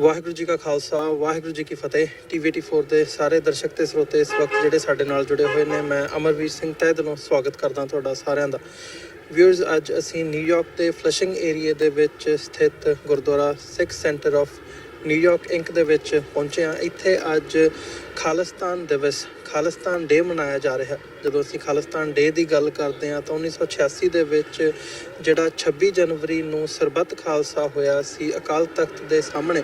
ਵਾਹਿਗੁਰੂ ਜੀ ਕਾ ਖਾਲਸਾ ਵਾਹਿਗੁਰੂ ਜੀ ਕੀ ਫਤਿਹ। TV84 ਦੇ ਸਾਰੇ ਦਰਸ਼ਕ ਤੇ ਸਰੋਤੇ ਇਸ ਵਕਤ ਜਿਹੜੇ ਸਾਡੇ ਨਾਲ ਜੁੜੇ ਹੋਏ ਨੇ, ਮੈਂ ਅਮਰਵੀਰ ਸਿੰਘ ਤਹਿ ਦਿਲੋਂ ਸਵਾਗਤ ਕਰਦਾ ਤੁਹਾਡਾ ਸਾਰਿਆਂ ਦਾ। ਵਿਊਅਰਸ, ਅੱਜ ਅਸੀਂ ਨਿਊਯਾਰਕ ਦੇ ਫਲਸ਼ਿੰਗ ਏਰੀਏ ਦੇ ਵਿੱਚ ਸਥਿਤ ਗੁਰਦੁਆਰਾ ਸਿੱਖ ਸੈਂਟਰ ਆਫ ਨਿਊਯਾਰਕ ਇੰਕ ਦੇ ਵਿੱਚ ਪਹੁੰਚੇ ਹਾਂ। ਇੱਥੇ ਅੱਜ ਖਾਲਿਸਤਾਨ ਦਿਵਸ, ਖਾਲਿਸਤਾਨ ਡੇ ਮਨਾਇਆ ਜਾ ਰਿਹਾ। ਜਦੋਂ ਅਸੀਂ ਖਾਲਿਸਤਾਨ ਡੇ ਦੀ ਗੱਲ ਕਰਦੇ ਹਾਂ ਤਾਂ 1986 ਦੇ ਵਿੱਚ ਜਿਹੜਾ 26 ਜਨਵਰੀ ਨੂੰ ਸਰਬੱਤ ਖਾਲਸਾ ਹੋਇਆ ਸੀ ਅਕਾਲ ਤਖਤ ਦੇ ਸਾਹਮਣੇ,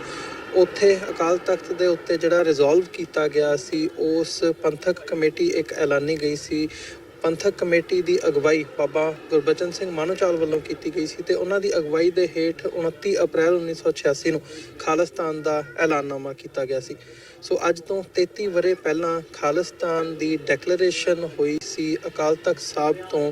ਉੱਥੇ ਅਕਾਲ ਤਖਤ ਦੇ ਉੱਤੇ ਜਿਹੜਾ ਰਿਜ਼ੋਲਵ ਕੀਤਾ ਗਿਆ ਸੀ, ਉਸ ਪੰਥਕ ਕਮੇਟੀ ਇੱਕ ਐਲਾਨੀ ਗਈ ਸੀ। ਪੰਥਕ ਕਮੇਟੀ ਦੀ ਅਗਵਾਈ ਬਾਬਾ ਗੁਰਬਚਨ ਸਿੰਘ ਮਾਨੋਚਾਲ ਵੱਲੋਂ ਕੀਤੀ ਗਈ ਸੀ ਤੇ ਉਹਨਾਂ ਦੀ ਅਗਵਾਈ ਦੇ ਹੇਠ 29 ਅਪ੍ਰੈਲ 1986 ਨੂੰ ਖਾਲਿਸਤਾਨ ਦਾ ਐਲਾਨਨਾਮਾ ਕੀਤਾ ਗਿਆ ਸੀ। ਸੋ ਅੱਜ ਤੋਂ 33 ਵਰ੍ਹੇ ਪਹਿਲਾਂ ਖਾਲਿਸਤਾਨ ਦੀ ਡੈਕਲੇਰੇਸ਼ਨ ਹੋਈ ਸੀ ਅਕਾਲ ਤਖਤ ਸਾਹਿਬ ਤੋਂ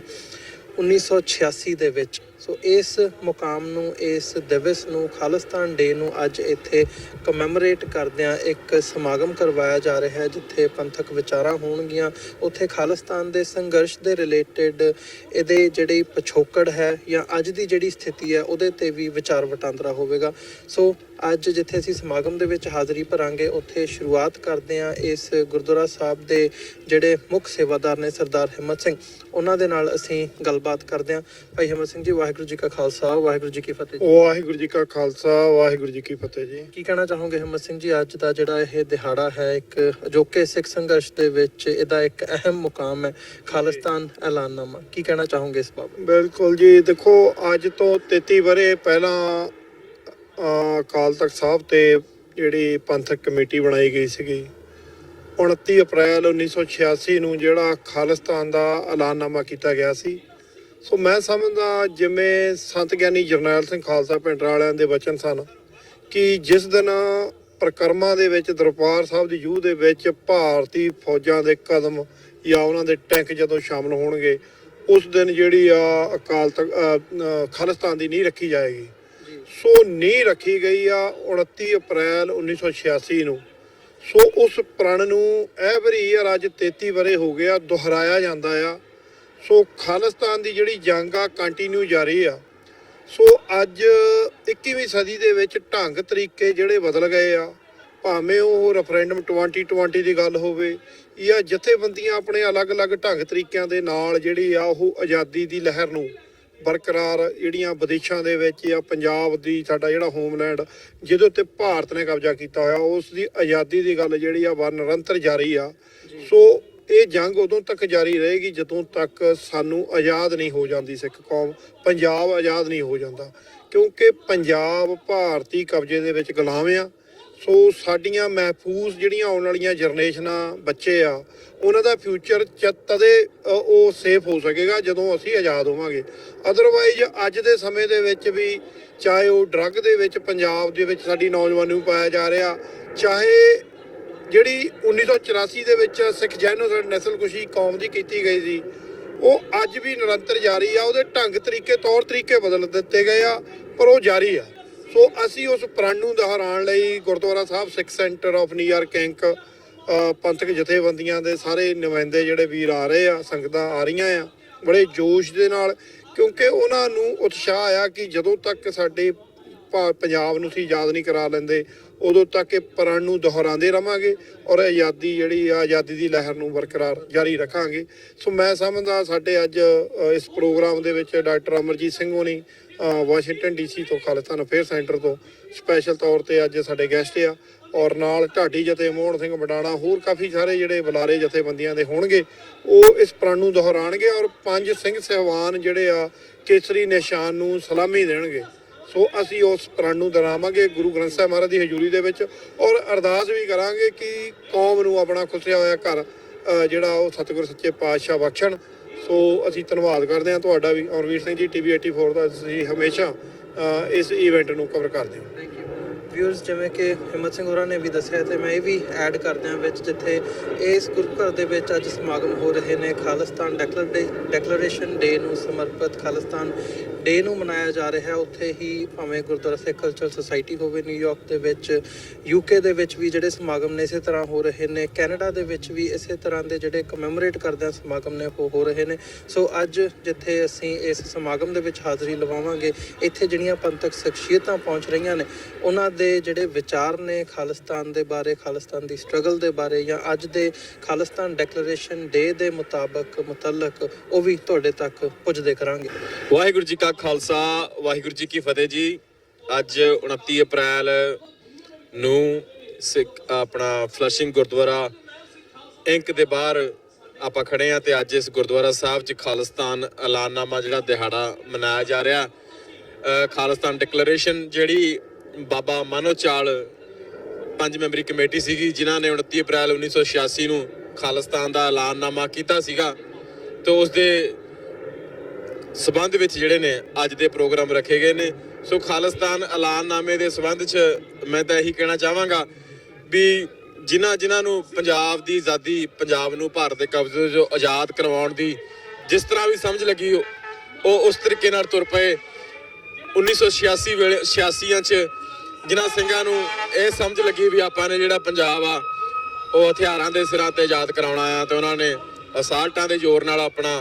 1986 ਦੇ ਵਿੱਚ। ਸੋ ਇਸ ਮੁਕਾਮ ਨੂੰ, ਇਸ ਦਿਵਸ ਨੂੰ, ਖਾਲਿਸਤਾਨ ਡੇ ਨੂੰ ਅੱਜ ਇੱਥੇ ਕਮੈਮੋਰੇਟ ਕਰਦਿਆਂ ਇੱਕ ਸਮਾਗਮ ਕਰਵਾਇਆ ਜਾ ਰਿਹਾ ਹੈ, ਜਿੱਥੇ ਪੰਥਕ ਵਿਚਾਰਾਂ ਹੋਣਗੀਆਂ। ਉੱਥੇ ਖਾਲਿਸਤਾਨ ਦੇ ਸੰਘਰਸ਼ ਦੇ ਰਿਲੇਟਡ ਇਹਦੇ ਜਿਹੜੀ ਪਿਛੋਕੜ ਹੈ ਜਾਂ ਅੱਜ ਦੀ ਜਿਹੜੀ ਸਥਿਤੀ ਹੈ ਉਹਦੇ 'ਤੇ ਵੀ ਵਿਚਾਰ ਵਟਾਂਦਰਾ ਹੋਵੇਗਾ। ਸੋ ਅੱਜ ਜਿੱਥੇ ਅਸੀਂ ਸਮਾਗਮ ਦੇ ਵਿੱਚ ਹਾਜ਼ਰੀ ਭਰਾਂਗੇ, ਉੱਥੇ ਸ਼ੁਰੂਆਤ ਕਰਦੇ ਹਾਂ ਇਸ ਗੁਰਦੁਆਰਾ ਸਾਹਿਬ ਦੇ ਜਿਹੜੇ ਮੁੱਖ ਸੇਵਾਦਾਰ ਨੇ ਸਰਦਾਰ ਹਿੰਮਤ ਸਿੰਘ, ਉਹਨਾਂ ਦੇ ਨਾਲ ਅਸੀਂ ਗੱਲਬਾਤ ਕਰਦੇ ਹਾਂ। ਭਾਈ ਹਿੰਮਤ ਸਿੰਘ ਜੀ, ਵਾਹਿਗੁਰੂ ਜੀ ਕਾ ਖਾਲਸਾ ਵਾਹਿਗੁਰੂ ਜੀ ਕੀ ਫਤਿਹ। ਵਾਹਿਗੁਰੂ ਜੀ ਕਾ ਖਾਲਸਾ ਵਾਹਿਗੁਰੂ ਜੀ ਕੀ ਫਤਿਹ ਜੀ। ਕੀ ਕਹਿਣਾ ਚਾਹੋਗੇ ਹਿੰਮਤ ਸਿੰਘ ਜੀ, ਅੱਜ ਦਾ ਜਿਹੜਾ ਇਹ ਦਿਹਾੜਾ ਹੈ, ਇੱਕ ਅਜੋਕੇ ਸਿੱਖ ਸੰਘਰਸ਼ ਦੇ ਵਿੱਚ ਇਹਦਾ ਇੱਕ ਅਹਿਮ ਮੁਕਾਮ ਹੈ, ਖਾਲਿਸਤਾਨ ਐਲਾਨਨਾਮਾ, ਕੀ ਕਹਿਣਾ ਚਾਹੋਗੇ ਇਸ ਬਾਬਤ? ਬਿਲਕੁਲ ਜੀ, ਦੇਖੋ ਅੱਜ ਤੋਂ 33 ਵਰ੍ਹੇ ਪਹਿਲਾਂ ਅਕਾਲ ਤਖਤ ਸਾਹਿਬ ਤੇ ਜਿਹੜੀ ਪੰਥਕ ਕਮੇਟੀ ਬਣਾਈ ਗਈ ਸੀਗੀ, 29 ਅਪ੍ਰੈਲ 1986 ਨੂੰ ਜਿਹੜਾ ਖਾਲਿਸਤਾਨ ਦਾ ਐਲਾਨਨਾਮਾ ਕੀਤਾ ਗਿਆ ਸੀ। ਸੋ ਮੈਂ ਸਮਝਦਾ ਜਿਵੇਂ ਸੰਤ ਗਿਆਨੀ ਜਰਨੈਲ ਸਿੰਘ ਖਾਲਸਾ ਪਿੰਡਰਾਂ ਵਾਲਿਆਂ ਦੇ ਵਚਨ ਸਨ ਕਿ ਜਿਸ ਦਿਨ ਪ੍ਰਕਰਮਾਂ ਦੇ ਵਿੱਚ ਦਰਬਾਰ ਸਾਹਿਬ ਦੀ ਜੂਹ ਦੇ ਵਿੱਚ ਭਾਰਤੀ ਫੌਜਾਂ ਦੇ ਕਦਮ ਜਾਂ ਉਹਨਾਂ ਦੇ ਟੈਂਕ ਜਦੋਂ ਸ਼ਾਮਲ ਹੋਣਗੇ, ਉਸ ਦਿਨ ਜਿਹੜੀ ਆ ਅਕਾਲ ਤਖਤ ਖਾਲਿਸਤਾਨ ਦੀ ਨੀਂਹ ਰੱਖੀ ਜਾਏਗੀ। ਸੋ ਨੀਂਹ ਰੱਖੀ ਗਈ ਆ 29 ਅਪ੍ਰੈਲ 1986 ਨੂੰ। ਸੋ ਉਸ ਪ੍ਰਣ ਨੂੰ ਐਵਰੀ ਈਅਰ ਅੱਜ 33 ਵਰ੍ਹੇ ਹੋ ਗਿਆ ਦੁਹਰਾਇਆ ਜਾਂਦਾ ਆ। ਸੋ ਖਾਲਿਸਤਾਨ ਦੀ ਜਿਹੜੀ ਜੰਗ ਆ ਕੰਟੀਨਿਊ ਜਾਰੀ ਆ। ਸੋ ਅੱਜ 21ਵੀਂ ਸਦੀ ਦੇ ਵਿੱਚ ਢੰਗ ਤਰੀਕੇ ਜਿਹੜੇ ਬਦਲ ਗਏ ਆ, ਭਾਵੇਂ ਉਹ ਰੈਫਰੈਂਡਮ 2020 ਦੀ ਗੱਲ ਹੋਵੇ ਜਾਂ ਜਥੇਬੰਦੀਆਂ ਆਪਣੇ ਅਲੱਗ-ਅਲੱਗ ਢੰਗ ਤਰੀਕਿਆਂ ਦੇ ਨਾਲ ਜਿਹੜੀ ਆ ਉਹ ਆਜ਼ਾਦੀ ਦੀ ਲਹਿਰ ਨੂੰ ਬਰਕਰਾਰ, ਜਿਹੜੀਆਂ ਵਿਦੇਸ਼ਾਂ ਦੇ ਵਿੱਚ ਜਾਂ ਪੰਜਾਬ ਦੀ ਸਾਡਾ ਜਿਹੜਾ ਹੋਮਲੈਂਡ ਜਿਹਦੇ ਉੱਤੇ ਭਾਰਤ ਨੇ ਕਬਜ਼ਾ ਕੀਤਾ ਹੋਇਆ, ਉਸ ਦੀ ਆਜ਼ਾਦੀ ਦੀ ਗੱਲ ਜਿਹੜੀ ਆ ਨਿਰੰਤਰ ਜਾਰੀ ਆ। ਸੋ ਇਹ ਜੰਗ ਉਦੋਂ ਤੱਕ ਜਾਰੀ ਰਹੇਗੀ ਜਦੋਂ ਤੱਕ ਸਾਨੂੰ ਆਜ਼ਾਦ ਨਹੀਂ ਹੋ ਜਾਂਦੀ ਸਿੱਖ ਕੌਮ, ਪੰਜਾਬ ਆਜ਼ਾਦ ਨਹੀਂ ਹੋ ਜਾਂਦਾ, ਕਿਉਂਕਿ ਪੰਜਾਬ ਭਾਰਤੀ ਕਬਜ਼ੇ ਦੇ ਵਿੱਚ ਗੁਲਾਮ ਆ। ਸੋ ਸਾਡੀਆਂ ਮਹਿਫੂਜ਼ ਜਿਹੜੀਆਂ ਆਉਣ ਵਾਲੀਆਂ ਜਨਰੇਸ਼ਨਾਂ, ਬੱਚੇ ਆ, ਉਹਨਾਂ ਦਾ ਫਿਊਚਰ ਤਦੇ ਉਹ ਸੇਫ ਹੋ ਸਕੇਗਾ ਜਦੋਂ ਅਸੀਂ ਆਜ਼ਾਦ ਹੋਵਾਂਗੇ। ਅਦਰਵਾਈਜ਼ ਅੱਜ ਦੇ ਸਮੇਂ ਦੇ ਵਿੱਚ ਵੀ, ਚਾਹੇ ਉਹ ਡਰੱਗ ਦੇ ਵਿੱਚ ਪੰਜਾਬ ਦੇ ਵਿੱਚ ਸਾਡੀ ਨੌਜਵਾਨੀ ਨੂੰ ਪਾਇਆ ਜਾ ਰਿਹਾ, ਚਾਹੇ ਜਿਹੜੀ 1984 ਦੇ ਵਿੱਚ ਸਿੱਖ ਜੈਨੋਸਾਈਡ ਨਸਲਕੁਸ਼ੀ ਕੌਮ ਦੀ ਕੀਤੀ ਗਈ ਸੀ, ਉਹ ਅੱਜ ਵੀ ਨਿਰੰਤਰ ਜਾਰੀ ਆ। ਉਹਦੇ ਢੰਗ ਤਰੀਕੇ, ਤੌਰ ਤਰੀਕੇ ਬਦਲ ਦਿੱਤੇ ਗਏ ਆ, ਪਰ ਉਹ ਜਾਰੀ ਆ। ਸੋ ਅਸੀਂ ਉਸ ਪ੍ਰਣ ਨੂੰ ਦੁਹਰਾਉਣ ਲਈ ਗੁਰਦੁਆਰਾ ਸਾਹਿਬ ਸਿੱਖ ਸੈਂਟਰ ਆਫ ਨਿਊਯਾਰਕ ਇੰਕ, ਪੰਥਕ ਜਥੇਬੰਦੀਆਂ ਦੇ ਸਾਰੇ ਨੁਮਾਇੰਦੇ ਜਿਹੜੇ ਵੀਰ ਆ ਰਹੇ ਆ, ਸੰਗਤਾਂ ਆ ਰਹੀਆਂ ਆ ਬੜੇ ਜੋਸ਼ ਦੇ ਨਾਲ, ਕਿਉਂਕਿ ਉਹਨਾਂ ਨੂੰ ਉਤਸ਼ਾਹ ਆ ਕਿ ਜਦੋਂ ਤੱਕ ਸਾਡੇ ਪੰਜਾਬ ਨੂੰ ਅਸੀਂ ਆਜ਼ਾਦ ਨਹੀਂ ਕਰਾ ਲੈਂਦੇ, ਉਦੋਂ ਤੱਕ ਇਹ ਪ੍ਰਣ ਨੂੰ ਦੁਹਰਾਉਂਦੇ ਰਵਾਂਗੇ ਔਰ ਆਜ਼ਾਦੀ ਜਿਹੜੀ ਆ, ਆਜ਼ਾਦੀ ਦੀ ਲਹਿਰ ਨੂੰ ਬਰਕਰਾਰ ਜਾਰੀ ਰੱਖਾਂਗੇ। ਸੋ ਮੈਂ ਸਮਝਦਾ ਸਾਡੇ ਅੱਜ ਇਸ ਪ੍ਰੋਗਰਾਮ ਦੇ ਵਿੱਚ ਡਾਕਟਰ ਅਮਰਜੀਤ ਸਿੰਘ ਹੋਣੀ ਵਾਸ਼ਿੰਗਟਨ DC ਤੋਂ, ਖਾਲਿਸਤਾਨ ਅਫੇਅਰ ਸੈਂਟਰ ਤੋਂ ਸਪੈਸ਼ਲ ਤੌਰ 'ਤੇ ਅੱਜ ਸਾਡੇ ਗੈਸਟ ਆ, ਔਰ ਨਾਲ ਢਾਡੀ ਜਥੇ ਮੋਹਨ ਸਿੰਘ ਬਡਾਣਾ, ਹੋਰ ਕਾਫੀ ਸਾਰੇ ਜਿਹੜੇ ਬੁਲਾਰੇ ਜਥੇਬੰਦੀਆਂ ਦੇ ਹੋਣਗੇ, ਉਹ ਇਸ ਪ੍ਰਣ ਨੂੰ ਦੁਹਰਾਉਣਗੇ ਔਰ 5 ਸਿੰਘ ਸਹਿਬਾਨ ਜਿਹੜੇ ਆ ਕੇਸਰੀ ਨਿਸ਼ਾਨ ਨੂੰ ਸਲਾਮੀ ਦੇਣਗੇ। ਸੋ ਅਸੀਂ ਉਸ ਪ੍ਰਣ ਨੂੰ ਦੁਹਰਾਵਾਂਗੇ ਗੁਰੂ ਗ੍ਰੰਥ ਸਾਹਿਬ ਮਹਾਰਾਜ ਦੀ ਹਜ਼ੂਰੀ ਦੇ ਵਿੱਚ, ਔਰ ਅਰਦਾਸ ਵੀ ਕਰਾਂਗੇ ਕਿ ਕੌਮ ਨੂੰ ਆਪਣਾ ਖੁੱਸਿਆ ਹੋਇਆ ਘਰ ਜਿਹੜਾ ਉਹ ਸਤਿਗੁਰ ਸੱਚੇ ਪਾਤਸ਼ਾਹ ਬਖਸ਼ਣ। ਸੋ ਅਸੀਂ ਧੰਨਵਾਦ ਕਰਦੇ ਹਾਂ ਤੁਹਾਡਾ ਵੀ, ਅਮਰਵੀਰ ਸਿੰਘ ਜੀ, TV84 ਦਾ। ਤੁਸੀਂ ਹਮੇਸ਼ਾ ਇਸ ਇਵੈਂਟ ਨੂੰ ਕਵਰ ਕਰਦੇ ਹੋ। Thank you. ਵਿਊਅਰਸ, ਜਿਵੇਂ ਕਿ ਹਿੰਮਤ ਸਿੰਘ ਹੋਰਾਂ ਨੇ ਵੀ ਦੱਸਿਆ ਤੇ ਮੈਂ ਇਹ ਵੀ ਐਡ ਕਰਦਿਆਂ ਵਿੱਚ, ਜਿੱਥੇ ਇਸ ਗੁਰੂ ਘਰ ਦੇ ਵਿੱਚ ਅੱਜ ਸਮਾਗਮ ਹੋ ਰਹੇ ਨੇ, ਖਾਲਿਸਤਾਨ ਡੈਕਲੇਰੇਸ਼ਨ ਡੇ ਨੂੰ ਸਮਰਪਿਤ ਖਾਲਿਸਤਾਨ ਡੇ ਨੂੰ ਮਨਾਇਆ ਜਾ ਰਿਹਾ। ਉੱਥੇ ਹੀ ਭਾਵੇਂ ਗੁਰਦੁਆਰਾ ਸਿੱਖ ਕਲਚਰਲ ਸੁਸਾਇਟੀ ਹੋਵੇ ਨਿਊਯਾਰਕ ਦੇ ਵਿੱਚ, UK ਦੇ ਵਿੱਚ ਵੀ ਜਿਹੜੇ ਸਮਾਗਮ ਨੇ ਇਸੇ ਤਰ੍ਹਾਂ ਹੋ ਰਹੇ ਨੇ, ਕੈਨੇਡਾ ਦੇ ਵਿੱਚ ਵੀ ਇਸੇ ਤਰ੍ਹਾਂ ਦੇ ਜਿਹੜੇ ਕਮੈਮੋਰੇਟ ਕਰਦਿਆਂ ਸਮਾਗਮ ਨੇ ਉਹ ਹੋ ਰਹੇ ਨੇ। ਸੋ ਅੱਜ ਜਿੱਥੇ ਅਸੀਂ ਇਸ ਸਮਾਗਮ ਦੇ ਵਿੱਚ ਹਾਜ਼ਰੀ ਲਵਾਵਾਂਗੇ, ਇੱਥੇ ਜਿਹੜੀਆਂ ਪੰਥਕ ਸ਼ਖਸੀਅਤਾਂ ਪਹੁੰਚ ਰਹੀਆਂ ਨੇ, ਉਹਨਾਂ ਦੇ ਜਿਹੜੇ ਵਿਚਾਰ ਨੇ ਖਾਲਿਸਤਾਨ ਦੇ ਬਾਰੇ, ਖਾਲਿਸਤਾਨ ਦੀ ਸਟਰਗਲ ਦੇ ਬਾਰੇ, ਜਾਂ ਅੱਜ ਦੇ ਖਾਲਿਸਤਾਨ ਡੈਕਲੇਰੇਸ਼ਨ ਡੇ ਦੇ ਮੁਤਲਕ ਉਹ ਵੀ ਤੁਹਾਡੇ ਤੱਕ ਪੁੱਜਦੇ ਕਰਾਂਗੇ। ਵਾਹਿਗੁਰੂ ਜੀ ਕਾ ਖਾਲਸਾ, ਵਾਹਿਗੁਰੂ ਜੀ ਕੀ ਫਤਿਹ ਜੀ। ਅੱਜ 29 ਅਪ੍ਰੈਲ ਨੂੰ ਆਪਣਾ ਫਲਸ਼ਿੰਗ ਗੁਰਦੁਆਰਾ ਇੰਕ ਦੇ ਬਾਹਰ ਆਪਾਂ ਖੜੇ ਆ ਤੇ ਅੱਜ ਇਸ ਗੁਰਦੁਆਰਾ ਸਾਹਿਬ 'ਚ ਖਾਲਿਸਤਾਨ ਐਲਾਨਨਾਮਾ ਜਿਹੜਾ ਦਿਹਾੜਾ ਮਨਾਇਆ ਜਾ ਰਿਹਾ। ਖਾਲਿਸਤਾਨ ਡਿਕਲੇਰੇਸ਼ਨ ਜਿਹੜੀ ਬਾਬਾ ਮਾਨੋ ਚਾਲ 5 ਮੈਂਬਰੀ ਕਮੇਟੀ ਸੀਗੀ ਜਿਨ੍ਹਾਂ ਨੇ 29 ਅਪ੍ਰੈਲ 1986 ਨੂੰ ਖਾਲਿਸਤਾਨ ਦਾ ਐਲਾਨਨਾਮਾ ਕੀਤਾ ਸੀਗਾ, ਤੇ ਉਸ ਦੇ ਸਬੰਧ ਵਿੱਚ ਜਿਹੜੇ ਨੇ ਅੱਜ ਦੇ ਪ੍ਰੋਗਰਾਮ ਰੱਖੇ ਗਏ ਨੇ। ਸੋ ਖਾਲਿਸਤਾਨ ਐਲਾਨਨਾਮੇ ਦੇ ਸਬੰਧ 'ਚ ਮੈਂ ਤਾਂ ਇਹੀ ਕਹਿਣਾ ਚਾਹਾਂਗਾ ਵੀ ਜਿਨ੍ਹਾਂ ਨੂੰ ਪੰਜਾਬ ਦੀ ਆਜ਼ਾਦੀ, ਪੰਜਾਬ ਨੂੰ ਭਾਰਤ ਦੇ ਕਬਜ਼ੇ ਤੋਂ ਆਜ਼ਾਦ ਕਰਵਾਉਣ ਦੀ ਜਿਸ ਤਰ੍ਹਾਂ ਵੀ ਸਮਝ ਲੱਗੀ ਉਹ ਉਸ ਤਰੀਕੇ ਨਾਲ ਤੁਰ ਪਏ। 1986 ਵੇਲੇ 86 'ਚ ਜਿਨ੍ਹਾਂ ਸਿੰਘਾਂ ਨੂੰ ਇਹ ਸਮਝ ਲੱਗੀ ਵੀ ਆਪਾਂ ਨੇ ਜਿਹੜਾ ਪੰਜਾਬ ਆ ਉਹ ਹਥਿਆਰਾਂ ਦੇ ਸਿਰਾਂ ਤੇ ਆਜ਼ਾਦ ਕਰਾਉਣਾ ਆ, ਤੇ ਉਹਨਾਂ ਨੇ ਅਸਾਲਟਾਂ ਦੇ ਜ਼ੋਰ ਨਾਲ ਆਪਣਾ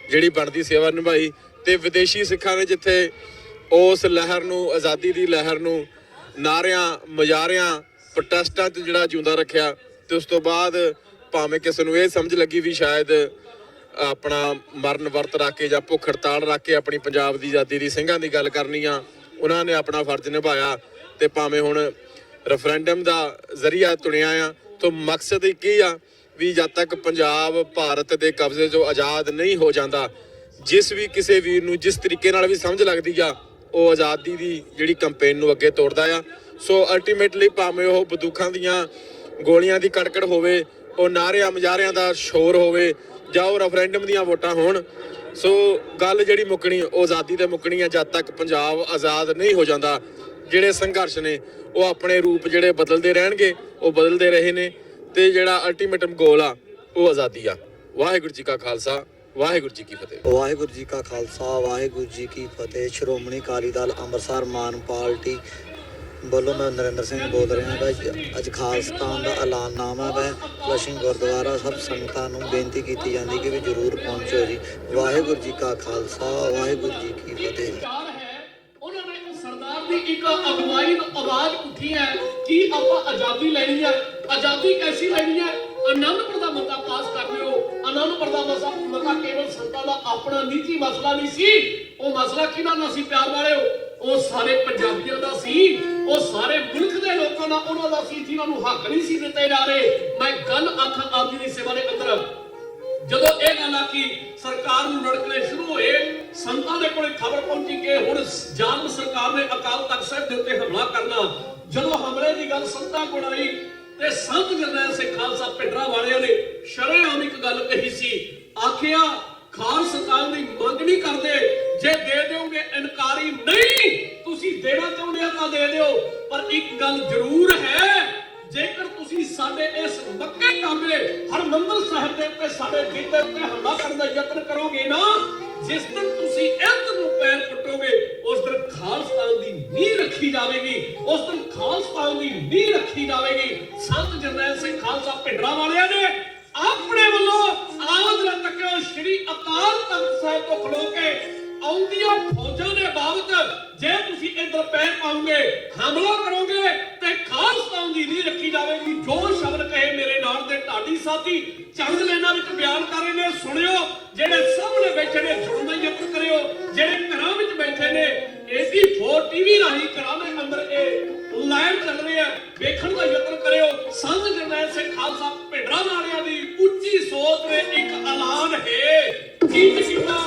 ਜਿਹੜੀ ਬਣਦੀ ਸੇਵਾ ਨਿਭਾਈ। ਤੇ ਵਿਦੇਸ਼ੀ ਸਿੱਖਾਂ ਨੇ ਜਿੱਥੇ ਉਸ ਲਹਿਰ ਨੂੰ, ਆਜ਼ਾਦੀ ਦੀ ਲਹਿਰ ਨੂੰ ਨਾਰਿਆਂ, ਮੁਜ਼ਾਹਰਿਆਂ, ਪ੍ਰੋਟੈਸਟਾਂ 'ਚ ਜਿਹੜਾ ਜਿਉਂਦਾ ਰੱਖਿਆ, ਤੇ ਉਸ ਤੋਂ ਬਾਅਦ ਭਾਵੇਂ ਕਿਸੇ ਨੂੰ ਇਹ ਸਮਝ ਲੱਗੀ ਵੀ ਸ਼ਾਇਦ ਆਪਣਾ ਮਰਨ ਵਰਤ ਰੱਖ ਕੇ ਜਾਂ ਭੁੱਖ ਹੜਤਾਲ ਰੱਖ ਕੇ ਆਪਣੀ ਪੰਜਾਬ ਦੀ ਆਜ਼ਾਦੀ ਦੀ ਸਿੰਘਾਂ ਦੀ ਗੱਲ ਕਰਨੀ ਆ, ਉਹਨਾਂ ਨੇ ਆਪਣਾ ਫਰਜ਼ ਨਿਭਾਇਆ। ਤੇ ਭਾਵੇਂ ਹੁਣ ਰੈਫਰੈਂਡਮ ਦਾ ਜ਼ਰੀਆ ਚੁਣਿਆ ਆ, ਤਾਂ ਮਕਸਦ ਕੀ ਆ ਵੀ ਜਦ ਤੱਕ ਪੰਜਾਬ ਭਾਰਤ ਦੇ ਕਬਜ਼ੇ 'ਚੋਂ ਆਜ਼ਾਦ ਨਹੀਂ ਹੋ ਜਾਂਦਾ, ਜਿਸ ਵੀ ਕਿਸੇ ਵੀਰ ਨੂੰ ਜਿਸ ਤਰੀਕੇ ਨਾਲ ਵੀ ਸਮਝ ਲੱਗਦੀ ਆ ਉਹ ਆਜ਼ਾਦੀ ਦੀ ਜਿਹੜੀ ਕੰਪੇਨ ਨੂੰ ਅੱਗੇ ਤੋੜਦਾ ਆ। ਸੋ ਅਲਟੀਮੇਟਲੀ ਭਾਵੇਂ ਉਹ ਬੰਦੂਕਾਂ ਦੀਆਂ ਗੋਲੀਆਂ ਦੀ ਕੜਕੜ ਹੋਵੇ, ਉਹ ਨਾਰਿਆਂ ਮੁਜ਼ਾਹਰਿਆਂ ਦਾ ਸ਼ੋਰ ਹੋਵੇ, ਜਾਂ ਉਹ ਰੈਫਰੈਂਡਮ ਦੀਆਂ ਵੋਟਾਂ ਹੋਣ, ਸੋ ਗੱਲ ਜਿਹੜੀ ਮੁੱਕਣੀ ਉਹ ਆਜ਼ਾਦੀ ਤੇ ਮੁੱਕਣੀ ਆ ਜਦ ਤੱਕ ਪੰਜਾਬ ਆਜ਼ਾਦ ਨਹੀਂ ਹੋ ਜਾਂਦਾ। ਜਿਹੜੇ ਸੰਘਰਸ਼ ਨੇ ਉਹ ਆਪਣੇ ਰੂਪ ਜਿਹੜੇ ਬਦਲਦੇ ਰਹਿਣਗੇ, ਉਹ ਬਦਲਦੇ ਰਹੇ ਨੇ, ਤੇ ਜਿਹੜਾ ਅਲਟੀਮੇਟਮ ਗੋਲ ਆ ਉਹ ਆਜ਼ਾਦੀ ਆ। ਵਾਹਿਗੁਰੂ ਜੀ ਕਾ ਖਾਲਸਾ, ਵਾਹਿਗੁਰੂ ਜੀ ਕੀ ਫਤਿਹ। ਵਾਹਿਗੁਰੂ ਜੀ ਕਾ ਖਾਲਸਾ, ਵਾਹਿਗੁਰੂ ਜੀ ਕੀ ਫਤਿਹ। ਸ਼੍ਰੋਮਣੀ ਅਕਾਲੀ ਦਲ ਅੰਮ੍ਰਿਤਸਰ ਮਾਨ ਪਾਰਟੀ ਵੱਲੋਂ ਮੈਂ ਨਰਿੰਦਰ ਸਿੰਘ ਬੋਲ ਰਿਹਾ ਹਾਂ। ਅੱਜ ਖਾਲਿਸਤਾਨ ਦਾ ਐਲਾਨਨਾਮਾ ਹੈ। ਫਲਸ਼ਿੰਗ ਗੁਰਦੁਆਰਾ ਸਭ ਸੰਗਤਾਂ ਨੂੰ ਬੇਨਤੀ ਕੀਤੀ ਜਾਂਦੀ ਕਿ ਵੀ ਜ਼ਰੂਰ ਪਹੁੰਚੋ ਜੀ। ਵਾਹਿਗੁਰੂ ਜੀ ਕਾ ਖਾਲਸਾ, ਵਾਹਿਗੁਰੂ ਜੀ ਕੀ ਫਤਿਹ। ਉਹਨਾਂ ਨੇ ਸਰਦਾਰ ਦੀ ਇੱਕ ਅਗਵਾਈ ਨੂੰ ਆਵਾਜ਼ ਉੱਠੀ ਹੈ ਕਿ ਆਪਾਂ ਆਜ਼ਾਦੀ ਲੈਣੀ ਹੈ। ਆਜ਼ਾਦੀ ਕੈਸੀ ਲੈਣੀ ਹੈ? ਆਨੰਦਪੁਰ ਦਾ ਮਤਾ ਪਾਸ ਕਰ ਲਿਓ। ਆਨੰਦਪੁਰ ਦਾ ਮਤਾ ਕੇਵਲ ਸੰਤਾਂ ਦਾ ਆਪਣਾ ਨਿੱਜੀ ਮਸਲਾ ਨਹੀਂ ਸੀ, ਉਹ ਮਸਲਾ ਕਿਹਨਾਂ ਦਾ ਸੀ ਪਿਆਰ ਵਾਲਿਓ? ਉਹ ਸਾਰੇ ਪੰਜਾਬੀਆਂ ਦਾ ਸੀ, ਉਹ ਸਾਰੇ ਮੁਲਕ ਦੇ ਲੋਕਾਂ ਦਾ ਉਹਨਾਂ ਦਾ ਸੀ ਜਿਨ੍ਹਾਂ ਨੂੰ ਹੱਕ ਨਹੀਂ ਸੀ ਦਿੱਤੇ ਜਾ ਰਹੇ। ਮੈਂ ਗੱਲ ਆਖਾਂ ਆਪ ਜੀ ਦੀ ਸੇਵਾ ਦੇ ਅੰਦਰ, ਜਦੋਂ ਇਹ ਗੱਲ ਆਖੀ ਸਰਕਾਰ ਨੂੰ ਨੜਕਣੇ ਸ਼ੁਰੂ ਹੋਏ, ਸੰਤਾਂ ਦੇ ਕੋਲੇ ਖਬਰ ਪਹੁੰਚੀ ਕਿ ਹੁਣ ਜਾਲਮ ਸਰਕਾਰ ਨੇ ਅਕਾਲ ਤਖਤ ਸਾਹਿਬ ਦੇ ਉੱਤੇ ਹਮਲਾ ਕਰਨਾ। ਜਦੋਂ ਹਮਲੇ ਦੀ ਗੱਲ ਸੰਤਾਂ ਕੋਲ ਆਈ ਤੇ ਸੰਤ ਜਰਨੈਲ ਸਿੰਘ ਖਾਲਸਾ ਭਿੰਡਰਾਂ ਵਾਲਿਆਂ ਨੇ ਸ਼ਰੇਆਮ ਇੱਕ ਗੱਲ ਕਹੀ ਸੀ, ਆਖਿਆ ਖਾਲਸਤਾਨ ਦੀ ਮੰਗ ਨਹੀਂ ਕਰਦੇ, ਜੇ ਦੇ ਦਿਓਗੇ ਇਨਕਾਰੀ ਨਹੀਂ, ਤੁਸੀਂ ਦੇਣਾ ਚਾਹੁੰਦੇ ਹੋ ਤਾਂ ਦੇ ਦਿਓ, ਪਰ ਇੱਕ ਗੱਲ ਜ਼ਰੂਰ ਹੈ, ਜੇਕਰ ਤੁਸੀਂ ਸਾਡੇ ਇਸ ਮੱਕੇ ਕਾਬੇ ਹਰਮੰਦਰ ਸਾਹਿਬ ਦੇ ਉੱਤੇ ਸਾਡੇ ਦਿਲ ਦੇ ਉੱਤੇ ਹਮਲਾ ਕਰਨ ਦਾ ਯਤਨ ਕਰੋਗੇ ਨਾ, ਜਿਸ ਦਿਨ ਤੁਸੀਂ ਇੱਜ਼ਤ ਨੂੰ ਪੈਰ ਪੁੱਟੋਗੇ ਉਸ ਦਿਨ ਖਾਲਸਤਾਨ ਦੀ ਨੀਂਹ ਰੱਖੀ ਜਾਵੇਗੀ, ਉਸ ਦਿਨ ਖਾਲਸਤਾਨ ਦੀ ਨੀਂਹ ਰੱਖੀ ਜਾਵੇਗੀ। ਸੰਤ ਜਰਨੈਲ ਸਿੰਘ ਖਾਲਸਾ ਭਿੰਡਰਾਂ ਵਾਲਿਆਂ ਨੇ ਆਪਣੇ ਵੱਲੋਂ ਆਵਾਜ਼ ਨਾ ਤੱਕਿਓ ਸ਼੍ਰੀ ਅਕਾਲ ਤਖਤ ਸਾਹਿਬ ਤੋਂ ਖਲੋ ਕੇ ਆਉਂਦੀਆਂ ਫੌਜਾਂ ਦੇ ਬਾਬਤ ਜੇ ਤੁਸੀਂ ਇੱਧਰ ਪੈਰ ਪਾਉਂਗੇ, ਹਮਲਾ ਕਰੋਗੇ ਤੇ ਖਾਲਸਤਾਨ ਦੀ ਨੀਂਹ ਰੱਖੀ ਜਾਵੇਗੀ। ਜੋ ਸ਼ਬਦ ਕਹੇ ਮੇਰੇ ਨਾਲ ਦੇ ਢਾਡੀ ਸਾਥੀ ਚੰਦ ਲੈਣਾ ਵਿੱਚ ਬਿਆਨ ਕਰ ਰਹੇ ਨੇ, ਸੁਣਿਓ। ਜਿਹੜੇ ਸਾਹਮਣੇ ਬੈਠੇ ਨੇ ਸੁਣਨ ਦਾ ਯਤਨ ਕਰਿਓ, ਜਿਹੜੇ ਘਰਾਂ ਵਿੱਚ ਬੈਠੇ ਨੇ AP4 TV ਰਾਹੀਂ ਘਰਾਂ ਦੇ ਅੰਦਰ ਇਹ ਲਾਈਵ ਚੱਲ ਰਿਹਾ ਵੇਖਣ ਦਾ ਯਤਨ ਕਰਿਓ। ਸੰਤ ਜਰਨੈਲ ਸਿੰਘ ਖਾਲਸਾ ਭਿੰਡਰਾਂ ਵਾਲਿਆਂ ਦੀ ਉੱਚੀ ਸੋਚ ਨੇ ਇੱਕ ਐਲਾਨ ਹੈ ਕੀਤਾ।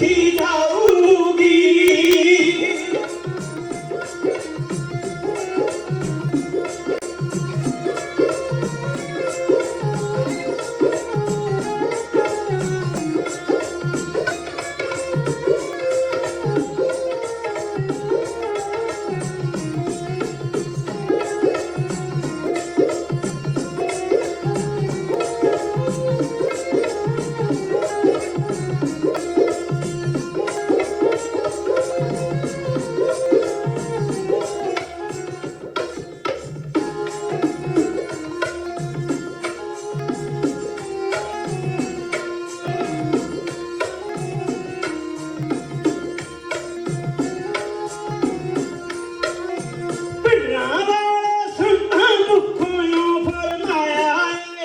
ਰੱਖੀ ਜਾਊਗੀ। ਪਿੰਡਰਾਂ ਵਾਲੇ ਸੰਤਾਂ ਮੁਖੋਂ ਫਰਮਾਇਆ ਏ,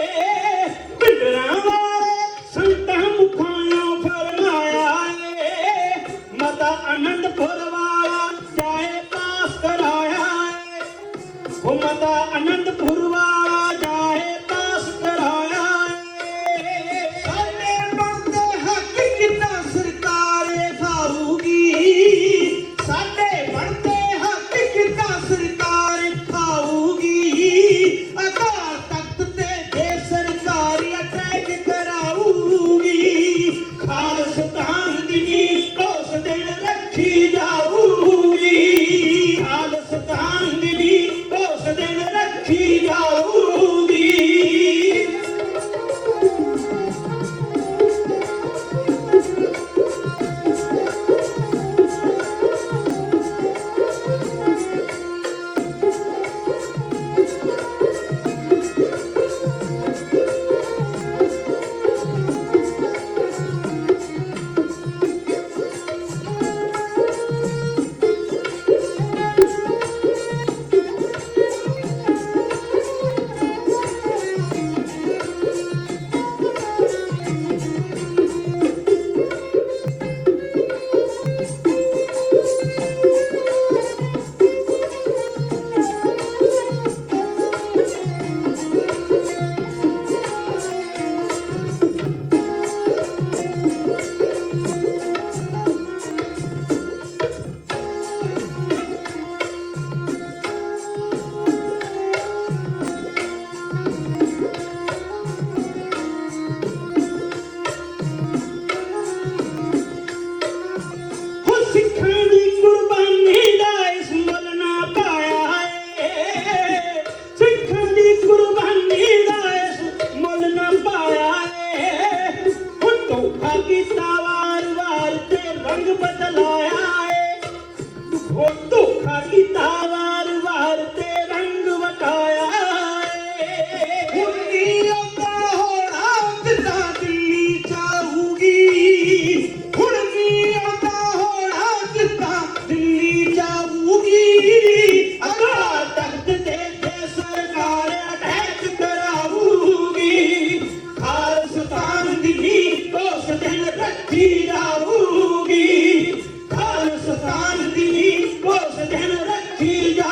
ਪਿੰਡਰਾਂ ਵਾਲੇ ਸੰਤਾਂ ਮੁਖੋਂ ਫਰਮਾਇਆ ਏ, ਮਾਤਾ ਆਨੰਦਪੁਰ ਵਾਲਾ ਜਾਏ ਪਾਸ ਕਰਾਇਆ ਏ, ਉਹ ਮਾਤਾ ਆਨੰਦਪੁਰ ਵਾਲਾ ਜਾਏ ਪਾਸ ਕਰਾਇਆ ਏ। ਸਾਡੇ ਬਣਦੇ ਹੱਕ ਕਿੰਨਾ ਸਰਕਾਰ ਖਾਊਗੀ, ਸਾਡੇ ਬਣਦੇ ਹੱਕ ਕਿੰਨਾ ਸਰਕਾਰ ਖਾਊਗੀ। ਅਕਾਲ ਤਖਤ ਤੇ ਜੇ ਸਰਕਾਰੀ ਅਟੈਕ ਕਰਾਊਗੀ, ਖਾਲਸਤਾਨ ਦੀ ਨੀਂਹ ਉਸ ਦਿਨ ਰੱਖੀ ਜਾਊਗੀ, ਖਾਲਸਤਾਨ ਦੀ ਨੀਂਹ ਉਸ ਦਿਨ ਰੱਖੀ ਜਾਊਗੀ। ਹੋ ਸਿੱਖਾਂ ਦੀ ਕੁਰਬਾਨੀ ਦਾ ਇਸ ਮੁੱਲ ਨਾ ਪਾਇਆ ਏ, ਸਿੱਖਾਂ ਦੀ ਕੁਰਬਾਨੀ ਦਾ ਇਸ ਮੁੱਲ ਨਾ ਪਾਇਆ ਏ। ਹੁਣ ਧੋਖਾ ਕੀਤਾ ਵਾਰ-ਵਾਰ ਤੇ ਰੰਗ ਬਦਲਾਇਆ ਏ, ਹੁਣ ਧੋਖਾ ਕੀਤਾ ਵਾਰ-ਵਾਰ ਤੇ ਰੰਗ ਵਟਾਇਆ ਏ। ਹੁਣ ਨੀ ਆਉਂਦਾ ਹੋਣਾ ਕਿੱਦਾਂ ਦਿੱਲੀ ਜਾਊਗੀ, ਹੁਣ ਨੀ ਆਉਂਦਾ ਹੋਣਾ ਕਿੱਦਾਂ ਦਿੱਲੀ ਜਾਊਗੀ। ਅਕਾਲ ਤਖਤ ਤੇ ਜੇ ਸਰਕਾਰ ਅਟੈਕ ਕਰਾਊਗੀ, ਖਾਲਸਤਾਨ ਦੀ ਨੀਂਹ ਉਸ ਦਿਨ ਰੱਖੀ ਜਾਊਗੀ, ਖਾਲਸਤਾਨ ਦੀ ਨੀਂਹ ਉਸ ਦਿਨ ਰੱਖੀ ਜਾਊਗੀ।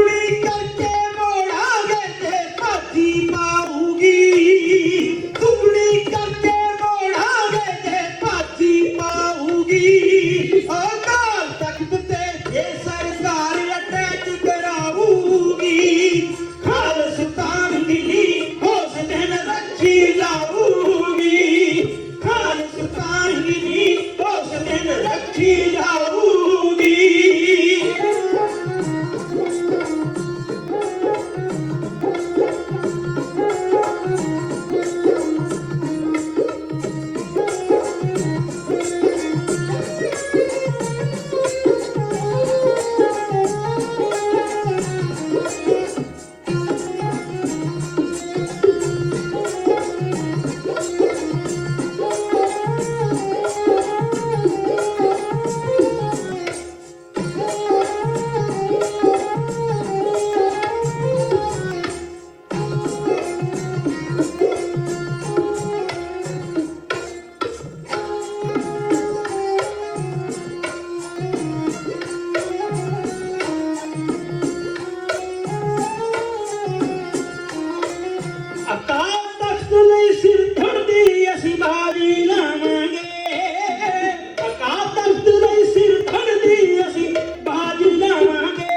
ਦੁਗਣੀ ਕਰਕੇ ਮੋੜਾਂਗੇ ਤੇ ਭਾਜੀ ਪਾਊਗੀ ਦੁਗਣੀ ਕਰਕੇ ਮੋੜਾਂਗੇ ਤੇ ਭਾਜੀ ਪਾਊਗੀ ਅਕਾਲ ਤਖਤ ਤੇ ਜੇ ਸਰਕਾਰ ਅਟੈਚ ਕਰਾਊਗੀ ਖਾਲਸਤਾਨ ਦੀ ਉਸ ਦਿਨ ਰੱਖੀ ਜਾਊਗੀ ਖਾਲਸਤਾਨ ਦੀ ਉਸ ਦਿਨ ਰੱਖੀ ਜਾਊਗੀ ਅਕਾਲ ਤਖਤ ਲਈ ਸਿਰ ਧੜਦੀ ਅਸੀਂ ਬਾਜੀ ਲਾਵਾਂਗੇ ਅਕਾਲ ਤਖਤ ਲਈ ਸਿਰ ਧੜਦੀ ਅਸੀਂ ਬਾਜੀ ਲਾਵਾਂਗੇ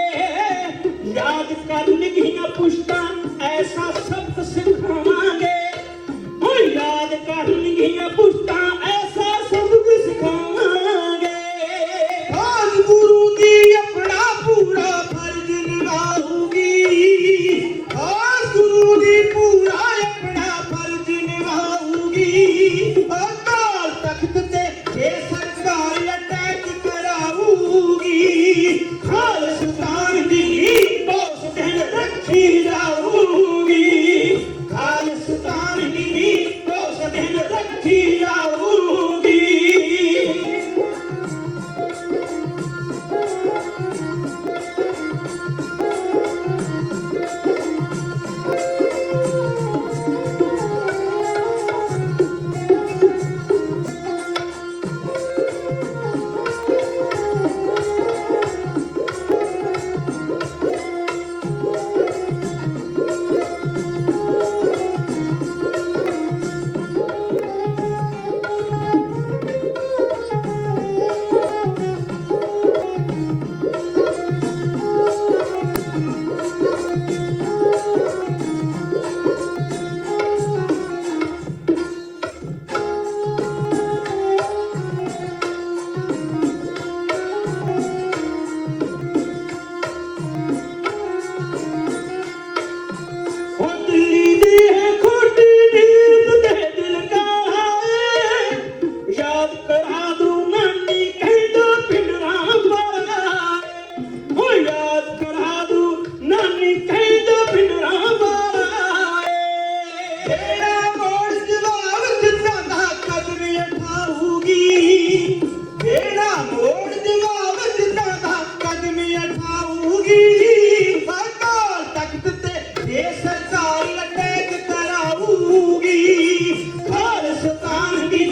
ਯਾਦ ਕਰ ਲਿਖੀਆਂ ਪੁਸ਼ਤਾਂ ਐਸਾ ਸਬਕ ਸਿਖਾਵਾਂਗੇ ਹੋ ਯਾਦ ਕਰ ਲਿਖੀਆਂ ਪੁਸ਼ਤਾਂ ਐਸਾ ਸਬਕ ਸਿਖਾਵਾਂਗੇ ਆਜ ਗੁਰੂ ਦੀ ਆਪਣਾ ਪੂਰਾ ਫਰਜ਼ ਨਿਭਾਊਗੀ ਆਜ ਗੁਰੂ ਦੀ ਪੂਰਾ ਆਪਣਾ ਫਰਜ਼ ਨਿਭਾਊਗੀ ਅਕਾਲ ਤਖਤ ਤੇ ਜੇ ਸਰਕਾਰ ਅਟੈਕ ਕਰਾਊਗੀ ਖਾਲਸਤਾਨ ਦੀ ਉਸ ਦਿਨ ਰੱਖੀ ਜਾਊਗੀ ਖਾਲਸਤਾਨ ਦੀ ਉਸ ਦਿਨ ਰੱਖੀ ਜਾਊਗੀ ਹੋ ਦਿੱਲੀ ਦੀ ਹੈ ਖੋਟੀ ਨੀਂਦ ਤੇ ਦਿਲ ਕਾ ਹੈ ਯਾਦ ਕਰਾ ਦੂੰ ਨਾਨੀ ਕਹਿੰਦਾ ਪਿੰਡਰਾਂ ਵਾਲਾ ਹੋ ਯਾਦ ਕਰਾ ਦੂੰ ਨਾਨੀ ਕਹਿੰਦਾ ਪਿੰਡਰਾਂ ਵਾਲਾ ਜਿਹੜਾ ਮੋੜ ਜਵਾਬ ਦਿੱਤਾ ਦਾ ਕਦਮ ਉਠਾਊਗੀ ਜਿਹੜਾ ਮੋੜ ਜਵਾਬ ਦਿੱਤਾ ਦਾ ਕਦਮ ਉਠਾਊਗੀ ਅਕਾਲ ਤਖਤ ਤੇ ਜੇ ਸਰਕਾਰ ਅਟੈਕ ਕਰਾਊਗੀ ਖਾਲਸਤਾਨ ਦੀ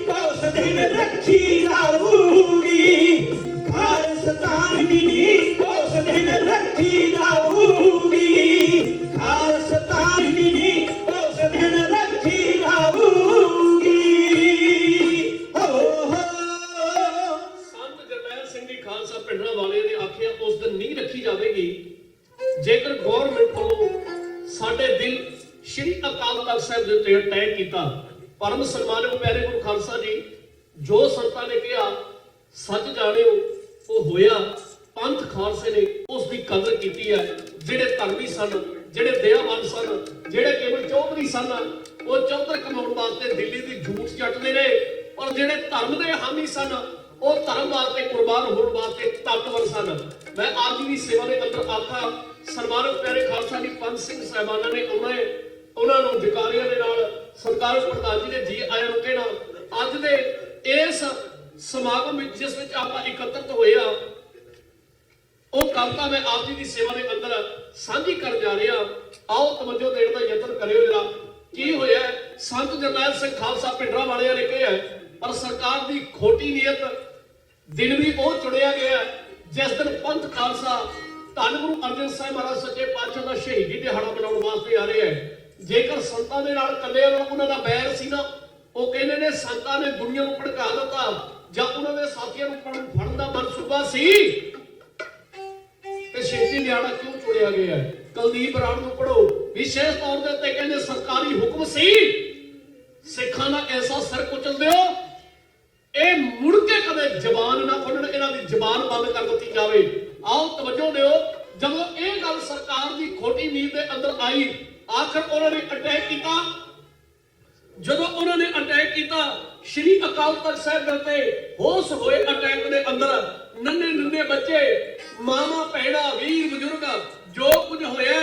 ਉਸ ਦਿਨ ਰੱਖੀ ਜਾਊਗੀ ਖਾਲਸਤਾਨ ਦੀ ਉਸ ਦਿਨ ਰੱਖੀ ਜਾਊਗੀ ਖਾਲਸਤਾਨ ਦੀ ਉਸ ਦਿਨ ਰੱਖੀ ਜਾਊਗੀ ਹੋ ਸੰਤ ਜਰਨੈਲ ਸਿੰਘ ਜੀ ਖਾਲਸਾ ਪਿੰਡਰਾਂ ਵਾਲੇ ਨੇ ਆਖਿਆ ਉਸ ਦਿਨ ਨਹੀਂ ਰੱਖੀ ਜਾਵੇਗੀ ਜੇਕਰ ਗਵਰਨਮੈਂਟ ਵੱਲੋਂ ਸਾਡੇ ਦਿਲ ਸ਼੍ਰੀ ਅਕਾਲ ਤਖਤ ਸਾਹਿਬ ਦੇ ਉੱਤੇ ਅਟੈਕ ਕੀਤਾ ਪਰਮ ਸਨਮਾਨਯੋਗ ਪਿਆਰੇ ਗੁਰੂ ਖਾਲਸਾ ਜੀ ਜੋ ਸੰਤਾਂ ਨੇ ਕਿਹਾ ਸੱਚ ਜਾਣਿਓ ਉਹ ਹੋਇਆ ਪੰਥ ਖਾਲਸੇ ਨੇ ਉਸ ਦੀ ਕਦਰ ਕੀਤੀ ਹੈ ਜਿਹੜੇ ਧਰਮੀ ਸਨ ਜਿਹੜੇ ਦਇਆਵਾਨ ਸਨ ਜਿਹੜੇ ਕੇਵਲ ਚੌਧਰੀ ਸਨ ਉਹ ਚੌਧਰ ਕਮਾਉਣ ਵਾਸਤੇ ਦਿੱਲੀ ਦੀ ਝੂਠ ਚੱਟਦੇ ਨੇ ਔਰ ਜਿਹੜੇ ਧਰਮ ਦੇ ਹਾਮੀ ਸਨ ਉਹ ਧਰਮ ਵਾਸਤੇ ਕੁਰਬਾਨ ਹੋਣ ਵਾਸਤੇ ਤਾਕਤਵਰ ਸਨ ਮੈਂ ਆਪ ਜੀ ਦੀ ਸੇਵਾ ਦੇ ਅੰਦਰ ਆਖਾਂ ਸਨਮਾਨਿਤ ਪਿਆਰੇ ਖਾਲਸਾ ਜੀ ਪੰਜ ਸਿੰਘ ਸਾਹਿਬਾਨਾਂ ਨੇ ਉਹਨਾਂ ਨੂੰ ਜਕਾਰਿਆਂ ਦੇ ਨਾਲ ਸਰਕਾਰ ਪ੍ਰਧਾਨ ਜੀ ਦੇ ਜੀ ਆਇਆਂ ਨੂੰ ਕਹਿਣਾ ਅੱਜ ਦੇ ਇਸ ਸਮਾਗਮ ਵਿੱਚ ਜਿਸ ਵਿੱਚ ਆਪਾਂ ਇਕੱਤਰਤ ਹੋਏ ਆ ਉਹ ਕਵਿਤਾ ਮੈਂ ਆਪ ਜੀ ਦੀ ਸੇਵਾ ਦੇ ਅੰਦਰ ਸਾਂਝੀ ਕਰਨ ਜਾ ਰਿਹਾ ਆਓ ਤਵੱਜੋ ਦੇਣ ਦਾ ਯਤਨ ਕਰਿਓ ਜਰਾ ਕੀ ਹੋਇਆ ਸੰਤ ਜਰਨੈਲ ਸਿੰਘ ਖਾਲਸਾ ਪਿੰਡਰਾਂ ਵਾਲਿਆਂ ਨੇ ਕਿਹਾ ਪਰ ਸਰਕਾਰ ਦੀ ਖੋਟੀ ਨੀਅਤ ਦਿਨ ਵੀ ਉਹ ਚੁਣਿਆ ਗਿਆ ਜਿਸ ਦਿਨ ਪੰਥ ਖਾਲਸਾ ਧੰਨ ਗੁਰੂ ਅਰਜਨ ਸਾਹਿਬ ਮਹਾਰਾਜ ਸੱਚੇ ਪਾਤਸ਼ਾਹ ਦਾ ਸ਼ਹੀਦੀ ਦਿਹਾੜਾ ਮਨਾਉਣ ਵਾਸਤੇ ਆ ਰਹੇ ਹੈ। ਜੇਕਰ ਸੰਤਾਂ ਦੇ ਨਾਲ ਇਕੱਲੇ ਉਹਨਾਂ ਦਾ ਬੈਰ ਸੀ ਨਾ, ਉਹ ਕਹਿੰਦੇ ਨੇ ਸੰਤਾਂ ਨੇ ਦੁਨੀਆ ਨੂੰ ਭੜਕਾ ਦਿੱਤਾ, ਜਾਂ ਉਹਨਾਂ ਦੇ ਸਾਥੀਆਂ ਨੂੰ ਫੜਨ ਦਾ ਮਨਸੂਬਾ ਸੀ ਤੇ ਸ਼ਹੀਦੀ ਦਿਹਾੜਾ ਕਿਉਂ ਚੁਣਿਆ ਗਿਆ ਹੈ? ਕੁਲਦੀਪ ਬਰਾੜ ਨੂੰ ਪੜੋ, ਵਿਸ਼ੇਸ਼ ਤੌਰ ਦੇ ਉੱਤੇ ਕਹਿੰਦੇ ਸਰਕਾਰੀ ਹੁਕਮ ਸੀ ਸਿੱਖਾਂ ਦਾ ਐਸਾ ਸਿਰ ਕੁਚਲ ਦਿਓ ਇਹ ਮੁੜ ਕੇ ਕਦੇ ਜ਼ਬਾਨ ਨਾ ਖੋਲਣ, ਇਹਨਾਂ ਦੀ ਜ਼ਬਾਨ ਬੰਦ ਕਰ ਦਿੱਤੀ ਜਾਵੇ। ਆਓ ਤਵੱਜੋ ਦਿਓ, ਜਦੋਂ ਇਹ ਗੱਲ ਸਰਕਾਰ ਦੀ ਖੋਟੀ ਨੀਂਦ ਦੇ ਅੰਦਰ ਆਈ, ਆਖਰ ਉਹਨਾਂ ਨੇ ਅਟੈਕ ਕੀਤਾ। ਜਦੋਂ ਉਹਨਾਂ ਨੇ ਅਟੈਕ ਕੀਤਾ ਸ਼੍ਰੀ ਅਕਾਲ ਤਖਤ ਸਾਹਿਬ ਦੇ ਉੱਤੇ, ਹੋਸ਼ ਹੋਏ ਅਟੈਕ ਦੇ ਅੰਦਰ ਨੰਨੇ ਨੰਨੇ ਬੱਚੇ, ਮਾਮਾ ਭੈਣਾ, ਵੀਰ ਬਜ਼ੁਰਗ, ਜੋ ਕੁਝ ਹੋਇਆ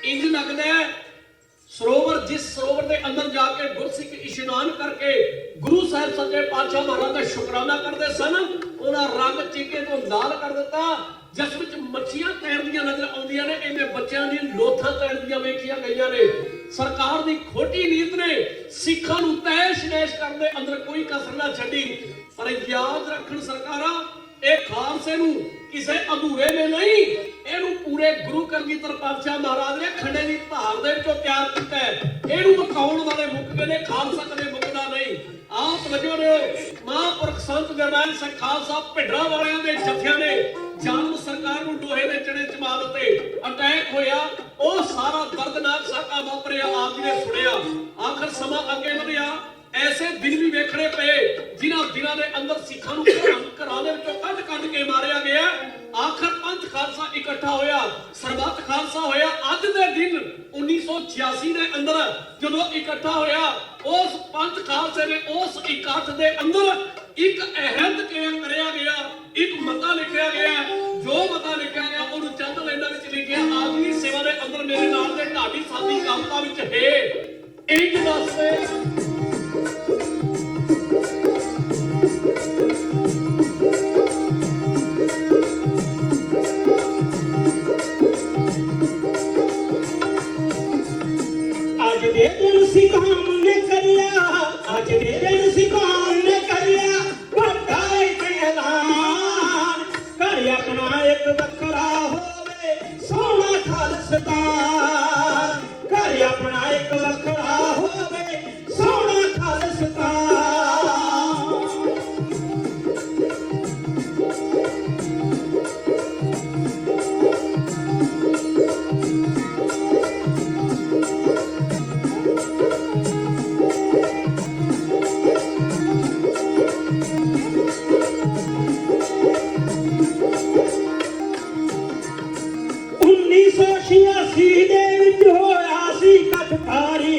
ਇੰਜ ਲੱਗਦਾ ਹੈ ਸਰੋਵਰ, ਜਿਸ ਸਰੋਵਰ ਦੇ ਅੰਦਰ ਜਾ ਕੇ ਗੁਰਸਿੱਖ ਇਸ਼ਨਾਨ ਕਰਕੇ ਗੁਰੂ ਸਾਹਿਬ ਸੱਚੇ ਪਾਤਸ਼ਾਹ ਮਹਾਰਾਜ ਦਾ ਸ਼ੁਕਰਾਨਾ ਕਰਦੇ ਸਨ, ਉਹਦਾ ਰੰਗ ਚੀਕੇ ਤੋਂ ਲਾਲ ਕਰ ਦਿੱਤਾ, ਜਿਸ ਵਿੱਚ ਮੱਛੀਆਂ ਤੈਰਦੀਆਂ ਨਜ਼ਰ ਆਉਂਦੀਆਂ ਨੇ, ਇਹਨੇ ਬੱਚਿਆਂ ਦੀ ਲੋਥਾਂ ਤੈਰਦੀਆਂ ਵੇਖੀਆਂ ਗਈਆਂ ਨੇ। ਸਰਕਾਰ ਦੀ ਖੋਟੀ ਨੀਤ ਨੇ ਸਿੱਖਾਂ ਨੂੰ ਤੈਸ਼ ਨੈਸ਼ ਕਰਨ ਦੇ ਅੰਦਰ ਕੋਈ ਕਸਰ ਨਾ ਛੱਡੀ। ਪਰ ਯਾਦ ਰੱਖਣ ਸਰਕਾਰਾਂ, ਇਹ ਖਾਲਸੇ ਨੂੰ ਕਿਸੇ ਅਧੂਰੇ ਨੇ ਨਹੀਂ, ਇਹਨੂੰ ਪੂਰੇ ਗੁਰੂ ਕਰਮੀਤਰ ਪਾਤਸ਼ਾਹ ਮਹਾਰਾਜ ਨੇ ਖੰਡੇ ਦੀ ਧਾਰ ਦੇ ਵਿੱਚੋਂ ਤਿਆਰ ਕੀਤਾ ਹੈ। ਇਹਨੂੰ ਮਕਾਉਣ ਵਾਲੇ ਮੁੱਕਦੇ ਨੇ, ਖਾਲਸਾ ਕਦੇ ਮੁੱਕਦਾ ਨਹੀਂ। ਆਪ ਤਵੱਜੋ ਦਿਓ, ਮਹਾਂਪੁਰਖ ਸੰਤ ਜਰਨੈਲ ਸਿੰਘ ਖਾਲਸਾ ਭਿੱਡਰਾਂ ਵਾਲਿਆਂ ਦੇ ਜਥਿਆਂ ਨੇ ਜਨਮ ਸਰਕਾਰ ਨੂੰ ਡੋਹੇ ਦੇ ਚੜੇ ਚਮਾ ਦਿੱਤੇ, ਅਟੈਕ ਹੋਇਆ, ਉਹ ਸਾਰਾ ਦਰਦਨਾਕ ਸਾਕਾ ਵਾਪਰਿਆ, ਆਪ ਜੀ ਨੇ ਸੁਣਿਆ। ਆਖਰ ਸਮਾਂ ਅੱਗੇ ਵਧਿਆ, ਐਸੇ ਦਿਨ ਵੀ ਵੇਖਣੇ ਪਏ ਜਿਨ੍ਹਾਂ ਦਿਨਾਂ ਦੇ ਅੰਦਰ ਸਿੱਖਾਂ ਨੂੰ ਘਰਾਂ ਦੇ ਵਿੱਚੋਂ ਕੱਢ ਕੇ ਮਾਰਿਆ ਗਿਆ। ਆਖਰ ਪੰਥ ਖਾਲਸਾ ਇਕੱਠਾ ਹੋਇਆ, ਸਰਬੱਤ ਖਾਲਸਾ ਹੋਇਆ। ਅੱਜ ਦੇ ਦਿਨ 1986 ਦੇ ਅੰਦਰ ਜਦੋਂ ਇਕੱਠਾ ਹੋਇਆ, ਉਸ ਪੰਥ ਖਾਲਸੇ ਨੇ ਉਸ ਇਕੱਠ ਦੇ ਅੰਦਰ ਇੱਕ ਅਹਿਦ ਕਾਇਮ ਕਰਿਆ ਗਿਆ, ਇੱਕ ਮਤਾ ਲਿਖਿਆ ਗਿਆ। ਜੋ ਮਤਾ ਲਿਖਿਆ ਗਿਆ ਉਹਨੂੰ ਚੰਦ ਲਾਈਨਾਂ ਵਿੱਚ ਲਿਖਿਆ, ਆਦਮੀ ਸੇਵਾ ਦੇ ਅੰਦਰ ਮੇਰੇ ਨਾਲ ਦੇ ਢਾਡੀ ਸਾਡੀ ਕਵਿਤਾ ਵਿੱਚ ਹੈ ਇੱਕ ਦੱਸਦੇ ਅੱਜ ਦੇ ਦਿਨ ਸਿਖਾਂ ਨੇ ਕਰਿਆ, ਅੱਜ ਦੇ ਦਿਨ ਸਿਖਾਂ ਨੇ ਕਰਿਆ ਵੱਡਾ ਐਲਾਨ, ਕਰ ਆਪਣਾ ਇੱਕ ਵੱਖਰਾ ਹੋਵੇ ਸੋਹਣਾ ਖਾਲਸਤਾਨ, ਕਰ ਆਪਣਾ ਇੱਕ ਵੱਖਰਾ ਹੋਵੇ ਸੋਹਣਾ ਖਾਲਸਤਾਨ। ਦੇ ਵਿੱਚ ਹੋਇਆ ਸੀ ਕਟਕਾਰੀ,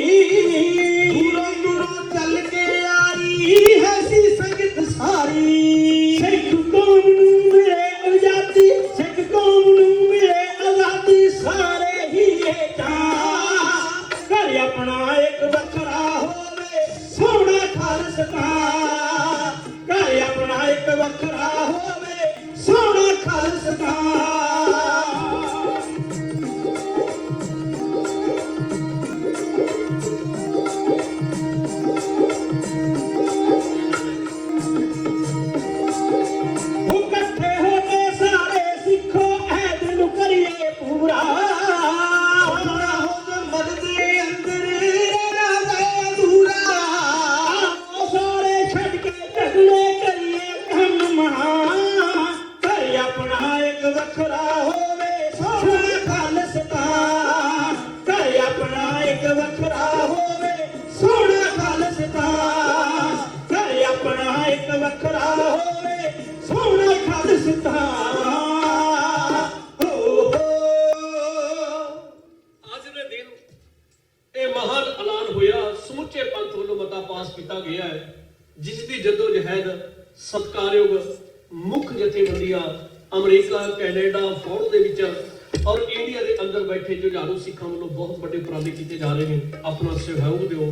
ਦੂਰੋਂ ਦੂਰੋਂ ਚੱਲ ਕੇ ਆਈ ਹੈ ਸੀ ਸੰਗਤ ਸਾਰੀ। ਸਿੱਖ ਕੌਮ ਨੂੰ ਮਿਲੇ ਆਜ਼ਾਦੀ, ਸਿੱਖ ਕੌਮ ਨੂੰ ਮਿਲੇ ਆਜ਼ਾਦੀ, ਸਾਰੇ ਹੀ ਇਹ ਚਾਹ, ਕਰ ਆਪਣਾ ਇੱਕ ਵੱਖਰਾ ਹੋਵੇ ਸੋਹਣਾ ਖਾਲਸਤਾਨ, ਕਰ ਆਪਣਾ ਇੱਕ ਵੱਖਰਾ ਹੋਵੇ ਸੋਹਣਾ ਖਾਲਸਤਾਨ। ਸਤਿਕਾਰਯੋਗ ਮੁੱਖ ਜਥੇਬੰਦੀਆਂ ਅਮਰੀਕਾ, ਕੈਨੇਡਾ, ਫੌਜ ਦੇ ਵਿੱਚ ਔਰ ਇੰਡੀਆ ਦੇ ਅੰਦਰ ਬੈਠੇ ਜੁਝਾਰੂ ਸਿੱਖਾਂ ਵੱਲੋਂ ਬਹੁਤ ਵੱਡੇ ਉਪਰਾਲੇ ਕੀਤੇ ਜਾ ਰਹੇ ਨੇ। ਆਪਣਾ ਸਹਿਯੋਗ ਦਿਓ,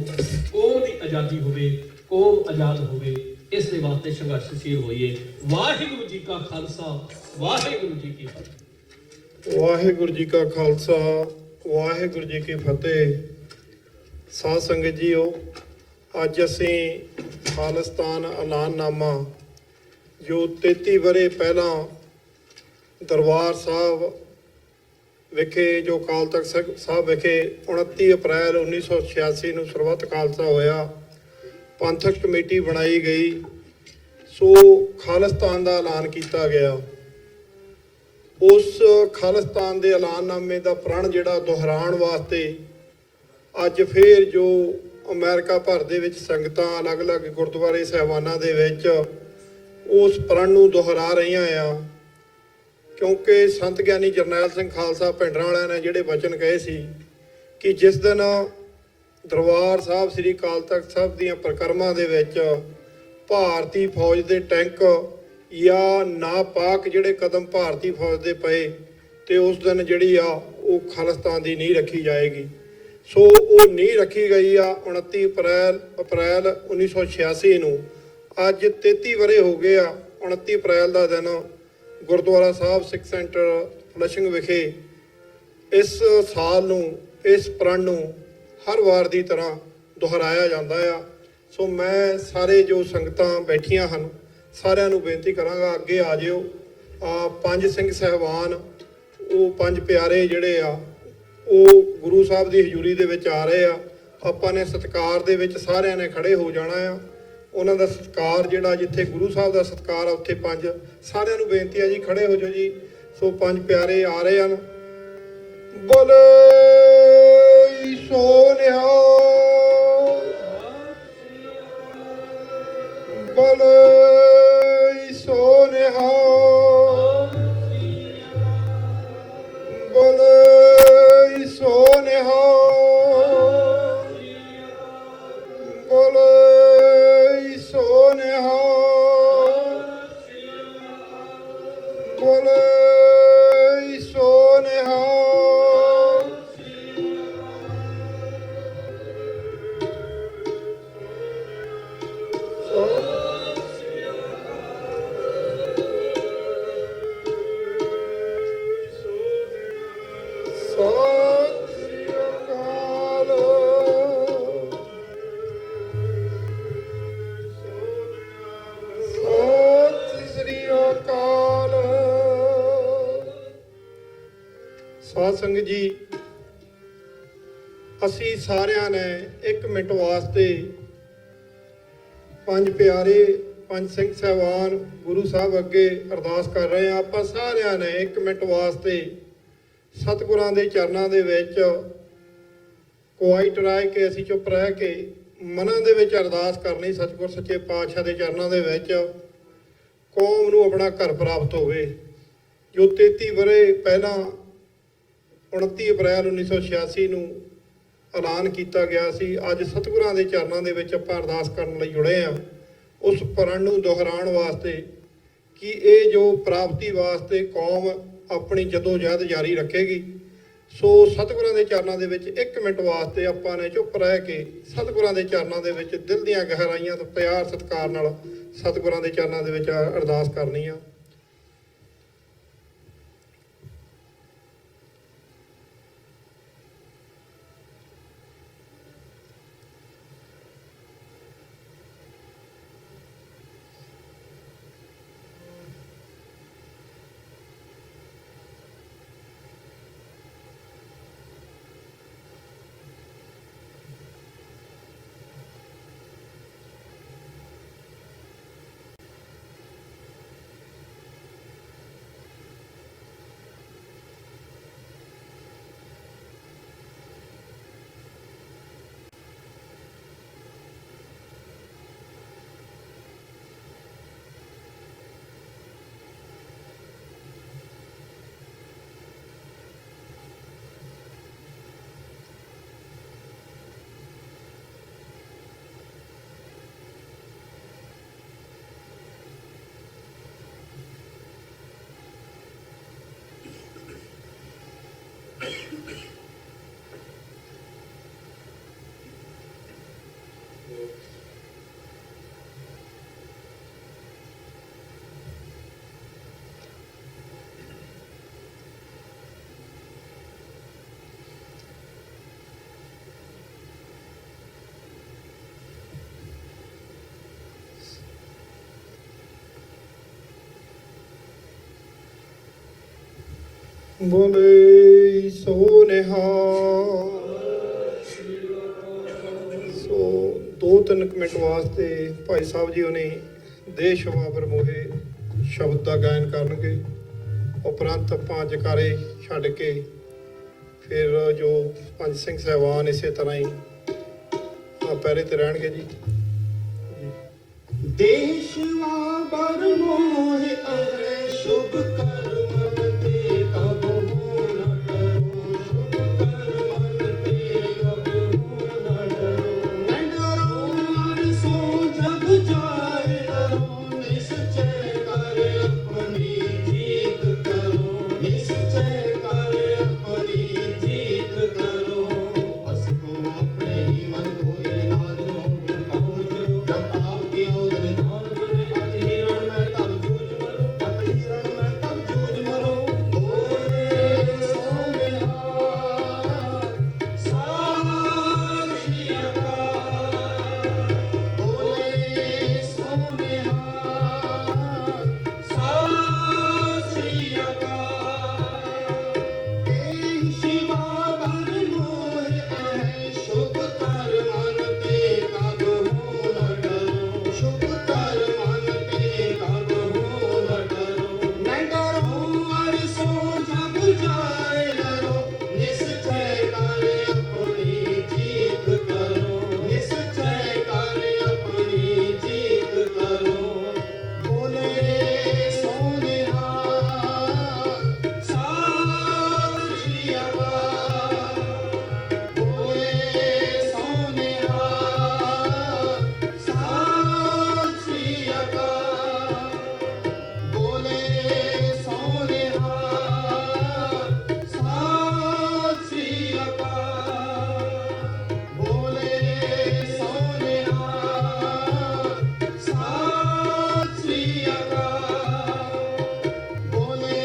ਕੌਮ ਦੀ ਆਜ਼ਾਦੀ ਹੋਵੇ, ਕੌਮ ਆਜ਼ਾਦ ਹੋਵੇ, ਇਸ ਦੇ ਵਾਸਤੇ ਸੰਘਰਸ਼ਸ਼ੀਲ ਹੋਈਏ। ਵਾਹਿਗੁਰੂ ਜੀ ਕਾ ਖਾਲਸਾ, ਵਾਹਿਗੁਰੂ ਜੀ ਕੀ ਫਤਿਹ। ਵਾਹਿਗੁਰੂ ਜੀ ਕਾ ਖਾਲਸਾ, ਵਾਹਿਗੁਰੂ ਜੀ ਕੀ ਫਤਿਹ। ਸਾਧ ਸੰਗਤ ਜੀਓ, ਅੱਜ ਅਸੀਂ ਖਾਲਿਸਤਾਨ ਐਲਾਨਨਾਮਾ ਜੋ 33 ਵਰ੍ਹੇ ਪਹਿਲਾਂ ਦਰਬਾਰ ਸਾਹਿਬ ਵਿਖੇ ਜੋ ਅਕਾਲ ਤਖਤ ਸਾਹਿਬ ਵਿਖੇ 29 ਅਪ੍ਰੈਲ 1986 ਨੂੰ ਸਰਬੱਤ ਖਾਲਸਾ ਹੋਇਆ, ਪੰਥਕ ਕਮੇਟੀ ਬਣਾਈ ਗਈ। ਸੋ ਖਾਲਿਸਤਾਨ ਦਾ ਐਲਾਨ ਕੀਤਾ ਗਿਆ। ਉਸ ਖਾਲਿਸਤਾਨ ਦੇ ਐਲਾਨਨਾਮੇ ਦਾ ਪ੍ਰਣ ਜਿਹੜਾ ਦੁਹਰਾਉਣ ਵਾਸਤੇ ਅੱਜ ਫੇਰ ਜੋ ਅਮਰੀਕਾ ਭਰ ਦੇ ਵਿੱਚ ਸੰਗਤਾਂ ਅਲੱਗ-ਅਲੱਗ ਗੁਰਦੁਆਰੇ ਸਾਹਿਬਾਨਾਂ ਦੇ ਵਿੱਚ ਉਸ ਪ੍ਰਣ ਨੂੰ ਦੁਹਰਾ ਰਹੀਆਂ ਆ, ਕਿਉਂਕਿ ਸੰਤ ਗਿਆਨੀ ਜਰਨੈਲ ਸਿੰਘ ਖਾਲਸਾ ਭਿੰਡਰਾਂ ਵਾਲਿਆਂ ਨੇ ਜਿਹੜੇ ਵਚਨ ਕਹੇ ਸੀ ਕਿ ਜਿਸ ਦਿਨ ਦਰਬਾਰ ਸਾਹਿਬ ਸ੍ਰੀ ਅਕਾਲ ਤਖਤ ਸਾਹਿਬ ਦੀਆਂ ਪਰਿਕਰਮਾ ਦੇ ਵਿੱਚ ਭਾਰਤੀ ਫੌਜ ਦੇ ਟੈਂਕ ਜਾਂ ਨਾਪਾਕ ਜਿਹੜੇ ਕਦਮ ਭਾਰਤੀ ਫੌਜ ਦੇ ਪਏ ਤੇ ਉਸ ਦਿਨ ਜਿਹੜੀ ਆ ਉਹ ਖਾਲਿਸਤਾਨ ਦੀ ਨੀਂਹ ਰੱਖੀ ਜਾਏਗੀ। ਸੋ ਉਹ ਨੀਂਹ ਰੱਖੀ ਗਈ ਆ 29 ਅਪ੍ਰੈਲ 1986 ਨੂੰ। ਅੱਜ 33 ਵਰ੍ਹੇ ਹੋ ਗਏ ਆ। 29 ਅਪ੍ਰੈਲ ਦਾ ਦਿਨ ਗੁਰਦੁਆਰਾ ਸਾਹਿਬ ਸਿੱਖ ਸੈਂਟਰ ਫਲਸ਼ਿੰਗ ਵਿਖੇ ਇਸ ਸਾਲ ਨੂੰ, ਇਸ ਪ੍ਰਣ ਨੂੰ ਹਰ ਵਾਰ ਦੀ ਤਰ੍ਹਾਂ ਦੁਹਰਾਇਆ ਜਾਂਦਾ ਆ। ਸੋ ਮੈਂ ਸਾਰੇ ਜੋ ਸੰਗਤਾਂ ਬੈਠੀਆਂ ਹਨ ਸਾਰਿਆਂ ਨੂੰ ਬੇਨਤੀ ਕਰਾਂਗਾ, ਅੱਗੇ ਆ ਜਿਓ। ਪੰਜ ਸਿੰਘ ਸਾਹਿਬਾਨ, ਉਹ ਪੰਜ ਪਿਆਰੇ ਜਿਹੜੇ ਆ ਉਹ ਗੁਰੂ ਸਾਹਿਬ ਦੀ ਹਜ਼ੂਰੀ ਦੇ ਵਿੱਚ ਆ ਰਹੇ ਆ। ਆਪਾਂ ਨੇ ਸਤਿਕਾਰ ਦੇ ਵਿੱਚ ਸਾਰਿਆਂ ਨੇ ਖੜੇ ਹੋ ਜਾਣਾ ਆ। ਉਹਨਾਂ ਦਾ ਸਤਿਕਾਰ ਜਿਹੜਾ, ਜਿੱਥੇ ਗੁਰੂ ਸਾਹਿਬ ਦਾ ਸਤਿਕਾਰ ਆ ਉੱਥੇ ਪੰਜ ਸਾਰਿਆਂ ਨੂੰ ਬੇਨਤੀ ਆ ਜੀ, ਖੜੇ ਹੋ ਜਾਓ ਜੀ। ਸੋ ਪੰਜ ਪਿਆਰੇ ਆ ਰਹੇ ਹਨ। ਬੋਲੇ ਸੋ ਨਿਹਾਲ, ਬੋਲੇ ਸੋ ਨਿਹਾਲ, ਬੋਲੇ ਸੋ ਨਿਹਾਲ, ਬੋਲੇ ਸੋ ਨਿਹਾਲ, ਬੋਲੇ ਸੋ ਨਿਹਾਲ। ਸਤਿ ਸ੍ਰੀ ਅਕਾਲ, ਸਤਿ ਸ੍ਰੀ ਅਕਾਲ। ਸਾਧ ਸੰਗਤ ਜੀ, ਅਸੀਂ ਸਾਰਿਆਂ ਨੇ 1 ਮਿੰਟ ਵਾਸਤੇ ਪੰਜ ਪਿਆਰੇ, ਪੰਜ ਸਿੰਘ ਸਾਹਿਬਾਨ ਗੁਰੂ ਸਾਹਿਬ ਅੱਗੇ ਅਰਦਾਸ ਕਰ ਰਹੇ ਹਾਂ। ਆਪਾਂ ਸਾਰਿਆਂ ਨੇ 1 ਮਿੰਟ ਵਾਸਤੇ ਸਤਿਗੁਰਾਂ ਦੇ ਚਰਨਾਂ ਦੇ ਵਿੱਚ ਕੁਆਇਟ ਰਹਿ ਕੇ, ਅਸੀਂ ਚੁੱਪ ਰਹਿ ਕੇ ਮਨਾਂ ਦੇ ਵਿੱਚ ਅਰਦਾਸ ਕਰਨੀ, ਸਤਿਗੁਰ ਸੱਚੇ ਪਾਤਸ਼ਾਹ ਦੇ ਚਰਨਾਂ ਦੇ ਵਿੱਚ ਕੌਮ ਨੂੰ ਆਪਣਾ ਘਰ ਪ੍ਰਾਪਤ ਹੋਵੇ। ਜੋ 33 ਵਰ੍ਹੇ ਪਹਿਲਾਂ 29 ਅਪ੍ਰੈਲ 1986 ਨੂੰ ਐਲਾਨ ਕੀਤਾ ਗਿਆ ਸੀ, ਅੱਜ ਸਤਿਗੁਰਾਂ ਦੇ ਚਰਨਾਂ ਦੇ ਵਿੱਚ ਆਪਾਂ ਅਰਦਾਸ ਕਰਨ ਲਈ ਜੁੜੇ ਹਾਂ, ਉਸ ਪ੍ਰਣ ਨੂੰ ਦੁਹਰਾਉਣ ਵਾਸਤੇ ਕਿ ਇਹ ਜੋ ਪ੍ਰਾਪਤੀ ਵਾਸਤੇ ਕੌਮ ਆਪਣੀ ਜਦੋਜਹਿਦ ਜਾਰੀ ਰੱਖੇਗੀ। ਸੋ ਸਤਿਗੁਰਾਂ ਦੇ ਚਰਨਾਂ ਦੇ ਵਿੱਚ 1 ਮਿੰਟ ਵਾਸਤੇ ਆਪਾਂ ਨੇ ਚੁੱਪ ਰਹਿ ਕੇ ਸਤਿਗੁਰਾਂ ਦੇ ਚਰਨਾਂ ਦੇ ਵਿੱਚ ਦਿਲ ਦੀਆਂ ਗਹਿਰਾਈਆਂ ਤੋਂ ਪਿਆਰ ਸਤਿਕਾਰ ਨਾਲ ਸਤਿਗੁਰਾਂ ਦੇ ਚਰਨਾਂ ਦੇ ਵਿੱਚ ਅਰਦਾਸ ਕਰਨੀ ਆ। ਬੋਲੇ ਸੋ ਨਿਹਾਲ। ਸੋ 2-3 ਮਿੰਟ ਵਾਸਤੇ ਭਾਈ ਸਾਹਿਬ ਜੀ ਉਹਨੇ ਦੇਸ਼ ਵਾਬਰ ਮੋਹੇ ਸ਼ਬਦ ਦਾ ਗਾਇਨ ਕਰਨਗੇ। ਉਪਰੰਤ ਆਪਾਂ ਜਕਾਰੇ ਛੱਡ ਕੇ ਫਿਰ ਜੋ ਪੰਜ ਸਿੰਘ ਸਾਹਿਬਾਨ ਇਸੇ ਤਰ੍ਹਾਂ ਹੀ ਪਹਿਰੇ ਤੇ ਰਹਿਣਗੇ ਜੀ। ਦੇਸ਼ ਵਾਬਰ ਮੋਹ ਅਰੇ ਸ਼ੁਭ ਕਰਮ ਤੇ ਕਬ ਹੋ ਨ ਡਰੋ, ਸ਼ੁਭ ਕਰਮ ਤੇ ਕਬ ਹੋ ਨ ਡਰੋ। ਨ ਡਰੋ ਮਨ ਸੋ ਜਗ ਜਾਏ, ਡਰੋ ਨਿਸ਼ਚੈ ਕਰ ਆਪਣੀ ਜੀਤ ਕਰੋ, ਨਿਸ਼ਚੈ ਕਰ ਆਪਣੀ ਜੀਤ ਕਰੋ। ਬਸ ਕੋ ਆਪਣੇ ਹੀ ਮਨ ਹੋਏ ਨਾਦ ਨੂੰ ਕਹੋ, ਜਬ ਆਪਕੀ ਔਰ ਨਿਧਾਨ ਬਣੇ। ਅਤ ਹੀਰਨ ਮੈਂ ਤਬ ਜੂਝ ਮਰੋ, ਅਤ ਹੀਰਨ ਮੈਂ ਤਬ ਜੂਝ ਮਰੋ। ਬੋਲੇ ਸੋ ਨਿਹਾਲ, ਸਤਿ ਸ਼੍ਰੀ ਅਕਾਲ। ਬੋਲੇ ਸੋ ਨਿਹਾਲ, ਸਤਿ ਸ਼੍ਰੀ ਅਕਾਲ। ਦੇਸ਼ ਵਾਬਰ ਮੋਹ ਹੈ ਸ਼ੁਭ ਕਰ ਮਨ ਤੇ ਕਬ ਹੋ ਨ ਡਰੋ, ਸ਼ੁਭ ਕਰ ਮਨ ਤੇ ਕਬ ਹੋ ਨ ਡਰੋ। ਨ ਡਰੋ ਅਰ ਸੋ ਜਗ ਜਾਏ, ਡਰੋ ਨਿਸ਼ਚੈ ਕਰ ਆਪਣੀ ਜੀਤ ਕਰੋ, ਨਿਸ਼ਚੈ ਕਰ ਆਪਣੀ ਜੀਤ ਕਰੋ। ਬੋਲੇ ਸੋ ਨਿਹਾਲ, ਸਤਿ ਸ਼੍ਰੀ ਅਕਾਲ। ਬੋਲੇ ਸੋ ਨਿਹਾਲ, ਸਤਿ ਸ਼੍ਰੀ ਅਕਾਲ। ਬੋਲੇ ਸੋ ਨਿਹਾਲ, ਸਤਿ ਸ਼੍ਰੀ ਅਕਾਲ। ਬੋਲੇ ਸੋ ਨਿਹਾਲ, ਸਤਿ ਸ਼੍ਰੀ ਅਕਾਲ। ਬੋਲੇ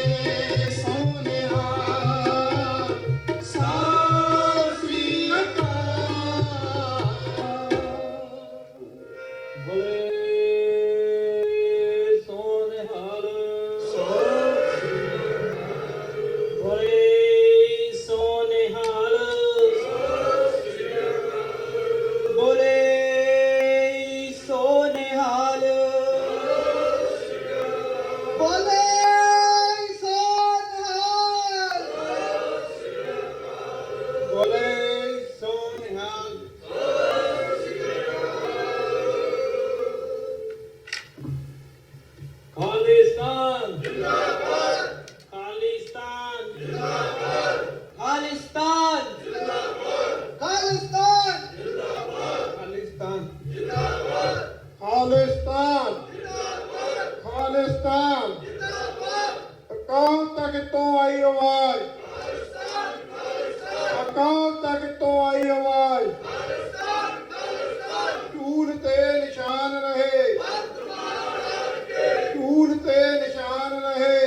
ਸੋ ਨਿਹਾਲ, ਸਤਿ ਸ਼੍ਰੀ ਅਕਾਲ। ਬੋਲੇ ਸੋ ਨਿਹਾਲ, ਬੋਲੇ ਸੋ ਨਿਹਾਲ, ਬੋਲੇ ਸੋ ਨਿਹਾਲ, ਬੋਲੇ ਸੋ ਨਿਹਾਲ, ਬੋਲੇ ਸੋ ਨਿਹਾਲ। ਖਾਲਿਸਤਾਨ ਜਿੰਦਾਬਾਦ, ਖਾਲਿਸਤਾਨ ਜਿੰਦਾਬਾਦ, ਖਾਲਿਸਤਾਨ ਜਿੰਦਾਬਾਦ, ਖਾਲਿਸਤਾਨ ਜਿੰਦਾਬਾਦ, ਖਾਲਿਸਤਾਨ ਖਾਲਿਸਤਾਨ ਖਾਲਿਸਤਾਨ ਅਕਾਲ ਤਖਤ ਤੋਂ ਆਈ ਆਵਾਜ਼, ਅਕਾਲ ਤਖਤ ਤੋਂ ਆਈ ਆਵਾਜ਼। ਝੂਠ ਤੇ ਨਿਸ਼ਾਨ ਰਹੇ, ਝੂਠ ਤੇ ਨਿਸ਼ਾਨ ਰਹੇ,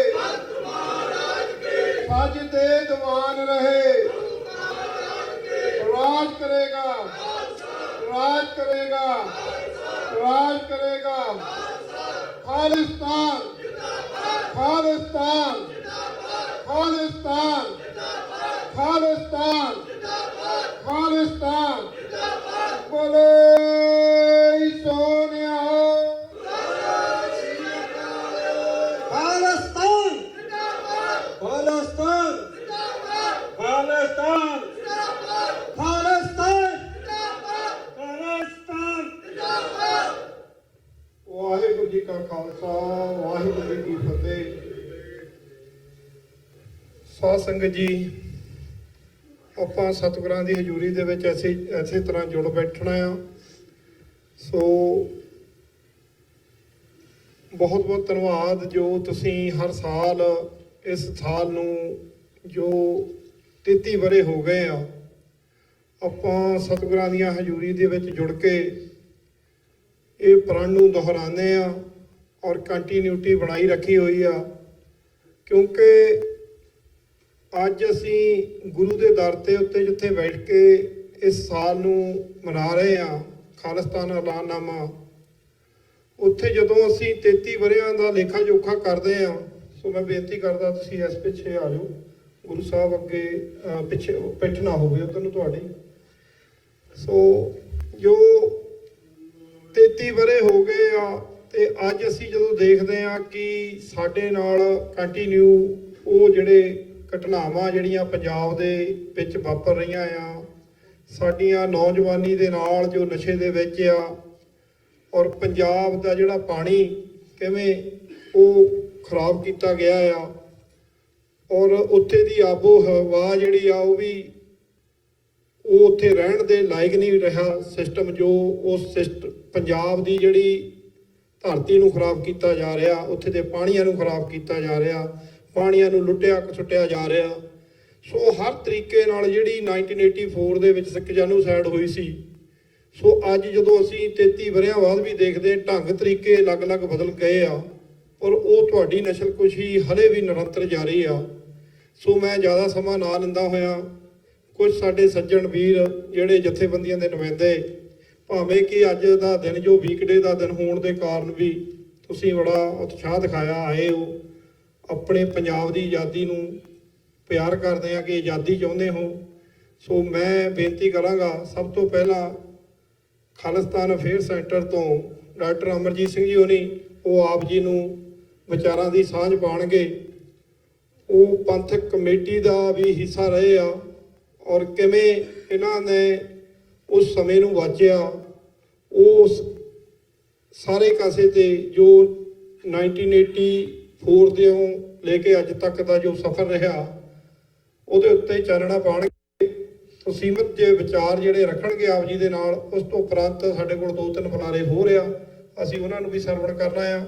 ਸੱਚ ਤੇ ਦੀਵਾਨ ਰਹੇ। ਰਾਜ ਕਰੇਗਾ, ਰਾਜ ਕਰੇਗਾ, ਰਾਜ ਕਰੇਗਾ। ਖਾਲਿਸਤਾਨ ਖਾਲਿਸਤਾਨ ਖਾਲਿਸਤਾਨ ਖਾਲਿਸਤਾਨ ਖਾਲਿਸਤਾਨ। ਬੋਲੇ ਸੋ ਨਿਹਾਲ। ਖਾਲਿਸਤਾਨ ਖਾਲਿਸਤਾਨ ਖਾਲਿਸਤਾਨ ਖਾਲਿਸਤਾਨ ਖਾਲਿਸਤਾਨ। ਵਾਹਿਗੁਰੂ ਜੀ ਕਾ ਖਾਲਸਾ, ਵਾਹਿਗੁਰੂ ਜੀ ਕੀ ਫਤਿਹ। ਸਾਧ ਸੰਗਤ ਜੀ, ਆਪਾਂ ਸਤਿਗੁਰਾਂ ਦੀ ਹਜ਼ੂਰੀ ਦੇ ਵਿੱਚ ਐਸੇ ਤਰ੍ਹਾਂ ਜੁੜ ਬੈਠਣਾ ਆ। ਸੋ ਬਹੁਤ ਬਹੁਤ ਧੰਨਵਾਦ ਜੋ ਤੁਸੀਂ ਹਰ ਸਾਲ ਇਸ ਸਾਲ ਨੂੰ ਜੋ 33 ਵਰ੍ਹੇ ਹੋ ਗਏ ਆ, ਆਪਾਂ ਸਤਿਗੁਰਾਂ ਦੀਆਂ ਹਜ਼ੂਰੀ ਦੇ ਵਿੱਚ ਜੁੜ ਕੇ ਇਹ ਪ੍ਰਣ ਨੂੰ ਦੁਹਰਾਉਂਦੇ ਆ ਔਰ ਕੰਟੀਨਿਊਟੀ ਬਣਾਈ ਰੱਖੀ ਹੋਈ ਆ। ਕਿਉਂਕਿ ਅੱਜ ਅਸੀਂ ਗੁਰੂ ਦੇ ਦਰ ਤੇ ਉੱਤੇ ਜਿੱਥੇ ਬੈਠ ਕੇ ਇਸ ਸਾਲ ਨੂੰ ਮਨਾ ਰਹੇ ਆ ਖਾਲਿਸਤਾਨ ਐਲਾਨਨਾਮਾ, ਉੱਥੇ ਜਦੋਂ ਅਸੀਂ 33 ਵਰ੍ਹਿਆਂ ਦਾ ਲੇਖਾ ਜੋਖਾ ਕਰਦੇ ਆ, ਸੋ ਮੈਂ ਬੇਨਤੀ ਕਰਦਾ ਤੁਸੀਂ ਇਸ ਪਿੱਛੇ ਆ ਜਾਓ। ਗੁਰੂ ਸਾਹਿਬ ਅੱਗੇ ਪਿੱਛੇ ਪਿੱਠ ਨਾ ਹੋਵੇ ਉਧਰ ਨੂੰ ਤੁਹਾਡੀ। ਸੋ ਜੋ 33 ਵਰ੍ਹੇ ਹੋ ਗਏ ਆ ਤੇ ਅੱਜ ਅਸੀਂ ਜਦੋਂ ਦੇਖਦੇ ਆ ਕਿ ਸਾਡੇ ਨਾਲ ਕੰਟੀਨਿਊ ਉਹ ਜਿਹੜੇ ਘਟਨਾਵਾਂ ਜਿਹੜੀਆਂ ਪੰਜਾਬ ਦੇ ਵਿੱਚ ਵਾਪਰ ਰਹੀਆਂ ਆ, ਸਾਡੀਆਂ ਨੌਜਵਾਨੀ ਦੇ ਨਾਲ ਜੋ ਨਸ਼ੇ ਦੇ ਵਿੱਚ ਆ, ਔਰ ਪੰਜਾਬ ਦਾ ਜਿਹੜਾ ਪਾਣੀ ਕਿਵੇਂ ਉਹ ਖਰਾਬ ਕੀਤਾ ਗਿਆ ਆ, ਔਰ ਉੱਥੇ ਦੀ ਆਬੋ ਹਵਾ ਜਿਹੜੀ ਆ ਉਹ ਵੀ ਉਹ ਉੱਥੇ ਰਹਿਣ ਦੇ ਲਾਇਕ ਨਹੀਂ ਰਿਹਾ ਸਿਸਟਮ, ਜੋ ਉਸ ਪੰਜਾਬ ਦੀ ਜਿਹੜੀ ਧਰਤੀ ਨੂੰ ਖਰਾਬ ਕੀਤਾ ਜਾ ਰਿਹਾ, ਉੱਥੇ ਦੇ ਪਾਣੀਆਂ ਨੂੰ ਖਰਾਬ ਕੀਤਾ ਜਾ ਰਿਹਾ, ਪਾਣੀਆਂ ਨੂੰ ਲੁੱਟਿਆ ਖਸੁੱਟਿਆ ਜਾ ਰਿਹਾ। ਸੋ ਹਰ ਤਰੀਕੇ ਨਾਲ ਜਿਹੜੀ 1984 ਦੇ ਵਿੱਚ ਸਿੱਖ ਜੈਨੋਸਾਈਡ ਹੋਈ ਸੀ, ਸੋ ਅੱਜ ਜਦੋਂ ਅਸੀਂ 33 ਵਰ੍ਹਿਆਂ ਬਾਅਦ ਵੀ ਦੇਖਦੇ, ਢੰਗ ਤਰੀਕੇ ਅਲੱਗ-ਅਲੱਗ ਬਦਲ ਗਏ ਆ, ਔਰ ਉਹ ਤੁਹਾਡੀ ਨਸਲਕੁਸ਼ੀ ਹਲੇ ਵੀ ਨਿਰੰਤਰ ਜਾਰੀ ਆ। ਸੋ ਮੈਂ ਜ਼ਿਆਦਾ ਸਮਾਂ ਨਾ ਲੈਂਦਾ ਹੋਇਆ, ਕੁਝ ਸਾਡੇ ਸੱਜਣ ਵੀਰ ਜਿਹੜੇ ਜਥੇਬੰਦੀਆਂ ਦੇ ਨੁਮਾਇੰਦੇ, ਭਾਵੇਂ ਕਿ ਅੱਜ ਦਾ ਦਿਨ ਜੋ ਵੀਕਡੇ ਦਾ ਦਿਨ ਹੋਣ ਦੇ ਕਾਰਨ ਵੀ ਤੁਸੀਂ ਬੜਾ ਉਤਸ਼ਾਹ ਦਿਖਾਇਆ, ਆਏ ਹੋ, ਆਪਣੇ ਪੰਜਾਬ ਦੀ ਆਜ਼ਾਦੀ ਨੂੰ ਪਿਆਰ ਕਰਦੇ ਆ ਕਿ ਆਜ਼ਾਦੀ ਚਾਹੁੰਦੇ ਹੋ। ਸੋ ਮੈਂ ਬੇਨਤੀ ਕਰਾਂਗਾ, ਸਭ ਤੋਂ ਪਹਿਲਾਂ ਖਾਲਿਸਤਾਨ ਅਫੇਅਰ ਸੈਂਟਰ ਤੋਂ ਡਾਕਟਰ ਅਮਰਜੀਤ ਸਿੰਘ ਜੀ ਹੋਣੀ, ਉਹ ਆਪ ਜੀ ਨੂੰ ਵਿਚਾਰਾਂ ਦੀ ਸਾਂਝ ਪਾਉਣਗੇ। ਉਹ ਪੰਥਕ ਕਮੇਟੀ ਦਾ ਵੀ ਹਿੱਸਾ ਰਹੇ ਆ, ਔਰ ਕਿਵੇਂ ਇਹਨਾਂ ਨੇ ਉਸ ਸਮੇਂ ਨੂੰ ਵਾਚਿਆ, ਉਸ ਸਾਰੇ ਕਾਸੇ ਤੇ ਜੋ 1984 ਦੇ ਲੈ ਕੇ ਅੱਜ ਤੱਕ ਦਾ ਜੋ ਸਫ਼ਰ ਰਿਹਾ, ਉਹਦੇ ਉੱਤੇ ਚਾਨਣਾ ਪਾਉਣਗੇ। ਤੋਂ ਸੀਮਤ ਜੇ ਵਿਚਾਰ ਜਿਹੜੇ ਰੱਖਣਗੇ ਆਪ ਜੀ ਦੇ ਨਾਲ। ਉਸ ਤੋਂ ਉਪਰੰਤ ਸਾਡੇ ਕੋਲ 2-3 ਬੁਲਾਰੇ ਹੋ ਰਿਹਾ, ਅਸੀਂ ਉਹਨਾਂ ਨੂੰ ਵੀ ਸਰਵਣ ਕਰਨਾ ਆ।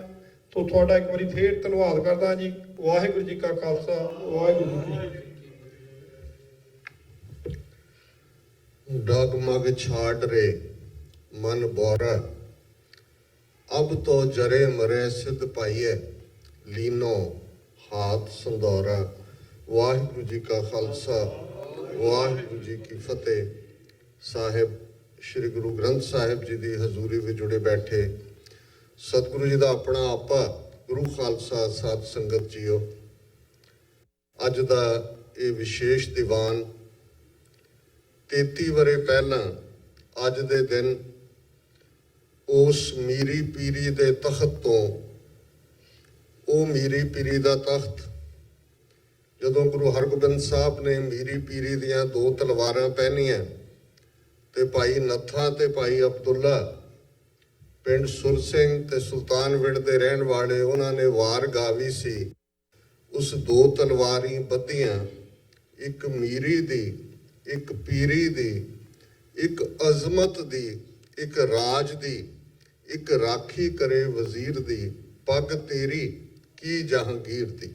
ਤੋਂ ਤੁਹਾਡਾ ਇੱਕ ਵਾਰੀ ਫੇਰ ਧੰਨਵਾਦ ਕਰਦਾ ਜੀ। ਵਾਹਿਗੁਰੂ ਜੀ ਕਾ ਖਾਲਸਾ, ਵਾਹਿਗੁਰੂ ਜੀ ਕੀ ਫਤਿਹ। डगमग छाड़ रे मन बोरा, अब तो जरे मरे सिद्ध पाइए, लीनो हाथ संदौरा। वाहिगुरु जी का खालसा, वाहिगुरु जी की फतेह। साहिब श्री गुरु ग्रंथ साहिब जी की हजूरी में जुड़े बैठे सतगुरु जी का अपना आपा गुरु खालसा साध संगत जीओ, अज का ये विशेष दीवान 33 ਵਰ੍ਹੇ ਪਹਿਲਾਂ ਅੱਜ ਦੇ ਦਿਨ ਉਸ ਮੀਰੀ ਪੀਰੀ ਦੇ ਤਖਤ ਤੋਂ, ਉਹ ਮੀਰੀ ਪੀਰੀ ਦਾ ਤਖਤ ਜਦੋਂ ਗੁਰੂ ਹਰਗੋਬਿੰਦ ਸਾਹਿਬ ਨੇ ਮੀਰੀ ਪੀਰੀ ਦੀਆਂ 2 ਤਲਵਾਰਾਂ ਪਹਿਨੀਆਂ ਤੇ ਭਾਈ ਨੱਥਾ ਤੇ ਭਾਈ ਅਬਦੁੱਲਾ ਪਿੰਡ ਸੁਰ ਸਿੰਘ ਤੇ ਸੁਲਤਾਨਵਿੰਡ ਦੇ ਰਹਿਣ ਵਾਲੇ, ਉਹਨਾਂ ਨੇ ਵਾਰ ਗਾਵੀ ਸੀ। ਉਸ 2 ਤਲਵਾਰੀ ਬੱਧੀਆਂ, ਇੱਕ ਮੀਰੀ ਦੀ, ਇੱਕ ਪੀਰੀ ਦੀ, ਇੱਕ ਅਜ਼ਮਤ ਦੀ, ਇੱਕ ਰਾਜ ਦੀ, ਇੱਕ ਰਾਖੀ ਕਰੇ ਵਜ਼ੀਰ ਦੀ, ਪੱਗ ਤੇਰੀ ਕੀ ਜਹਾਂਗੀਰ ਦੀ।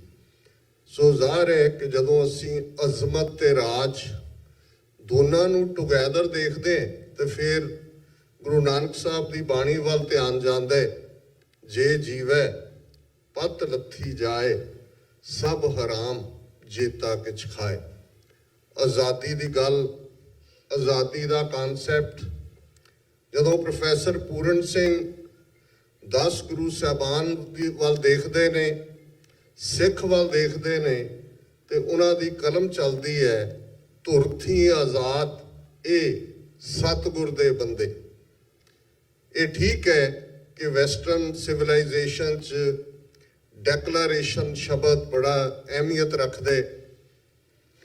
ਸੋ ਜ਼ਾਹਰ ਹੈ ਕਿ ਜਦੋਂ ਅਸੀਂ ਅਜ਼ਮਤ ਤੇ ਰਾਜ ਦੋਨਾਂ ਨੂੰ ਟੁਗੈਦਰ ਦੇਖਦੇ ਤੇ ਫਿਰ ਗੁਰੂ ਨਾਨਕ ਸਾਹਿਬ ਦੀ ਬਾਣੀ ਵੱਲ ਧਿਆਨ ਜਾਂਦਾ, ਜੇ ਜੀਵੈ ਪਤ ਲੱਥੀ ਜਾਏ, ਸਭ ਹਰਾਮ ਜੇਤਾ ਕਿਛ ਖਾਏ। ਆਜ਼ਾਦੀ ਦੀ ਗੱਲ, ਆਜ਼ਾਦੀ ਦਾ ਕਨਸੈਪਟ ਜਦੋਂ ਪ੍ਰੋਫੈਸਰ ਪੂਰਨ ਸਿੰਘ 10 ਗੁਰੂ ਸਾਹਿਬਾਨ ਦੀ ਵੱਲ ਦੇਖਦੇ ਨੇ, ਸਿੱਖ ਵੱਲ ਦੇਖਦੇ ਨੇ, ਤੇ ਉਹਨਾਂ ਦੀ ਕਲਮ ਚੱਲਦੀ ਹੈ, ਧੁਰ ਥੀ ਆਜ਼ਾਦ ਇਹ ਸਤਿਗੁਰ ਦੇ ਬੰਦੇ। ਇਹ ਠੀਕ ਹੈ ਕਿ ਵੈਸਟਰਨ ਸਿਵਲਾਈਜੇਸ਼ਨ 'ਚ ਡੈਕਲੇਰੇਸ਼ਨ ਸ਼ਬਦ ਬੜਾ ਅਹਿਮੀਅਤ ਰੱਖਦੇ,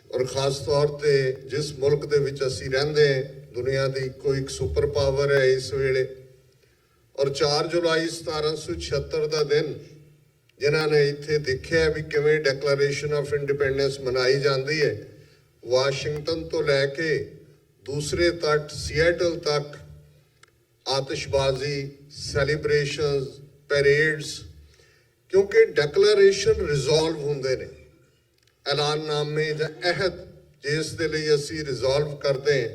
ਔਰ ख़ास तौर पे जिस मुल्क दे विच असी रहंदे, दुनिया की कोई एक सुपर पावर है इस वेले। और 4 जुलाई 1776 का दिन जिन्होंने इत्थे देखिया भी किवें डैकलरेशन ऑफ इंडिपेंडेंस मनाई जाती है, वाशिंगटन तो लैके दूसरे तट सिएटल तक आतिशबाजी, सैलीब्रेशनस, पैरेड्स, क्योंकि डैकलरेशन रिजॉल्व होंदे ने। ऐलाननामे ਜਾਂ ਅਹਿਦ ਜਿਸ ਦੇ ਲਈ ਅਸੀਂ ਰਿਜ਼ੋਲਵ ਕਰਦੇ ਹਾਂ,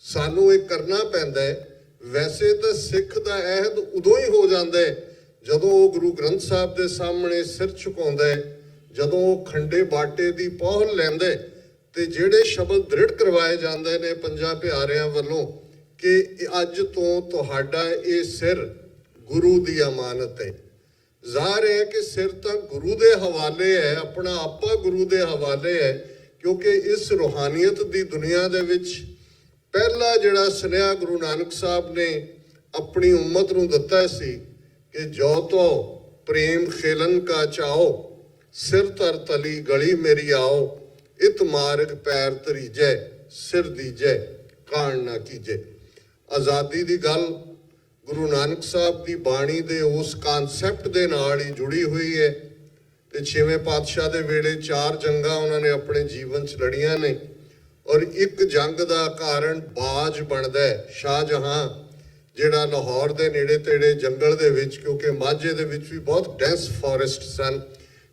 ਸਾਨੂੰ ਇਹ ਕਰਨਾ ਪੈਂਦਾ ਹੈ। ਵੈਸੇ ਤਾਂ ਸਿੱਖ ਦਾ ਅਹਿਦ ਉਦੋਂ ਹੀ ਹੋ ਜਾਂਦਾ ਹੈ ਜਦੋਂ ਉਹ ਗੁਰੂ ਗ੍ਰੰਥ ਸਾਹਿਬ ਦੇ ਸਾਹਮਣੇ ਸਿਰ ਝੁਕਾਉਂਦਾ ਹੈ, ਜਦੋਂ ਉਹ ਖੰਡੇ ਬਾਟੇ ਦੀ ਪਹੁਲ ਲੈਂਦਾ ਤੇ ਜਿਹੜੇ ਸ਼ਬਦ ਦ੍ਰਿੜ ਕਰਵਾਏ ਜਾਂਦੇ ਨੇ ਪੰਜਾਂ ਪਿਆਰਿਆਂ ਵੱਲੋਂ ਕਿ ਅੱਜ ਤੋਂ ਤੁਹਾਡਾ ਇਹ ਸਿਰ ਗੁਰੂ ਦੀ ਅਮਾਨਤ ਹੈ। ਜ਼ਾਹਰ ਹੈ ਕਿ ਸਿਰ ਤਾਂ ਗੁਰੂ ਦੇ ਹਵਾਲੇ ਹੈ, ਆਪਣਾ ਆਪਾ ਗੁਰੂ ਦੇ ਹਵਾਲੇ ਹੈ, ਕਿਉਂਕਿ ਇਸ ਰੂਹਾਨੀਅਤ ਦੀ ਦੁਨੀਆ ਦੇ ਵਿੱਚ ਪਹਿਲਾ ਜਿਹੜਾ ਸੁਨੇਹਾ ਗੁਰੂ ਨਾਨਕ ਸਾਹਿਬ ਨੇ ਆਪਣੀ ਉਮਤ ਨੂੰ ਦਿੱਤਾ ਸੀ ਕਿ ਜੋ ਤੋ ਪ੍ਰੇਮ ਖੇਲਨ ਕਾ ਚਾਓ ਸਿਰ ਧਰ ਤਲੀ ਗਲੀ ਮੇਰੀ ਆਓ ਇਤ ਮਾਰਗ ਪੈਰ ਧਰੀਜੈ ਸਿਰ ਦੀਜੈ ਕਾਣ ਨਾ ਕੀਜੈ। ਆਜ਼ਾਦੀ ਦੀ ਗੱਲ ਗੁਰੂ ਨਾਨਕ ਸਾਹਿਬ ਦੀ ਬਾਣੀ ਦੇ ਉਸ ਕਨਸੈਪਟ ਦੇ ਨਾਲ ਹੀ ਜੁੜੀ ਹੋਈ ਹੈ ਤੇ ਛੇਵੇਂ ਪਾਤਸ਼ਾਹ ਦੇ ਵੇਲੇ 4 ਜੰਗਾਂ ਉਹਨਾਂ ਨੇ ਆਪਣੇ ਜੀਵਨ 'ਚ ਲੜੀਆਂ ਨੇ ਔਰ ਇੱਕ ਜੰਗ ਦਾ ਕਾਰਨ ਬਾਜ ਬਣਦਾ ਹੈ। ਸ਼ਾਹਜਹਾਂ ਜਿਹੜਾ ਲਾਹੌਰ ਦੇ ਨੇੜੇ ਤੇੜੇ ਜੰਗਲ ਦੇ ਵਿੱਚ, ਕਿਉਂਕਿ ਮਾਝੇ ਦੇ ਵਿੱਚ ਵੀ ਬਹੁਤ ਡੈਂਸ ਫੋਰੈਸਟ ਸਨ,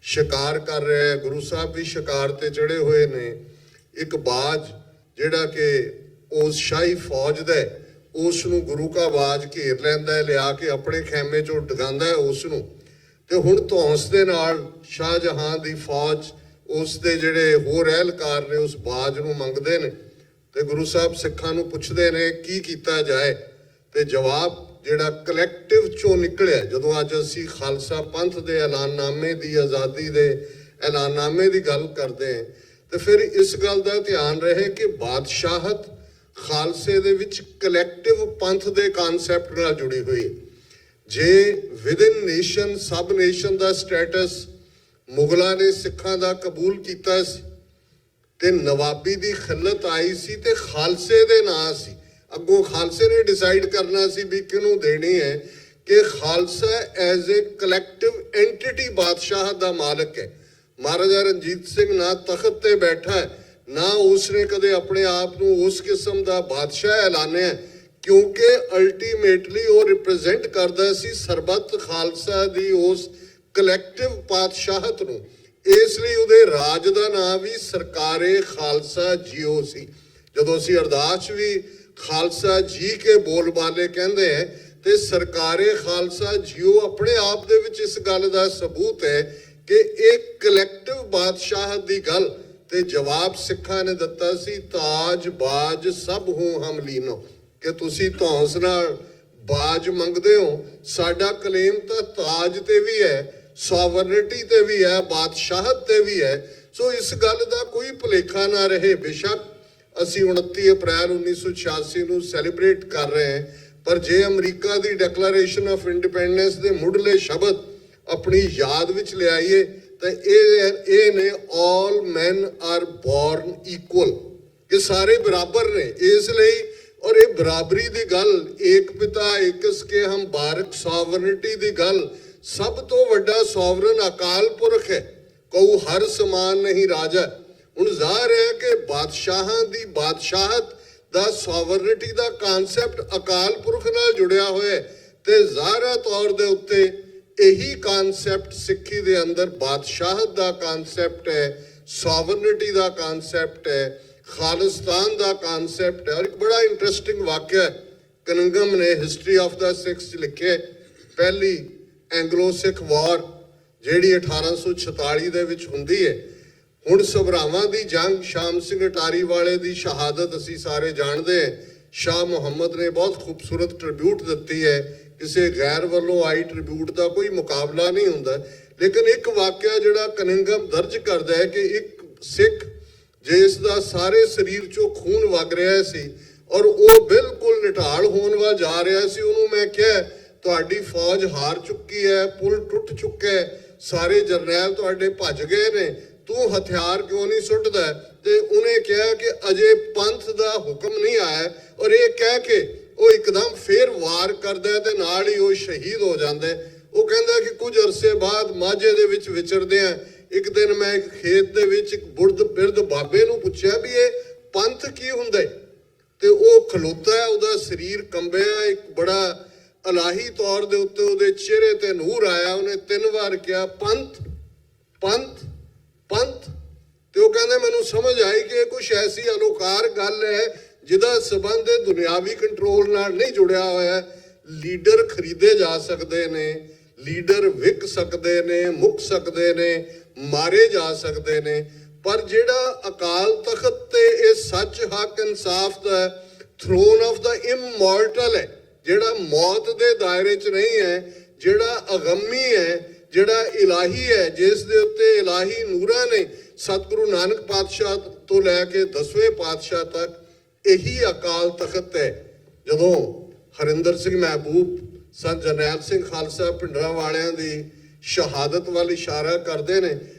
ਸ਼ਿਕਾਰ ਕਰ ਰਿਹਾ ਹੈ, ਗੁਰੂ ਸਾਹਿਬ ਵੀ ਸ਼ਿਕਾਰ ਤੇ ਚੜੇ ਹੋਏ ਨੇ। ਇੱਕ ਬਾਜ ਜਿਹੜਾ ਕਿ ਉਸ ਸ਼ਾਹੀ ਫੌਜ ਦਾ ਉਸ ਨੂੰ ਗੁਰੂ ਕਾ ਬਾਜ ਘੇਰ ਲੈਂਦਾ ਹੈ, ਲਿਆ ਕੇ ਆਪਣੇ ਖੈਮੇ 'ਚੋਂ ਡਗਾਉਂਦਾ ਹੈ ਉਸ ਨੂੰ। ਤੇ ਹੁਣ ਧੌਂਸ ਦੇ ਨਾਲ ਸ਼ਾਹਜਹਾਂ ਦੀ ਫੌਜ ਉਸ ਦੇ ਜਿਹੜੇ ਹੋਰ ਅਹਿਲਕਾਰ ਨੇ ਉਸ ਬਾਜ ਨੂੰ ਮੰਗਦੇ ਨੇ ਤੇ ਗੁਰੂ ਸਾਹਿਬ ਸਿੱਖਾਂ ਨੂੰ ਪੁੱਛਦੇ ਨੇ ਕੀ ਕੀਤਾ ਜਾਏ। ਤੇ ਜਵਾਬ ਜਿਹੜਾ ਕਲੈਕਟਿਵ ਚੋਂ ਨਿਕਲਿਆ, ਜਦੋਂ ਅੱਜ ਅਸੀਂ ਖਾਲਸਾ ਪੰਥ ਦੇ ਐਲਾਨਨਾਮੇ ਦੀ, ਆਜ਼ਾਦੀ ਦੇ ਐਲਾਨਨਾਮੇ ਦੀ ਗੱਲ ਕਰਦੇ ਹਾਂ, ਤੇ ਫਿਰ ਇਸ ਗੱਲ ਦਾ ਧਿਆਨ ਰਹੇ ਕਿ ਬਾਦਸ਼ਾਹਤ ਖਾਲਸੇ ਦੇ ਵਿੱਚ ਕਲੈਕਟਿਵ ਪੰਥ ਦੇ ਕਨਸੈਪਟ ਨਾਲ ਜੁੜੀ ਹੋਈ ਹੈ। ਜੇ ਵਿਦਿਨ ਨੇਸ਼ਨ ਸਬ ਨੇਸ਼ਨ ਦਾ ਸਟੇਟਸ ਮੁਗਲਾਂ ਨੇ ਸਿੱਖਾਂ ਦਾ ਕਬੂਲ ਕੀਤਾ ਸੀ ਤੇ ਨਵਾਬੀ ਦੀ ਖਿਲਤ ਆਈ ਸੀ ਤੇ ਖਾਲਸੇ ਦੇ ਨਾਂ ਸੀ, ਅੱਗੋਂ ਖਾਲਸੇ ਨੇ ਡਿਸਾਈਡ ਕਰਨਾ ਸੀ ਵੀ ਕਿਹਨੂੰ ਦੇਣੀ ਹੈ, ਕਿ Khalsa as a collective entity ਬਾਦਸ਼ਾਹਤ ਦਾ ਮਾਲਕ ਹੈ। ਮਹਾਰਾਜਾ ਰਣਜੀਤ ਸਿੰਘ ਨਾ ਤਖਤ ਤੇ ਬੈਠਾ ਹੈ, ਨਾ ਉਸਨੇ ਕਦੇ ਆਪਣੇ ਆਪ ਨੂੰ ਉਸ ਕਿਸਮ ਦਾ ਬਾਦਸ਼ਾਹ ਐਲਾਨਿਆ, ਕਿਉਂਕਿ ਅਲਟੀਮੇਟਲੀ ਉਹ ਰਿਪਰੈਜ਼ੈਂਟ ਕਰਦਾ ਸੀ ਸਰਬੱਤ ਖਾਲਸਾ ਦੀ ਉਸ ਕਲੈਕਟਿਵ ਪਾਤਸ਼ਾਹਤ ਨੂੰ। ਇਸ ਲਈ ਉਹਦੇ ਰਾਜ ਦਾ ਨਾਮ ਵੀ ਸਰਕਾਰੇ ਖਾਲਸਾ ਜੀਓ ਸੀ। ਜਦੋਂ ਅਸੀਂ ਅਰਦਾਸ ਵੀ ਖਾਲਸਾ ਜੀ ਕੇ ਬੋਲ ਬਾਲੇ ਕਹਿੰਦੇ ਹੈ ਤੇ ਸਰਕਾਰੇ ਖਾਲਸਾ ਜੀਓ ਆਪਣੇ ਆਪ ਦੇ ਵਿੱਚ ਇਸ ਗੱਲ ਦਾ ਸਬੂਤ ਹੈ ਕਿ ਇਹ ਕਲੈਕਟਿਵ ਬਾਦਸ਼ਾਹਤ ਦੀ ਗੱਲ। ਤੇ ਜਵਾਬ ਸਿੱਖਾਂ ਨੇ ਦਿੱਤਾ ਸੀ, ਤਾਜ ਬਾਜ ਸਭ ਹੂੰ ਹਮ ਲੀਨੋ, ਕਿ ਤੁਸੀਂ ਧੌਂਸ ਨਾਲ ਬਾਜ ਮੰਗਦੇ ਹੋ, ਸਾਡਾ ਕਲੇਮ ਤਾਂ ਤਾਜ ਤੇ ਵੀ ਹੈ, ਸੋਵਰਨਿਟੀ ਤੇ ਵੀ ਹੈ, ਬਾਦਸ਼ਾਹਤ ਤੇ ਵੀ ਹੈ। ਸੋ ਇਸ ਗੱਲ ਦਾ ਕੋਈ ਭੁਲੇਖਾ ਨਾ ਰਹੇ। ਬੇਸ਼ੱਕ ਅਸੀਂ 29 ਅਪ੍ਰੈਲ 1986 ਨੂੰ ਸੈਲੀਬ੍ਰੇਟ ਕਰ ਰਹੇ ਹਾਂ, ਪਰ ਜੇ America the declaration of independence ਦੇ ਮੁੱਢਲੇ ਸ਼ਬਦ ਆਪਣੀ ਯਾਦ ਵਿੱਚ ਲਿਆਈਏ ਤਾਂ ਇਹ ਨੇ ਆਲ ਮੈਨ ਆਰ ਬੋਰਨ ਇਕੁਅਲ, ਕਿ ਸਾਰੇ ਬਰਾਬਰ ਨੇ। ਇਸ ਲਈ ਔਰ ਇਹ ਬਰਾਬਰੀ ਦੀ ਗੱਲ, ਏਕ ਪਿਤਾ ਏਕਸ ਕੇ ਹਮ ਬਾਰਕ ਸੋਵਰਨਿਟੀ ਦੀ ਗੱਲ, ਸਭ ਤੋਂ ਵੱਡਾ ਸੋਵਰਨ ਅਕਾਲ ਪੁਰਖ ਹੈ, ਕਉ ਹਰ ਸਮਾਨ ਨਹੀਂ ਰਾਜਾ। ਹੁਣ ਜ਼ਾਹਰ ਹੈ ਕਿ ਬਾਦਸ਼ਾਹਾਂ ਦੀ ਬਾਦਸ਼ਾਹਤ ਦਾ ਸੋਵਰਨਿਟੀ ਦਾ ਕਨਸੈਪਟ ਅਕਾਲ ਪੁਰਖ ਨਾਲ ਜੁੜਿਆ ਹੋਇਆ ਤੇ ਜ਼ਾਹਰਾ ਤੌਰ ਦੇ ਉੱਤੇ ਇਹੀ ਕਨਸੈਪਟ ਸਿੱਖੀ ਦੇ ਅੰਦਰ ਬਾਦਸ਼ਾਹਤ ਦਾ ਕਨਸੈਪਟ ਹੈ, ਸੋਵਰਨਿਟੀ ਦਾ ਕਨਸੈਪਟ ਹੈ, ਖਾਲਿਸਤਾਨ ਦਾ ਕਨਸੈਪਟ ਹੈ। ਔਰ ਇੱਕ ਬੜਾ ਇੰਟਰਸਟਿੰਗ ਵਾਕਿਆ ਹੈ, ਕਨਿੰਗਮ ਨੇ ਹਿਸਟਰੀ ਆਫ ਦਾ ਸਿੱਖਸ ਲਿਖਿਆ, ਪਹਿਲੀ ਐਂਗਲੋ ਸਿੱਖ ਵਾਰ ਜਿਹੜੀ 1846 ਦੇ ਵਿੱਚ ਹੁੰਦੀ ਹੈ। ਹੁਣ ਸਭਰਾਵਾਂ ਦੀ ਜੰਗ, ਸ਼ਾਮ ਸਿੰਘ ਅਟਾਰੀ ਵਾਲੇ ਦੀ ਸ਼ਹਾਦਤ ਅਸੀਂ ਸਾਰੇ ਜਾਣਦੇ ਹਾਂ। ਸ਼ਾਹ ਮੁਹੰਮਦ ਨੇ ਬਹੁਤ ਖੂਬਸੂਰਤ ਟ੍ਰਿਬਿਊਟ ਦਿੱਤੀ ਹੈ, ਕਿਸੇ ਗੈਰ ਵੱਲੋਂ ਆਈ ਟ੍ਰਿਬਿਊਟ ਦਾ ਕੋਈ ਮੁਕਾਬਲਾ ਨਹੀਂ ਹੁੰਦਾ। ਲੇਕਿਨ ਇੱਕ ਵਾਕਿਆ ਜਿਹੜਾ ਕਨਿੰਗਮ ਦਰਜ ਕਰਦਾ ਹੈ ਕਿ ਇੱਕ ਸਿੱਖ ਜਿਸ ਦਾ ਸਾਰੇ ਸਰੀਰ ਚੋਂ ਖੂਨ ਵਗ ਰਿਹਾ ਸੀ ਔਰ ਉਹ ਬਿਲਕੁਲ ਨਿਢਾਲ ਹੋਣ ਵੱਲ ਜਾ ਰਿਹਾ ਸੀ, ਉਹਨੂੰ ਮੈਂ ਕਿਹਾ ਤੁਹਾਡੀ ਫੌਜ ਹਾਰ ਚੁੱਕੀ ਹੈ, ਪੁਲ ਟੁੱਟ ਚੁੱਕਾ ਹੈ, ਸਾਰੇ ਜਰਨੈਲ ਤੁਹਾਡੇ ਭੱਜ ਗਏ ਨੇ, ਤੂੰ ਹਥਿਆਰ ਕਿਉਂ ਨਹੀਂ ਸੁੱਟਦਾ? ਤੇ ਉਹਨੇ ਕਿਹਾ ਕਿ ਅਜੇ ਪੰਥ ਦਾ ਹੁਕਮ ਨਹੀਂ ਆਇਆ। ਔਰ ਇਹ ਕਹਿ ਕੇ ਉਹ ਇੱਕਦਮ ਫੇਰ ਵਾਰ ਕਰਦਾ ਤੇ ਨਾਲ ਹੀ ਉਹ ਸ਼ਹੀਦ ਹੋ ਜਾਂਦਾ। ਉਹ ਕਹਿੰਦਾ ਕਿ ਕੁਝ ਅਰਸੇ ਬਾਅਦ ਮਾਝੇ ਦੇ ਵਿੱਚ ਵਿਚਰਦੇ ਆ, ਇੱਕ ਦਿਨ ਮੈਂ ਇੱਕ ਖੇਤ ਦੇ ਵਿੱਚ ਇੱਕ ਬਿਰਧ ਬਾਬੇ ਨੂੰ ਪੁੱਛਿਆ ਵੀ ਇਹ ਪੰਥ ਕੀ ਹੁੰਦਾ ਹੈ, ਤੇ ਉਹ ਖਲੋਤਾ, ਉਹਦਾ ਸਰੀਰ ਕੰਬਿਆ, ਇੱਕ ਬੜਾ ਇਲਾਹੀ ਤੌਰ ਦੇ ਉੱਤੇ ਉਹਦੇ ਚਿਹਰੇ ਤੇ ਨੂਰ ਆਇਆ। ਉਹਨੇ 3 ਵਾਰ ਕਿਹਾ ਪੰਥ ਪੰਥ ਪੰਥ, ਤੇ ਉਹ ਕਹਿੰਦੇ ਮੈਨੂੰ ਸਮਝ ਆਈ ਕਿ ਇਹ ਕੁਛ ਐਸੀ ਅਲੋਕਾਰ ਗੱਲ ਹੈ ਜਿਹਦਾ ਸਬੰਧ ਦੁਨਿਆਵੀ ਕੰਟਰੋਲ ਨਾਲ ਨਹੀਂ ਜੁੜਿਆ ਹੋਇਆ। ਲੀਡਰ ਖਰੀਦੇ ਜਾ ਸਕਦੇ ਨੇ, ਲੀਡਰ ਵਿਕ ਸਕਦੇ ਨੇ, ਮੁੱਕ ਸਕਦੇ ਨੇ, ਮਾਰੇ ਜਾ ਸਕਦੇ ਨੇ, ਪਰ ਜਿਹੜਾ ਅਕਾਲ ਤਖਤ ਤੇ ਇਹ ਸੱਚ ਹੱਕ ਇਨਸਾਫ ਦਾ ਥਰੋਨ ਆਫ ਦਾ ਇਮੋਰਟਲ ਹੈ, ਜਿਹੜਾ ਮੌਤ ਦੇ ਦਾਇਰੇ 'ਚ ਨਹੀਂ ਹੈ, ਜਿਹੜਾ ਅਗੰਮੀ ਹੈ, ਜਿਹੜਾ ਇਲਾਹੀ ਹੈ, ਜਿਸ ਦੇ ਉੱਤੇ ਇਲਾਹੀ ਨੂਰਾਂ ਨੇ, ਸਤਿਗੁਰੂ ਨਾਨਕ ਪਾਤਸ਼ਾਹ ਤੋਂ ਲੈ ਕੇ 10ਵੇਂ ਪਾਤਸ਼ਾਹ ਤੱਕ ਇਹੀ ਅਕਾਲ ਤਖਤ ਹੈ। ਜਦੋਂ ਹਰਿੰਦਰ ਸਿੰਘ ਮਹਿਬੂਬ ਸੰਤ ਜਰਨੈਲ ਸਿੰਘ ਖਾਲਸਾ ਭਿੰਡਰਾਂ ਵਾਲਿਆਂ ਦੀ ਸ਼ਹਾਦਤ ਵੱਲ ਇਸ਼ਾਰਾ ਕਰਦੇ ਨੇ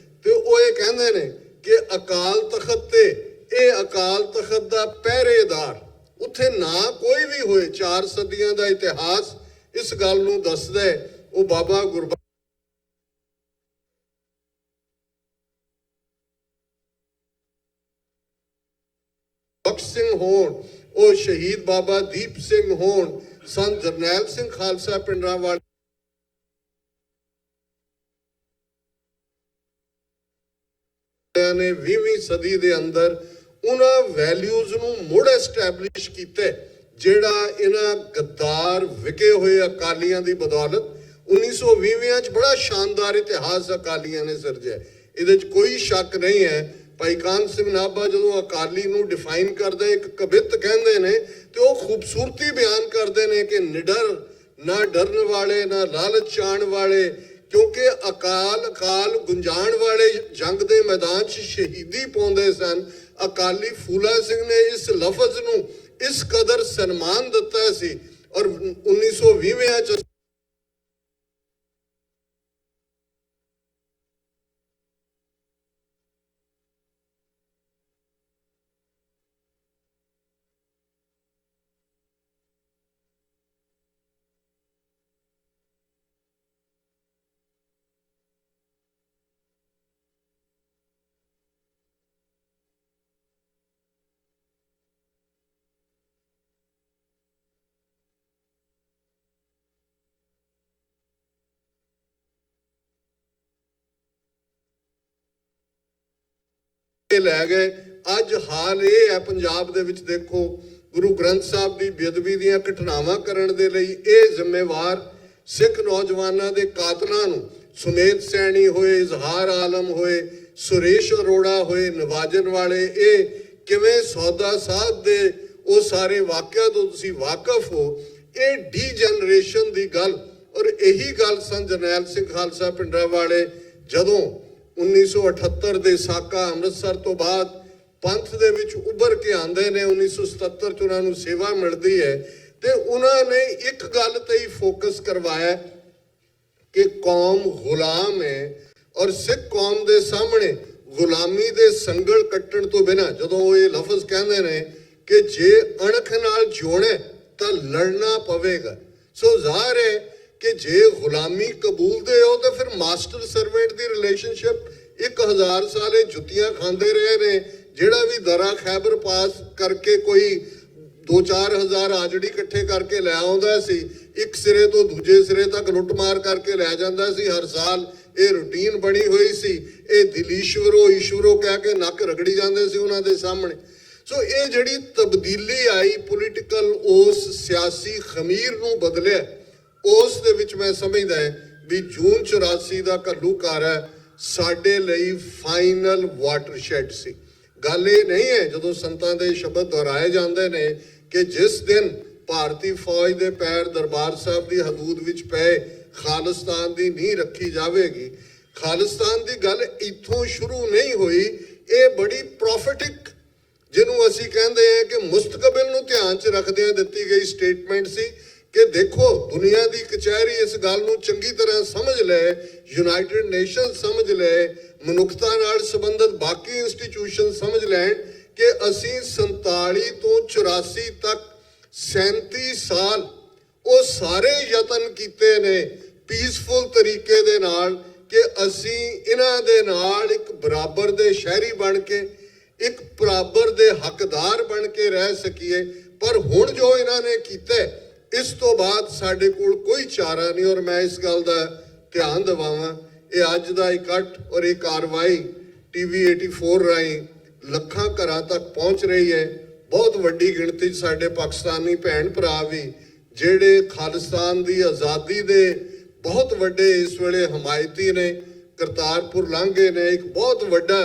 ਤੇ ਉਹ ਇਹ ਕਹਿੰਦੇ ਨੇ ਕਿ ਅਕਾਲ ਤਖਤ ਤੇ ਇਹ ਅਕਾਲ ਤਖਤ ਦਾ ਪਹਿਰੇਦਾਰ, ਉੱਥੇ ਨਾ ਕੋਈ ਵੀ ਹੋਏ, 4 ਸਦੀਆਂ ਦਾ ਇਤਿਹਾਸ ਇਸ ਗੱਲ ਨੂੰ ਦੱਸਦਾ ਹੈ। ਉਹ ਬਾਬਾ ਗੁਰਬਖਸ਼ ਸਿੰਘ ਹੋਣ, ਉਹ ਸ਼ਹੀਦ ਬਾਬਾ ਦੀਪ ਸਿੰਘ ਹੋਣ, ਸੰਤ ਜਰਨੈਲ ਸਿੰਘ ਖਾਲਸਾ ਭਿੰਡਰਾਂ ਵਾਲੇ ਨੇ 20ਵੀਂ ਸਦੀ ਦੇ ਅੰਦਰ ਉਹਨਾਂ ਵੈਲਿਊਜ਼ ਨੂੰ ਮੁੜ ਐਸਟੈਬਲਿਸ਼ ਕੀਤਾ, ਜਿਹੜਾ ਇਹਨਾਂ ਗੱਦਾਰ ਵਿਕੇ ਹੋਏ ਅਕਾਲੀਆਂ ਦੀ ਬਦੌਲਤ 1920 ਚ ਬੜਾ ਸ਼ਾਨਦਾਰ ਇਤਿਹਾਸ ਅਕਾਲੀਆਂ ਨੇ ਸਿਰਜਿਆ। ਇਹਦੇ ਚ ਕੋਈ ਸ਼ੱਕ ਨਹੀਂ ਹੈ। ਭਾਈ ਕਾਨ ਸਿੰਘ ਨਾਭਾ ਜਦੋਂ ਅਕਾਲੀ ਨੂੰ ਡਿਫਾਈਨ ਕਰਦੇ, ਇੱਕ ਕਵਿਤ ਕਹਿੰਦੇ ਨੇ ਤੇ ਉਹ ਖੂਬਸੂਰਤੀ ਬਿਆਨ ਕਰਦੇ ਨੇ ਕਿ ਨਿਡਰ, ਨਾ ਡਰਨ ਵਾਲੇ, ਨਾ ਲਾਲਚ ਚਾਣ ਵਾਲੇ, ਕਿਉਂਕਿ ਅਕਾਲ ਗੁੰਜਾਣ ਵਾਲੇ ਜੰਗ ਦੇ ਮੈਦਾਨ 'ਚ ਸ਼ਹੀਦੀ ਪਾਉਂਦੇ ਸਨ। ਅਕਾਲੀ ਫੂਲਾ ਸਿੰਘ ਨੇ ਇਸ ਲਫ਼ਜ਼ ਨੂੰ ਇਸ ਕਦਰ ਸਨਮਾਨ ਦਿੱਤਾ ਸੀ ਔਰ 1920 ਚ ਲੈ ਗਏ। ਅੱਜ ਹਾਲ ਇਹ ਹੈ ਪੰਜਾਬ ਦੇ ਵਿੱਚ, ਦੇਖੋ ਗੁਰੂ ਗ੍ਰੰਥ ਸਾਹਿਬ ਦੀ ਬੇਅਦਬੀ ਦੀਆਂ ਘਟਨਾਵਾਂ ਕਰਨ ਦੇ ਲਈ ਇਹ ਜ਼ਿੰਮੇਵਾਰ ਸਿੱਖ ਨੌਜਵਾਨਾਂ ਦੇ ਕਾਤਲਾਂ ਨੂੰ, ਸੁਮੇਧ ਸੈਣੀ ਹੋਏ, ਇਜ਼ਹਾਰ ਆਲਮ ਹੋਏ, ਸੁਰੇਸ਼ ਅਰੋੜਾ ਹੋਏ, ਨਵਾਜਨ ਵਾਲੇ, ਇਹ ਕਿਵੇਂ ਸੌਦਾ ਸਾਧ ਦੇ ਉਹ ਸਾਰੇ ਵਾਕਿਆ ਤੋਂ ਤੁਸੀਂ ਵਾਕਿਫ ਹੋ। ਇਹ ਡੀਜਨਰੇਸ਼ਨ ਦੀ ਗੱਲ, ਔਰ ਇਹੀ ਗੱਲ ਸੰਤ ਜਰਨੈਲ ਸਿੰਘ ਖਾਲਸਾ ਭਿੰਡਰਾਂ ਵਾਲੇ ਜਦੋਂ 1978 ਦੇ ਸਾਕਾ ਅੰਮ੍ਰਿਤਸਰ ਤੋਂ ਬਾਅਦ ਪੰਥ ਦੇ ਵਿੱਚ ਉੱਭਰ ਕੇ ਆਉਂਦੇ ਨੇ, 1977 ਚ ਉਹਨਾਂ ਨੂੰ ਸੇਵਾ ਮਿਲਦੀ ਹੈ ਤੇ ਉਹਨਾਂ ਨੇ ਇੱਕ ਗੱਲ ਤੇ ਹੀ ਫੋਕਸ ਕਰਵਾਇਆ ਕਿ ਕੌਮ ਗੁਲਾਮ ਹੈ ਔਰ ਸਿੱਖ ਕੌਮ ਦੇ ਸਾਹਮਣੇ ਗੁਲਾਮੀ ਦੇ ਸੰਗਲ ਕੱਟਣ ਤੋਂ ਬਿਨਾਂ, ਜਦੋਂ ਉਹ ਇਹ ਲਫ਼ਜ਼ ਕਹਿੰਦੇ ਨੇ ਕਿ ਜੇ ਅਣਖ ਨਾਲ ਜਿਉਣਾ ਤਾਂ ਲੜਨਾ ਪਵੇਗਾ। ਸੋ ਜ਼ਾਹਰ ਹੈ ਕਿ ਜੇ ਗੁਲਾਮੀ ਕਬੂਲਦੇ ਹੋ ਤਾਂ ਫਿਰ ਮਾਸਟਰ ਸਰਵੈਂਟ ਦੀ ਰਿਲੇਸ਼ਨਸ਼ਿਪ 1000 ਸਾਲੇ ਜੁੱਤੀਆਂ ਖਾਂਦੇ ਰਹੇ ਨੇ। ਜਿਹੜਾ ਵੀ ਦਰਾ ਖੈਬਰ ਪਾਸ ਕਰਕੇ ਕੋਈ 2-4 ਹਜ਼ਾਰ ਆਜੜੀ ਇਕੱਠੇ ਕਰਕੇ ਲੈ ਆਉਂਦਾ ਸੀ, ਇੱਕ ਸਿਰੇ ਤੋਂ ਦੂਜੇ ਸਿਰੇ ਤੱਕ ਲੁੱਟਮਾਰ ਕਰਕੇ ਲੈ ਜਾਂਦਾ ਸੀ ਹਰ ਸਾਲ। ਇਹ ਰੂਟੀਨ ਬਣੀ ਹੋਈ ਸੀ। ਇਹ ਦਿਲੀਸ਼ਵਰੋ ਈਸ਼ਵਰੋ ਕਹਿ ਕੇ ਨੱਕ ਰਗੜੀ ਜਾਂਦੇ ਸੀ ਉਹਨਾਂ ਦੇ ਸਾਹਮਣੇ। ਸੋ ਇਹ ਜਿਹੜੀ ਤਬਦੀਲੀ ਆਈ ਪੋਲੀਟੀਕਲ, ਉਸ ਸਿਆਸੀ ਖਮੀਰ ਨੂੰ ਬਦਲਿਆ, ਉਸ ਦੇ ਵਿੱਚ ਮੈਂ ਸਮਝਦਾ ਵੀ ਜੂਨ 84 ਦਾ ਘੱਲੂਘਾਰਾ ਸਾਡੇ ਲਈ ਫਾਈਨਲ ਵਾਟਰਸ਼ੈਡ ਸੀ। ਗੱਲ ਇਹ ਨਹੀਂ ਹੈ ਜਦੋਂ ਸੰਤਾਂ ਦੇ ਸ਼ਬਦ ਦੁਹਰਾਏ ਜਾਂਦੇ ਨੇ ਕਿ ਜਿਸ ਦਿਨ ਭਾਰਤੀ ਫੌਜ ਦੇ ਪੈਰ ਦਰਬਾਰ ਸਾਹਿਬ ਦੀ ਹਦੂਦ ਵਿੱਚ ਪਏ ਖਾਲਿਸਤਾਨ ਦੀ ਨੀਂਹ ਰੱਖੀ ਜਾਵੇਗੀ। ਖਾਲਿਸਤਾਨ ਦੀ ਗੱਲ ਇੱਥੋਂ ਸ਼ੁਰੂ ਨਹੀਂ ਹੋਈ, ਇਹ ਬੜੀ ਪ੍ਰੋਫੈਟਿਕ, ਜਿਹਨੂੰ ਅਸੀਂ ਕਹਿੰਦੇ ਹਾਂ ਕਿ ਮੁਸਤਕਬਲ ਨੂੰ ਧਿਆਨ 'ਚ ਰੱਖਦਿਆਂ ਦਿੱਤੀ ਗਈ ਸਟੇਟਮੈਂਟ ਸੀ ਕਿ ਦੇਖੋ ਦੁਨੀਆ ਦੀ ਕਚਹਿਰੀ ਇਸ ਗੱਲ ਨੂੰ ਚੰਗੀ ਤਰ੍ਹਾਂ ਸਮਝ ਲੈ, ਯੂਨਾਈਟਿਡ ਨੇਸ਼ਨ ਸਮਝ ਲੈ, ਮਨੁੱਖਤਾ ਨਾਲ ਸੰਬੰਧਿਤ ਬਾਕੀ ਇੰਸਟੀਟਿਊਸ਼ਨ ਸਮਝ ਲੈਣ ਕਿ ਅਸੀਂ 47 ਤੋਂ 84 ਤੱਕ 37 ਸਾਲ ਉਹ ਸਾਰੇ ਯਤਨ ਕੀਤੇ ਨੇ ਪੀਸਫੁਲ ਤਰੀਕੇ ਦੇ ਨਾਲ ਕਿ ਅਸੀਂ ਇਹਨਾਂ ਦੇ ਨਾਲ ਇੱਕ ਬਰਾਬਰ ਦੇ ਸ਼ਹਿਰੀ ਬਣ ਕੇ, ਇੱਕ ਬਰਾਬਰ ਦੇ ਹੱਕਦਾਰ ਬਣ ਕੇ ਰਹਿ ਸਕੀਏ। ਪਰ ਹੁਣ ਜੋ ਇਹਨਾਂ ਨੇ ਕੀਤਾ, ਇਸ ਤੋਂ ਬਾਅਦ ਸਾਡੇ ਕੋਲ ਕੋਈ ਚਾਰਾ ਨਹੀਂ। ਔਰ ਮੈਂ ਇਸ ਗੱਲ ਦਾ ਧਿਆਨ ਦਿਵਾਵਾਂ, ਇਹ ਅੱਜ ਦਾ ਇਕੱਠ ਔਰ ਇਹ ਕਾਰਵਾਈ TV 84 ਰਾਹੀਂ ਲੱਖਾਂ ਘਰਾਂ ਤੱਕ ਪਹੁੰਚ ਰਹੀ ਹੈ। ਬਹੁਤ ਵੱਡੀ ਗਿਣਤੀ 'ਚ ਸਾਡੇ ਪਾਕਿਸਤਾਨੀ ਭੈਣ ਭਰਾ ਵੀ ਜਿਹੜੇ ਖਾਲਿਸਤਾਨ ਦੀ ਆਜ਼ਾਦੀ ਦੇ ਬਹੁਤ ਵੱਡੇ ਇਸ ਵੇਲੇ ਹਮਾਇਤੀ ਨੇ, ਕਰਤਾਰਪੁਰ ਲਾਂਘੇ ਨੇ ਇੱਕ ਬਹੁਤ ਵੱਡਾ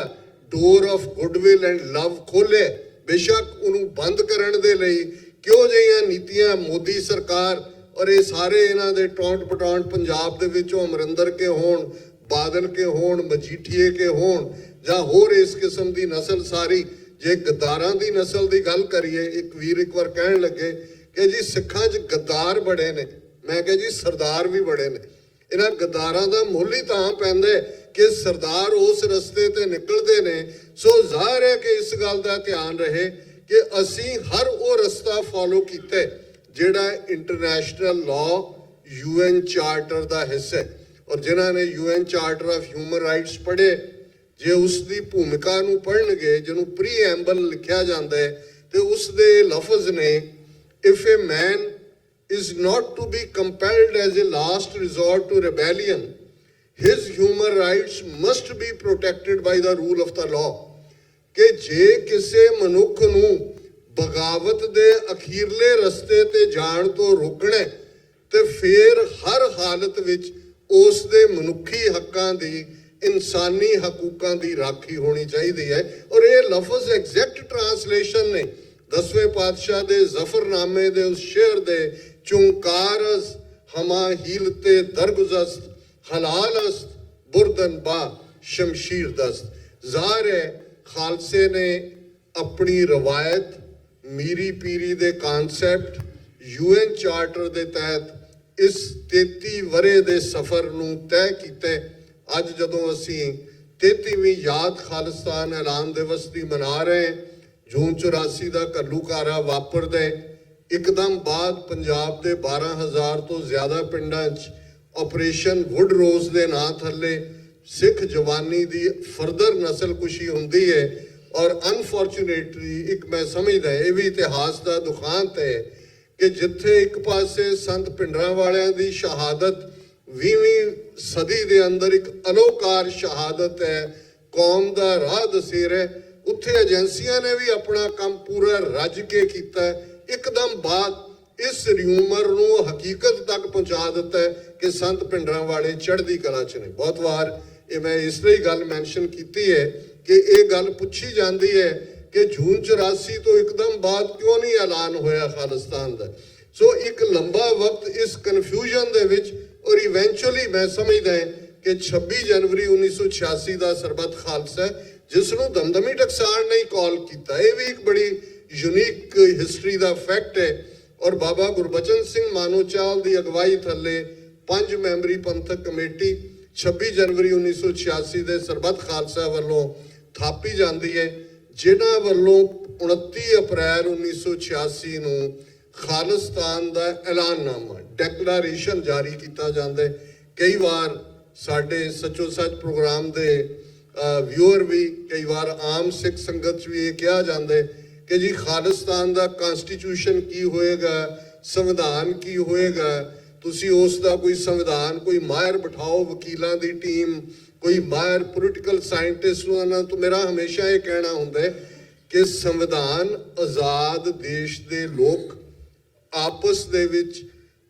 ਡੋਰ ਆਫ ਗੁੱਡਵਿਲ ਐਂਡ ਲਵ ਖੋਲ੍ਹਿਆ। ਬੇਸ਼ੱਕ ਉਹਨੂੰ ਬੰਦ ਕਰਨ ਦੇ ਲਈ ਕਿਉਂ ਜਿਹੀਆਂ ਨੀਤੀਆਂ ਮੋਦੀ ਸਰਕਾਰ ਔਰ ਇਹ ਸਾਰੇ ਇਹਨਾਂ ਦੇ ਟੌਂਟ ਪਟੌਂਟ ਪੰਜਾਬ ਦੇ ਵਿੱਚੋਂ ਅਮਰਿੰਦਰ ਕੇ ਹੋਣ, ਬਾਦਲ ਕੇ ਹੋਣ, ਮਜੀਠੀਏ ਕੇ ਹੋਣ ਜਾਂ ਹੋਰ ਇਸ ਕਿਸਮ ਦੀ ਨਸਲ ਸਾਰੀ ਜੇ ਗਦਾਰਾਂ ਦੀ ਨਸਲ ਦੀ ਗੱਲ ਕਰੀਏ, ਇੱਕ ਵੀਰ ਇੱਕ ਵਾਰ ਕਹਿਣ ਲੱਗੇ ਕਿ ਜੀ ਸਿੱਖਾਂ 'ਚ ਗਦਾਰ ਬੜੇ ਨੇ, ਮੈਂ ਕਿਹਾ ਜੀ ਸਰਦਾਰ ਵੀ ਬੜੇ ਨੇ। ਇਹਨਾਂ ਗਦਾਰਾਂ ਦਾ ਮੁੱਲ ਹੀ ਤਾਂ ਪੈਂਦਾ ਕਿ ਸਰਦਾਰ ਉਸ ਰਸਤੇ ਤੇ ਨਿਕਲਦੇ ਨੇ। ਸੋ ਜ਼ਾਹਿਰ ਹੈ ਕਿ ਇਸ ਗੱਲ ਦਾ ਧਿਆਨ ਰਹੇ ਕਿ ਅਸੀਂ ਹਰ ਉਹ ਰਸਤਾ ਫੋਲੋ ਕੀਤਾ ਜਿਹੜਾ ਇੰਟਰਨੈਸ਼ਨਲ ਲਾਅ UN ਚਾਰਟਰ ਦਾ ਹਿੱਸਾ ਹੈ। ਔਰ ਜਿਨ੍ਹਾਂ ਨੇ UN charter of human rights ਪੜ੍ਹੇ, ਜੇ ਉਸ ਦੀ ਭੂਮਿਕਾ ਨੂੰ ਪੜ੍ਹਨਗੇ, ਜਿਹਨੂੰ ਪ੍ਰੀਐਂਬਲ ਲਿਖਿਆ ਜਾਂਦਾ ਹੈ, ਤੇ ਉਸ ਦੇ ਲਫ਼ਜ਼ ਨੇ, if A man is not to be compelled as a last resort to rebellion, his human rights must be protected by the rule of the law। ਕਿ ਜੇ ਕਿਸੇ ਮਨੁੱਖ ਨੂੰ ਬਗਾਵਤ ਦੇ ਅਖੀਰਲੇ ਰਸਤੇ ਤੇ ਜਾਣ ਤੋਂ ਰੋਕਣਾ ਤੇ ਫਿਰ ਹਰ ਹਾਲਤ ਵਿੱਚ ਉਸ ਦੇ ਮਨੁੱਖੀ ਹੱਕਾਂ ਦੀ, ਇਨਸਾਨੀ ਹਕੂਕਾਂ ਦੀ ਰਾਖੀ ਹੋਣੀ ਚਾਹੀਦੀ ਹੈ। ਔਰ ਇਹ ਲਫ਼ਜ਼ ਐਗਜ਼ੈਕਟ ਟਰਾਂਸਲੇਸ਼ਨ ਨੇ 10ਵੇਂ ਪਾਤਸ਼ਾਹ ਦੇ ਜ਼ਫਰਨਾਮੇ ਦੇ ਉਸ ਸ਼ੇਰ ਦੇ, ਚੁੰਕਾਰਸ ਹਮਾ ਹੀਲਤੇ ਦਰਗੁਜ਼ਸਤ ਹਲਾਲਸਤ ਬੁਰਦਨ ਬਾ ਸ਼ਮਸ਼ੀਰ ਦਸਤ। ਜ਼ਾਹਿਰ ਹੈ ਖਾਲਸੇ ਨੇ ਆਪਣੀ ਰਵਾਇਤ, ਮੀਰੀ ਪੀਰੀ ਦੇ ਕਾਨਸੈਪਟ, UN ਚਾਰਟਰ ਦੇ ਤਹਿਤ ਇਸ 33 ਵਰੇ ਦੇ ਸਫ਼ਰ ਨੂੰ ਤੈਅ ਕੀਤਾ। ਅੱਜ ਜਦੋਂ ਅਸੀਂ 33ਵੀਂ ਯਾਦ ਖਾਲਿਸਤਾਨ ਐਲਾਨ ਦਿਵਸ ਦੀ ਮਨਾ ਰਹੇ, ਜੂਨ 84 ਦਾ ਘੱਲੂਘਾਰਾ ਵਾਪਰਦਾ, ਇੱਕਦਮ ਬਾਅਦ ਪੰਜਾਬ ਦੇ 12,000 ਤੋਂ ਜ਼ਿਆਦਾ ਪਿੰਡਾਂ 'ਚ ਆਪਰੇਸ਼ਨ ਵੁੱਡ ਰੋਜ਼ ਦੇ ਨਾਂ ਥੱਲੇ ਸਿੱਖ ਜਵਾਨੀ ਦੀ ਫਰਦਰ ਨਸਲਕੁਸ਼ੀ ਹੁੰਦੀ ਹੈ। ਔਰ ਅਨਫੋਰਚੂਨੇਟਲੀ ਇੱਕ ਮੈਂ ਸਮਝਦਾ ਇਹ ਵੀ ਇਤਿਹਾਸ ਦਾ ਦੁਖਾਂਤ ਹੈ ਕਿ ਜਿੱਥੇ ਇੱਕ ਪਾਸੇ ਸੰਤ ਭਿੰਡਰਾਂਵਾਲਿਆਂ ਦੀ ਸ਼ਹਾਦਤ 20ਵੀਂ ਸਦੀ ਦੇ ਅੰਦਰ ਇੱਕ ਅਲੋਕਾਰ ਸ਼ਹਾਦਤ ਹੈ, ਕੌਮ ਦਾ ਰਾਹ ਦਸੇਰ ਹੈ, ਉੱਥੇ ਏਜੰਸੀਆਂ ਨੇ ਵੀ ਆਪਣਾ ਕੰਮ ਪੂਰਾ ਰੱਜ ਕੇ ਕੀਤਾ। ਇੱਕਦਮ ਬਾਅਦ ਇਸ ਰਿਊਮਰ ਨੂੰ ਹਕੀਕਤ ਤੱਕ ਪਹੁੰਚਾ ਦਿੱਤਾ ਕਿ ਸੰਤ ਭਿੰਡਰਾਂਵਾਲੇ ਚੜ੍ਹਦੀ ਕਲਾ 'ਚ ਨੇ। ਬਹੁਤ ਵਾਰ ਇਹ ਮੈਂ ਇਸ ਲਈ ਗੱਲ ਮੈਂਸ਼ਨ ਕੀਤੀ ਹੈ ਕਿ ਇਹ ਗੱਲ ਪੁੱਛੀ ਜਾਂਦੀ ਹੈ ਕਿ ਜੂਨ 84 ਤੋਂ ਇੱਕਦਮ ਬਾਅਦ ਕਿਉਂ ਨਹੀਂ ਐਲਾਨ ਹੋਇਆ ਖਾਲਿਸਤਾਨ ਦਾ। ਸੋ ਇੱਕ ਲੰਬਾ ਵਕਤ ਇਸ ਕਨਫਿਊਜ਼ਨ ਦੇ ਵਿੱਚ, ਔਰ ਇਵੈਂਚੁਅਲੀ ਮੈਂ ਸਮਝਦਾ ਕਿ 26 ਜਨਵਰੀ 1986 ਦਾ ਸਰਬੱਤ ਖਾਲਸਾ, ਜਿਸ ਨੂੰ ਦਮਦਮੀ ਟਕਸਾਲ ਨੇ ਕਾਲ ਕੀਤਾ, ਇਹ ਵੀ ਇੱਕ ਬੜੀ ਯੂਨੀਕ ਹਿਸਟਰੀ ਦਾ ਫੈਕਟ ਹੈ। ਔਰ ਬਾਬਾ ਗੁਰਬਚਨ ਸਿੰਘ ਮਾਨੋਚਾਲ ਦੀ ਅਗਵਾਈ ਥੱਲੇ 5 ਮੈਂਬਰੀ ਪੰਥਕ ਕਮੇਟੀ 26 ਜਨਵਰੀ 1986 ਦੇ ਸਰਬੱਤ ਖਾਲਸਾ ਵੱਲੋਂ ਥਾਪੀ ਜਾਂਦੀ ਹੈ, ਜਿਨ੍ਹਾਂ ਵੱਲੋਂ 29 ਅਪ੍ਰੈਲ 1986 ਨੂੰ ਖਾਲਿਸਤਾਨ ਦਾ ਐਲਾਨਨਾਮਾ, ਡੈਕਲੇਰੇਸ਼ਨ ਜਾਰੀ ਕੀਤਾ ਜਾਂਦਾ ਹੈ। ਕਈ ਵਾਰ ਸਾਡੇ ਸੱਚੋ ਸੱਚ ਪ੍ਰੋਗਰਾਮ ਦੇ ਵਿਊਅਰ ਵੀ, ਕਈ ਵਾਰ ਆਮ ਸਿੱਖ ਸੰਗਤ 'ਚ ਵੀ ਇਹ ਕਿਹਾ ਜਾਂਦਾ ਹੈ ਕਿ ਜੀ ਖਾਲਿਸਤਾਨ ਦਾ ਕਨਸਟੀਟਿਊਸ਼ਨ ਕੀ ਹੋਏਗਾ, ਸੰਵਿਧਾਨ ਕੀ ਹੋਏਗਾ, ਤੁਸੀਂ ਉਸ ਦਾ ਕੋਈ ਸੰਵਿਧਾਨ, ਕੋਈ ਮਾਹਿਰ ਬਿਠਾਓ, ਵਕੀਲਾਂ ਦੀ ਟੀਮ, ਕੋਈ ਮਾਹਿਰ ਪੋਲੀਟੀਕਲ ਸਾਇੰਟਿਸਟ ਨੂੰ। ਉਹਨਾਂ ਤੋਂ ਮੇਰਾ ਹਮੇਸ਼ਾ ਇਹ ਕਹਿਣਾ ਹੁੰਦਾ ਹੈ ਕਿ ਸੰਵਿਧਾਨ ਆਜ਼ਾਦ ਦੇਸ਼ ਦੇ ਲੋਕ ਆਪਸ ਦੇ ਵਿੱਚ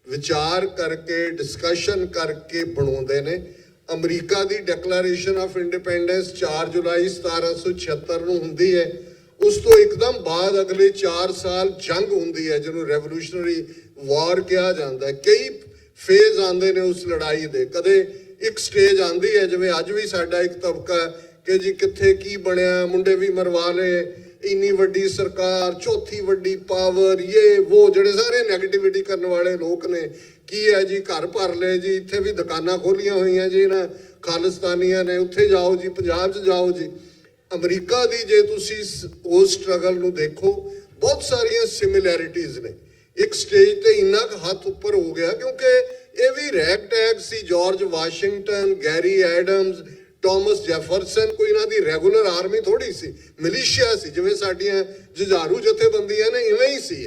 ਵਿਚਾਰ ਕਰਕੇ, ਡਿਸਕਸ਼ਨ ਕਰਕੇ ਬਣਾਉਂਦੇ ਨੇ। America the declaration of independence 4 ਜੁਲਾਈ 1776 ਨੂੰ ਹੁੰਦੀ ਹੈ। ਉਸ ਤੋਂ ਇੱਕਦਮ ਬਾਅਦ ਅਗਲੇ 4 ਸਾਲ ਜੰਗ ਹੁੰਦੀ ਹੈ, ਜਿਹਨੂੰ ਰੈਵੋਲੂਸ਼ਨਰੀ ਵਾਰ ਕਿਹਾ ਜਾਂਦਾ ਹੈ। ਕਈ ਫੇਜ਼ ਆਉਂਦੇ ਨੇ ਉਸ ਲੜਾਈ ਦੇ। ਕਦੇ ਇੱਕ ਸਟੇਜ ਆਉਂਦੀ ਹੈ, ਜਿਵੇਂ ਅੱਜ ਵੀ ਸਾਡਾ ਇੱਕ ਤਬਕਾ ਕਿ ਜੀ ਕਿੱਥੇ ਕੀ ਬਣਿਆ, ਮੁੰਡੇ ਵੀ ਮਰਵਾ ਲਏ, ਇੰਨੀ ਵੱਡੀ ਸਰਕਾਰ, ਚੌਥੀ ਵੱਡੀ ਪਾਵਰ, ਇਹ ਉਹ ਜਿਹੜੇ ਸਾਰੇ ਨੈਗੇਟਿਵਿਟੀ ਕਰਨ ਵਾਲੇ ਲੋਕ ਨੇ। ਕੀ ਹੈ ਜੀ, ਘਰ ਭਰ ਲਏ ਜੀ, ਇੱਥੇ ਵੀ ਦੁਕਾਨਾਂ ਖੋਲੀਆਂ ਹੋਈਆਂ ਜੀ ਇਹਨਾਂ ਖਾਲਿਸਤਾਨੀਆਂ ਨੇ, ਉੱਥੇ ਜਾਓ ਜੀ, ਪੰਜਾਬ 'ਚ ਜਾਓ ਜੀ। ਅਮਰੀਕਾ ਦੀ ਜੇ ਤੁਸੀਂ ਉਸ ਸਟਰਗਲ ਨੂੰ ਦੇਖੋ, ਬਹੁਤ ਸਾਰੀਆਂ ਸਿਮਿਲੈਰਿਟੀਜ਼ ਨੇ। ਇੱਕ ਸਟੇਜ ਤੇ ਇੰਨਾ ਕੁ ਹੱਥ ਉੱਪਰ ਹੋ ਗਿਆ ਕਿਉਂਕਿ ਇਹ ਵੀ ਰੈਗ ਟੈਗ ਸੀ। George Washington, Gary Adams, Thomas Jefferson, ਕੋਈ ਇਹਨਾਂ ਦੀ ਰੈਗੂਲਰ ਆਰਮੀ ਥੋੜੀ ਸੀ, ਮਿਲੀਸ਼ੀਆ ਸੀ। ਜਿਵੇਂ ਸਾਡੀਆਂ ਜੁਝਾਰੂ ਜਥੇਬੰਦੀਆਂ ਨੇ, ਇਵੇਂ ਹੀ ਸੀ।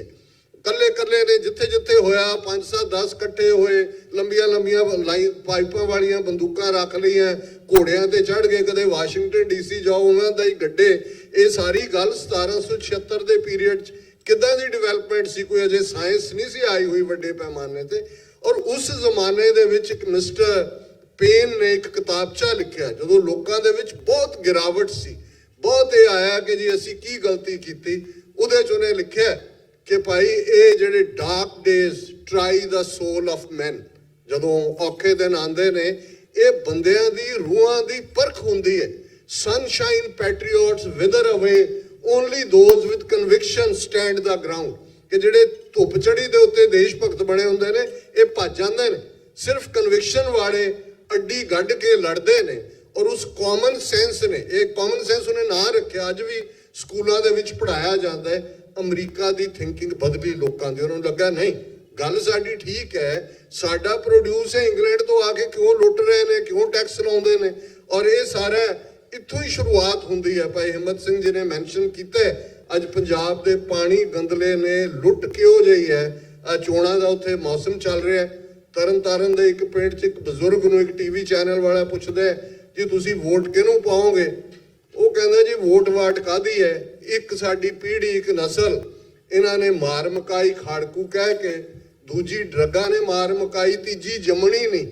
ਕੱਲੇ ਕੱਲੇ ਨੇ, ਜਿੱਥੇ ਜਿੱਥੇ ਹੋਇਆ 5, 7, 10 ਇਕੱਠੇ ਹੋਏ, ਲੰਬੀਆਂ ਲੰਬੀਆਂ ਪਾਈਪਾਂ ਵਾਲੀਆਂ ਬੰਦੂਕਾਂ ਰੱਖ ਲਈਆਂ, ਘੋੜਿਆਂ ਤੇ ਚੜ੍ਹ ਗਏ, ਕਦੇ ਵਾਸ਼ਿੰਗਟਨ DC ਜਾਓ, ਉਹਨਾਂ ਦਾ ਹੀ ਗੱਡੇ। ਇਹ ਸਾਰੀ ਗੱਲ 1776 ਦੇ ਪੀਰੀਅਡ 'ਚ ਕਿੱਦਾਂ ਦੀ ਡਿਵੈਲਪਮੈਂਟ ਸੀ, ਕੋਈ ਅਜੇ ਸਾਇੰਸ ਨਹੀਂ ਸੀ ਆਈ ਹੋਈ ਵੱਡੇ ਪੈਮਾਨੇ ਤੇ। ਔਰ ਉਸ ਜ਼ਮਾਨੇ ਦੇ ਵਿੱਚ ਇੱਕ ਮਿਸਟਰ ਪੇਨ ਨੇ ਇੱਕ ਕਿਤਾਬਚਾ ਲਿਖਿਆ, ਜਦੋਂ ਲੋਕਾਂ ਦੇ ਵਿੱਚ ਬਹੁਤ ਗਿਰਾਵਟ ਸੀ, ਬਹੁਤ ਇਹ ਆਇਆ ਕਿ ਜੀ ਅਸੀਂ ਕੀ ਗਲਤੀ ਕੀਤੀ। ਉਹਦੇ 'ਚ ਉਹਨੇ ਲਿਖਿਆ ਕਿ ਭਾਈ ਇਹ ਜਿਹੜੇ dark days try the soul of man, ਜਦੋਂ ਔਖੇ ਦਿਨ ਆਉਂਦੇ ਨੇ, ਇਹ ਬੰਦਿਆਂ ਦੀ ਰੂਹਾਂ ਦੀ ਪਰਖ ਹੁੰਦੀ ਹੈ। ਸਨਸ਼ਾਈਨ ਪੈਟਰੀਓਟਸ ਵਿਦਰ ਅਵੇ only those with conviction stand the ground, ਕਿ ਜਿਹੜੇ ਧੁੱਪ ਚੜੀ ਦੇ ਉੱਤੇ ਦੇਸ਼ ਭਗਤ ਬਣੇ ਹੁੰਦੇ ਨੇ ਇਹ ਭੱਜ ਜਾਂਦੇ ਨੇ। ਸਿਰਫ ਕਨਵਿਕਸ਼ਨ ਵਾਲੇ ਅੱਡੀ ਗੱਡ ਕੇ ਲੜਦੇ ਨੇ। ਔਰ ਉਸ ਕਾਮਨ ਸੈਂਸ ਨੇ, ਇਹ ਕਾਮਨ ਸੈਂਸ ਉਹਨੇ ਨਾਂ ਰੱਖਿਆ, ਅੱਜ ਵੀ ਸਕੂਲਾਂ ਦੇ ਵਿੱਚ ਪੜ੍ਹਾਇਆ ਜਾਂਦਾ ਹੈ। ਅਮਰੀਕਾ ਦੀ ਥਿੰਕਿੰਗ ਬਦਲੀ ਲੋਕਾਂ ਦੀ, ਉਹਨਾਂ ਨੂੰ ਲੱਗਾ ਨਹੀਂ ਗੱਲ ਸਾਡੀ ਠੀਕ ਹੈ, ਸਾਡਾ ਪ੍ਰੋਡਿਊਸ ਹੈ, ਇੰਗਲੈਂਡ ਤੋਂ ਆ ਕੇ ਕਿਉਂ ਲੁੱਟ ਰਹੇ ਨੇ, ਕਿਉਂ ਟੈਕਸ ਲਾਉਂਦੇ ਨੇ। ਔਰ ਇਹ ਸਾਰਾ ਇੱਥੋਂ ਹੀ ਸ਼ੁਰੂਆਤ ਹੁੰਦੀ ਹੈ। ਭਾਈ ਹਿੰਮਤ ਸਿੰਘ ਜੀ ਨੇ ਮੈਂਸ਼ਨ ਕੀਤਾ ਅੱਜ ਪੰਜਾਬ ਦੇ ਪਾਣੀ ਗੰਦਲੇ ਨੇ, ਲੁੱਟ ਕਿਉਂ ਜਿਹੀ ਹੈ। ਚੋਣਾਂ ਦਾ ਉੱਥੇ ਮੌਸਮ ਚੱਲ ਰਿਹਾ ਹੈ। ਤਰਨ ਤਾਰਨ ਦੇ ਇੱਕ ਪਿੰਡ 'ਚ ਇੱਕ ਬਜ਼ੁਰਗ ਨੂੰ ਇੱਕ ਟੀਵੀ ਚੈਨਲ ਵਾਲਾ ਪੁੱਛਦਾ ਜੀ ਤੁਸੀਂ ਵੋਟ ਕਿਹਨੂੰ ਪਾਓਗੇ? ਉਹ ਕਹਿੰਦਾ ਜੀ ਵੋਟ ਵਾਟ ਕਾਹਦੀ ਹੈ, ਇੱਕ ਸਾਡੀ ਪੀੜ੍ਹੀ, ਇੱਕ ਨਸਲ, ਇਹਨਾਂ ਨੇ ਮਾਰ ਮਕਾਈ ਖਾੜਕੂ ਕਹਿ ਕੇ, ਦੂਜੀ ਡਰੱਗਾਂ ਨੇ ਮਾਰ ਮਕਾਈ, ਤੀਜੀ ਜੰਮਣੀ ਨਹੀਂ।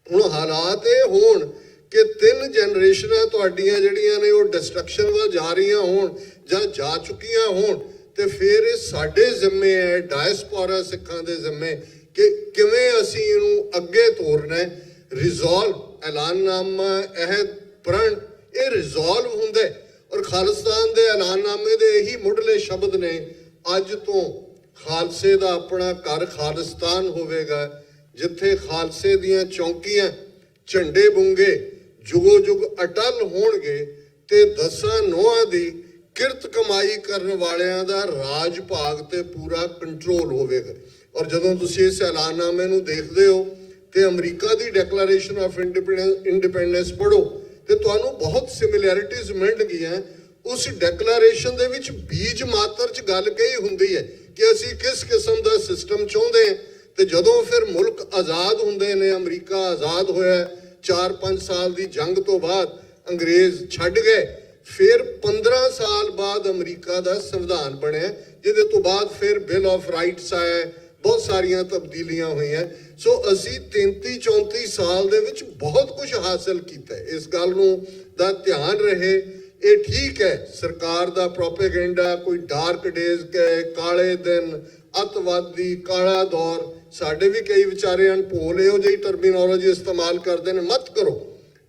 ਹੁਣ ਹਾਲਾਤ ਇਹ ਹੋਣ ਕਿ 3 ਜਨਰੇਸ਼ਨਾਂ ਤੁਹਾਡੀਆਂ ਜਿਹੜੀਆਂ ਨੇ ਉਹ ਡਿਸਟਰਕਸ਼ਨ ਵੱਲ ਜਾ ਰਹੀਆਂ ਹੋਣ ਜਾਂ ਜਾ ਚੁੱਕੀਆਂ ਹੋਣ, ਤੇ ਫਿਰ ਇਹ ਸਾਡੇ ਜ਼ਿੰਮੇ ਹੈ, ਡਾਇਸਪੋਰਾ ਸਿੱਖਾਂ ਦੇ ਜ਼ਿੰਮੇ, ਕਿ ਕਿਵੇਂ ਅਸੀਂ ਇਹਨੂੰ ਅੱਗੇ ਤੋਰਨਾ ਹੈ। ਰਿਜ਼ੋਲਵ ਐਲਾਨਨਾਮਾ, ਅਹਿਦ, ਪ੍ਰਣ, ਇਹ ਰਿਜ਼ੋਲਵ ਹੁੰਦਾ ਹੈ। ਔਰ ਖਾਲਿਸਤਾਨ ਦੇ ਐਲਾਨਨਾਮੇ ਦੇ ਇਹੀ ਮੁੱਢਲੇ ਸ਼ਬਦ ਨੇ, ਅੱਜ ਤੋਂ ਖਾਲਸੇ ਦਾ ਆਪਣਾ ਘਰ ਖਾਲਿਸਤਾਨ ਹੋਵੇਗਾ, ਜਿੱਥੇ ਖਾਲਸੇ ਦੀਆਂ ਚੌਂਕੀਆਂ, ਝੰਡੇ ਬੁੰਗੇ ਜੁਗੋ ਜੁਗ ਅਟਲ ਹੋਣਗੇ, ਤੇ 10 ਨੋਹਾਂ ਦੀ ਕਿਰਤ ਕਮਾਈ ਕਰਨ ਵਾਲਿਆਂ ਦਾ ਰਾਜ ਭਾਗ ਤੇ ਪੂਰਾ ਕੰਟਰੋਲ ਹੋਵੇਗਾ। ਔਰ ਜਦੋਂ ਤੁਸੀਂ ਇਸ ਐਲਾਨਨਾਮੇ ਨੂੰ ਦੇਖਦੇ ਹੋ ਤੇ America the declaration of independence ਪੜ੍ਹੋ ਤੇ ਤੁਹਾਨੂੰ ਬਹੁਤ ਸਿਮਿਲੈਰਿਟੀਜ਼ ਮਿਲਣਗੀਆਂ। ਉਸ ਡੈਕਲੇਰੇਸ਼ਨ ਦੇ ਵਿੱਚ ਬੀਜ ਮਾਤਰ 'ਚ ਗੱਲ ਕਹੀ ਹੁੰਦੀ ਹੈ ਕਿ ਅਸੀਂ ਕਿਸ ਕਿਸਮ ਦਾ ਸਿਸਟਮ ਚਾਹੁੰਦੇ ਹਾਂ। ਤੇ ਜਦੋਂ ਫਿਰ ਮੁਲਕ ਆਜ਼ਾਦ ਹੁੰਦੇ ਨੇ, ਅਮਰੀਕਾ ਆਜ਼ਾਦ ਹੋਇਆ 4-5 ਸਾਲ ਦੀ ਜੰਗ ਤੋਂ ਬਾਅਦ, ਅੰਗਰੇਜ਼ ਛੱਡ ਗਏ, ਫਿਰ 15 ਸਾਲ ਬਾਅਦ ਅਮਰੀਕਾ ਦਾ ਸੰਵਿਧਾਨ ਬਣਿਆ, ਜਿਹਦੇ ਤੋਂ ਬਾਅਦ ਫਿਰ ਬਿਲ ਆਫ ਰਾਈਟਸ ਆਇਆ, ਬਹੁਤ ਸਾਰੀਆਂ ਤਬਦੀਲੀਆਂ ਹੋਈਆਂ। ਸੋ ਅਸੀਂ 33-34 ਸਾਲ ਦੇ ਵਿੱਚ ਬਹੁਤ ਕੁਝ ਹਾਸਲ ਕੀਤਾ ਹੈ। ਇਸ ਗੱਲ ਨੂੰ ਦਾ ਧਿਆਨ ਰਹੇ। ਇਹ ਠੀਕ ਹੈ ਸਰਕਾਰ ਦਾ ਪ੍ਰੋਪੇਗੈਂਡਾ, ਕੋਈ ਡਾਰਕ ਡੇਜ਼ ਕਹੇ, ਕਾਲੇ ਦਿਨ, ਅੱਤਵਾਦੀ, ਕਾਲਾ ਦੌਰ, ਸਾਡੇ ਵੀ ਕਈ ਵਿਚਾਰੇ ਅਨਭੋਲ ਇਹੋ ਜਿਹੀ ਟਰਮੀਨੋਲੋਜੀ ਇਸਤੇਮਾਲ ਕਰਦੇ ਨੇ। ਮਤ ਕਰੋ,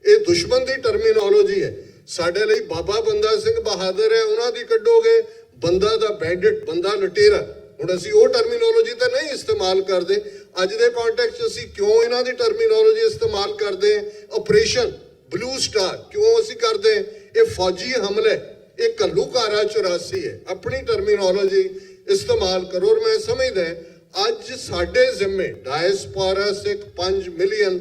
ਇਹ ਦੁਸ਼ਮਣ ਦੀ ਟਰਮੀਨੋਲੋਜੀ ਹੈ। ਸਾਡੇ ਲਈ ਬਾਬਾ ਬੰਦਾ ਸਿੰਘ ਬਹਾਦਰ ਹੈ, ਉਹਨਾਂ ਦੀ ਕੱਢੋਗੇ ਬੰਦਾ ਦਾ ਬੈਂਡਿਟ, ਬੰਦਾ ਲੁਟੇਰਾ। ਹੁਣ ਅਸੀਂ ਉਹ ਟਰਮੀਨੋਲੋਜੀ ਤਾਂ ਨਹੀਂ ਇਸਤੇਮਾਲ ਕਰਦੇ। ਅੱਜ ਦੇ ਕੰਟੈਕਸਟ 'ਚ ਅਸੀਂ ਕਿਉਂ ਇਹਨਾਂ ਦੀ ਟਰਮੀਨੋਲੋਜੀ ਇਸਤੇਮਾਲ ਕਰਦੇ ਹਾਂ? ਆਪਰੇਸ਼ਨ ਬਲੂ ਸਟਾਰ ਕਿਉਂ ਅਸੀਂ ਕਰਦੇ? ਇਹ ਫੌਜੀ ਹਮਲੇ, ਇਹ ਘੱਲੂਘਾਰਾ 84 ਹੈ। ਆਪਣੀ ਟਰਮੀਨੋਲੋਜੀ ਇਸਤੇਮਾਲ ਕਰੋ। ਔਰ ਮੈਂ ਸਮਝਦਾ ਅੱਜ ਸਾਡੇ ਜ਼ਿੰਮੇ ਡਾਇਸਪੋਰਾ ਸਿੱਖ 5 ਮਿਲੀਅਨ,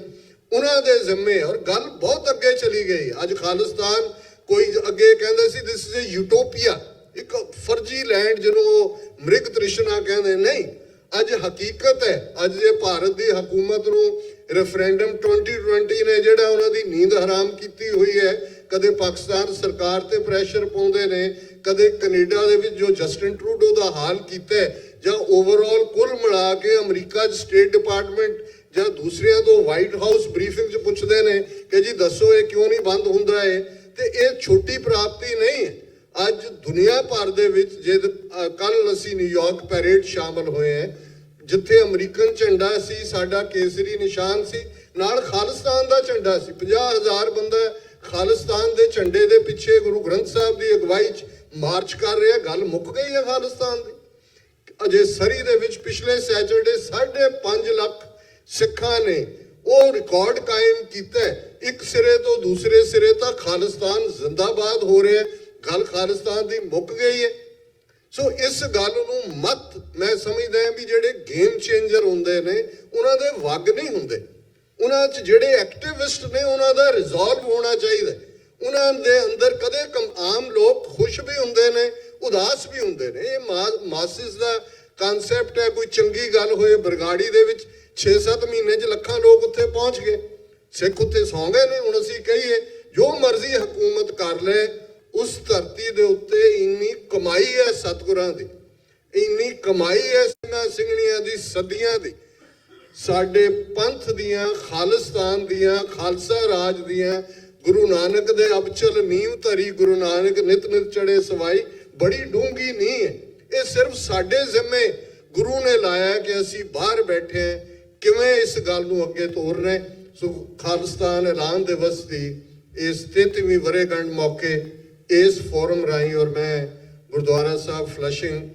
ਉਹਨਾਂ ਦੇ ਜ਼ਿੰਮੇ, ਔਰ ਗੱਲ ਬਹੁਤ ਅੱਗੇ ਚਲੀ ਗਈ। ਅੱਜ ਖਾਲਿਸਤਾਨ ਕੋਈ ਅੱਗੇ ਕਹਿੰਦੇ ਸੀ ਦਿਸ ਇਜ਼ ਅ ਯੂਟੋਪੀਆ, ਇੱਕ ਫਰਜ਼ੀ ਲੈਂਡ ਜਿਹਨੂੰ ਉਹ ਮ੍ਰਿਗ ਤ੍ਰਿਸ਼ਨਾ ਕਹਿੰਦੇ, ਨਹੀਂ, ਅੱਜ ਹਕੀਕਤ ਹੈ। ਅੱਜ ਇਹ ਭਾਰਤ ਦੀ ਹਕੂਮਤ ਨੂੰ ਰੈਫਰੈਂਡਮ 2020 ਨੇ ਜਿਹੜਾ ਉਹਨਾਂ ਦੀ ਨੀਂਦ ਹਰਾਮ ਕੀਤੀ ਹੋਈ ਹੈ, ਕਦੇ ਪਾਕਿਸਤਾਨ ਸਰਕਾਰ ਤੇ ਪ੍ਰੈਸ਼ਰ ਪਾਉਂਦੇ ਨੇ, ਕਦੇ ਕੈਨੇਡਾ ਦੇ ਵਿੱਚ ਜੋ ਜਸਟਿਨ ਟਰੂਡੋ ਦਾ ਹਾਲ ਕੀਤਾ, ਜਾਂ ਓਵਰਆਲ ਕੁੱਲ ਮਿਲਾ ਕੇ ਅਮਰੀਕਾ 'ਚ ਸਟੇਟ ਡਿਪਾਰਟਮੈਂਟ ਜਾਂ ਦੂਸਰਿਆਂ ਤੋਂ ਵਾਈਟ ਹਾਊਸ ਬਰੀਫਿੰਗ 'ਚ ਪੁੱਛਦੇ ਨੇ ਕਿ ਜੀ ਦੱਸੋ ਇਹ ਕਿਉਂ ਨਹੀਂ ਬੰਦ ਹੁੰਦਾ ਹੈ। ਤੇ ਇਹ ਛੋਟੀ ਪ੍ਰਾਪਤੀ ਨਹੀਂ ਹੈ। ਅੱਜ ਦੁਨੀਆ ਭਰ ਦੇ ਵਿੱਚ, ਜੇ ਕੱਲ ਅਸੀਂ ਨਿਊਯਾਰਕ ਪੈਰੇਡ ਸ਼ਾਮਲ ਹੋਏ ਹਾਂ, ਜਿੱਥੇ ਅਮਰੀਕਨ ਝੰਡਾ ਸੀ, ਸਾਡਾ ਕੇਸਰੀ ਨਿਸ਼ਾਨ ਸੀ, ਨਾਲ ਖਾਲਿਸਤਾਨ ਦਾ ਝੰਡਾ ਸੀ। 50,000 ਬੰਦਾ ਖਾਲਿਸਤਾਨ ਦੇ ਝੰਡੇ ਦੇ ਪਿੱਛੇ ਗੁਰੂ ਗ੍ਰੰਥ ਸਾਹਿਬ ਦੀ ਅਗਵਾਈ 'ਚ ਮਾਰਚ ਕਰ ਰਿਹਾ। ਗੱਲ ਮੁੱਕ ਗਈ ਹੈ ਖਾਲਿਸਤਾਨ ਦੀ। ਅਜੇ ਸਰੀ ਦੇ ਵਿੱਚ ਪਿਛਲੇ ਸੈਚਰਡੇ 5.5 ਲੱਖ ਸਿੱਖਾਂ ਨੇ ਉਹ ਰਿਕਾਰਡ ਕਾਇਮ ਕੀਤਾ। ਇੱਕ ਸਿਰੇ ਤੋਂ ਦੂਸਰੇ ਸਿਰੇ ਤੱਕ ਖਾਲਿਸਤਾਨ ਜ਼ਿੰਦਾਬਾਦ ਹੋ ਰਿਹਾ। ਗੱਲ ਖਾਲਿਸਤਾਨ ਦੀ ਮੁੱਕ ਗਈ ਹੈ। ਸੋ ਇਸ ਗੱਲ ਨੂੰ ਮਤ, ਮੈਂ ਸਮਝਦਾ ਹਾਂ ਵੀ ਜਿਹੜੇ ਗੇਮ ਚੇਂਜਰ ਹੁੰਦੇ ਨੇ ਉਹਨਾਂ ਦੇ ਵਗ ਨਹੀਂ ਹੁੰਦੇ। ਉਹਨਾਂ 'ਚ ਜਿਹੜੇ ਐਕਟਿਵਿਸਟ ਨੇ ਉਹਨਾਂ ਦਾ ਰਿਜ਼ੋਲਵ ਹੋਣਾ ਚਾਹੀਦਾ। ਉਹਨਾਂ ਦੇ ਅੰਦਰ ਕਦੇ ਆਮ ਲੋਕ ਖੁਸ਼ ਵੀ ਹੁੰਦੇ ਨੇ, ਉਦਾਸ ਵੀ ਹੁੰਦੇ ਨੇ। ਇਹ ਮਾਸਿਸ ਦਾ ਕਨਸੈਪਟ ਹੈ। ਕੋਈ ਚੰਗੀ ਗੱਲ ਹੋਏ, ਬਰਗਾੜੀ ਦੇ ਵਿੱਚ 6-7 ਮਹੀਨੇ 'ਚ ਲੱਖਾਂ ਲੋਕ ਉੱਥੇ ਪਹੁੰਚ ਗਏ, ਸਿੱਖ ਉੱਥੇ ਸੌਂ ਗਏ ਨੇ। ਹੁਣ ਅਸੀਂ ਕਹੀਏ ਜੋ ਮਰਜ਼ੀ ਹਕੂਮਤ ਕਰ ਲੈ, ਉਸ ਧਰਤੀ ਦੇ ਉੱਤੇ ਇੰਨੀ ਕਮਾਈ ਹੈ ਸਤਿਗੁਰਾਂ ਦੀ, ਇੰਨੀ ਕਮਾਈ ਹੈ ਸਿੰਘਾਂ ਸਿੰਘਣੀਆਂ ਦੀ, ਸਦੀਆਂ ਦੀ, ਸਾਡੇ ਪੰਥ ਦੀਆਂ, ਖਾਲਿਸਤਾਨ ਦੀਆਂ, ਖਾਲਸਾ ਰਾਜ ਦੀਆਂ, ਗੁਰੂ ਨਾਨਕ ਦੇ ਅਬਚਲ ਨੀਂਹ ਧਰੀ, ਗੁਰੂ ਨਾਨਕ ਨਿਤ ਨਿਤ ਚੜੇ ਸਵਾਈ, ਬੜੀ ਡੂੰਘੀ ਨਹੀਂ ਹੈ। ਇਹ ਸਿਰਫ ਸਾਡੇ ਜ਼ਿੰਮੇ ਗੁਰੂ ਨੇ ਲਾਇਆ ਕਿ ਅਸੀਂ ਬਾਹਰ ਬੈਠੇ ਹਾਂ, ਕਿਵੇਂ ਇਸ ਗੱਲ ਨੂੰ ਅੱਗੇ ਤੋਰਨਾ। ਸੋ ਖਾਲਿਸਤਾਨ ਐਲਾਨ ਦਿਵਸ ਦੀ ਇਸ 33ਵੀਂ ਵਰ੍ਹੇਗੰਢ ਮੌਕੇ ਇਸ ਫੋਰਮ ਰਾਹੀਂ ਔਰ ਮੈਂ ਗੁਰਦੁਆਰਾ ਸਾਹਿਬ ਫਲਸ਼ਿੰਗ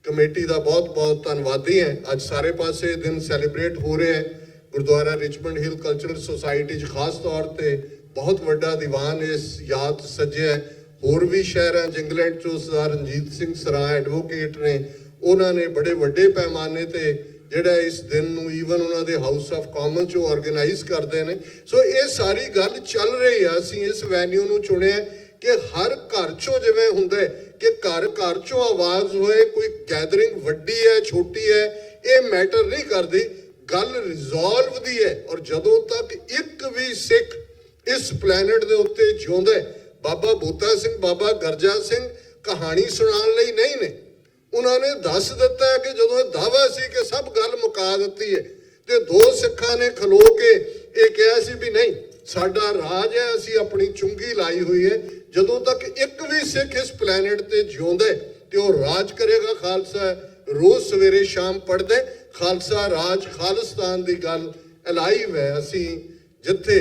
ਕਮੇਟੀ ਦਾ ਬਹੁਤ-ਬਹੁਤ ਧੰਨਵਾਦੀ ਹਾਂ। ਅੱਜ ਸਾਰੇ ਪਾਸੇ ਦਿਨ ਸੈਲੀਬ੍ਰੇਟ ਹੋ ਰਿਹਾ ਹੈ। ਗੁਰਦੁਆਰਾ ਰਿਚਮੰਡ ਹਿੱਲ ਕਲਚਰਲ ਸੁਸਾਇਟੀ 'ਚ ਖਾਸ ਤੌਰ ਤੇ ਬਹੁਤ ਵੱਡਾ ਦੀਵਾਨ ਇਸ ਯਾਦ ਸੱਜਿਆ। ਹੋਰ ਵੀ ਸ਼ਹਿਰਾਂ ਇੰਗਲੈਂਡ 'ਚੋਂ ਸਰਦਾਰ ਰਣਜੀਤ ਸਿੰਘ ਸਰਾਂ ਐਡਵੋਕੇਟ ਨੇ, ਉਹਨਾਂ ਨੇ ਬੜੇ ਵੱਡੇ ਪੈਮਾਨੇ ਤੇ ਜਿਹੜਾ ਇਸ ਦਿਨ ਨੂੰ ਈਵਨ ਉਹਨਾਂ ਦੇ ਹਾਊਸ ਆਫ ਕਾਮਨ 'ਚੋਂ ਆਰਗੇਨਾਈਜ਼ ਕਰਦੇ ਨੇ। ਸੋ ਇਹ ਸਾਰੀ ਗੱਲ ਚੱਲ ਰਹੀ ਆ। ਅਸੀਂ ਇਸ ਵੈਨਿਊ ਨੂੰ ਚੁਣਿਆ ਕਿ ਹਰ ਘਰ 'ਚੋਂ ਜਿਵੇਂ ਹੁੰਦਾ ਕਿ ਘਰ 'ਚੋਂ ਆਵਾਜ਼ ਹੋਏ। ਕੋਈ ਗੈਦਰਿੰਗ ਵੱਡੀ ਹੈ ਛੋਟੀ ਹੈ ਇਹ ਮੈਟਰ ਨਹੀਂ ਕਰਦੀ, ਗੱਲ ਰਿਜ਼ੋਲਵ ਦੀ ਹੈ। ਔਰ ਜਦੋਂ ਤੱਕ ਇੱਕ ਵੀ ਸਿੱਖ ਇਸ ਪਲੈਨਟ ਦੇ ਉੱਤੇ ਜਿਉਂਦਾ ਹੈ, ਬਾਬਾ ਬੂਟਾ ਸਿੰਘ, ਬਾਬਾ ਗਰਜਾ ਸਿੰਘ ਕਹਾਣੀ ਸੁਣਾਉਣ ਲਈ ਨਹੀਂ ਨੇ। ਉਹਨਾਂ ਨੇ ਦੱਸ ਦਿੱਤਾ ਹੈ ਕਿ ਜਦੋਂ ਇਹ ਦਾਅਵਾ ਸੀ ਕਿ ਸਭ ਗੱਲ ਮੁਕਾ ਦਿੱਤੀ ਹੈ ਤੇ ਦੋ ਸਿੱਖਾਂ ਨੇ ਖਲੋ ਕੇ ਇਹ ਕਿਹਾ ਸੀ ਵੀ ਨਹੀਂ ਸਾਡਾ ਰਾਜ ਹੈ, ਅਸੀਂ ਆਪਣੀ ਚੁੰਗੀ ਲਾਈ ਹੋਈ ਹੈ। ਜਦੋਂ ਤੱਕ ਇੱਕ ਵੀ ਸਿੱਖ ਇਸ ਪਲੈਨਟ ਤੇ ਜਿਉਂਦਾ ਹੈ ਤੇ ਉਹ ਰਾਜ ਕਰੇਗਾ। ਖਾਲਸਾ ਰੋਜ਼ ਸਵੇਰੇ ਸ਼ਾਮ ਪੜ੍ਹਦੇ ਖਾਲਸਾ ਰਾਜ ਖਾਲਿਸਤਾਨ ਦੀ ਗੱਲ ਅਲਾਈਵ ਹੈ। ਅਸੀਂ ਜਿੱਥੇ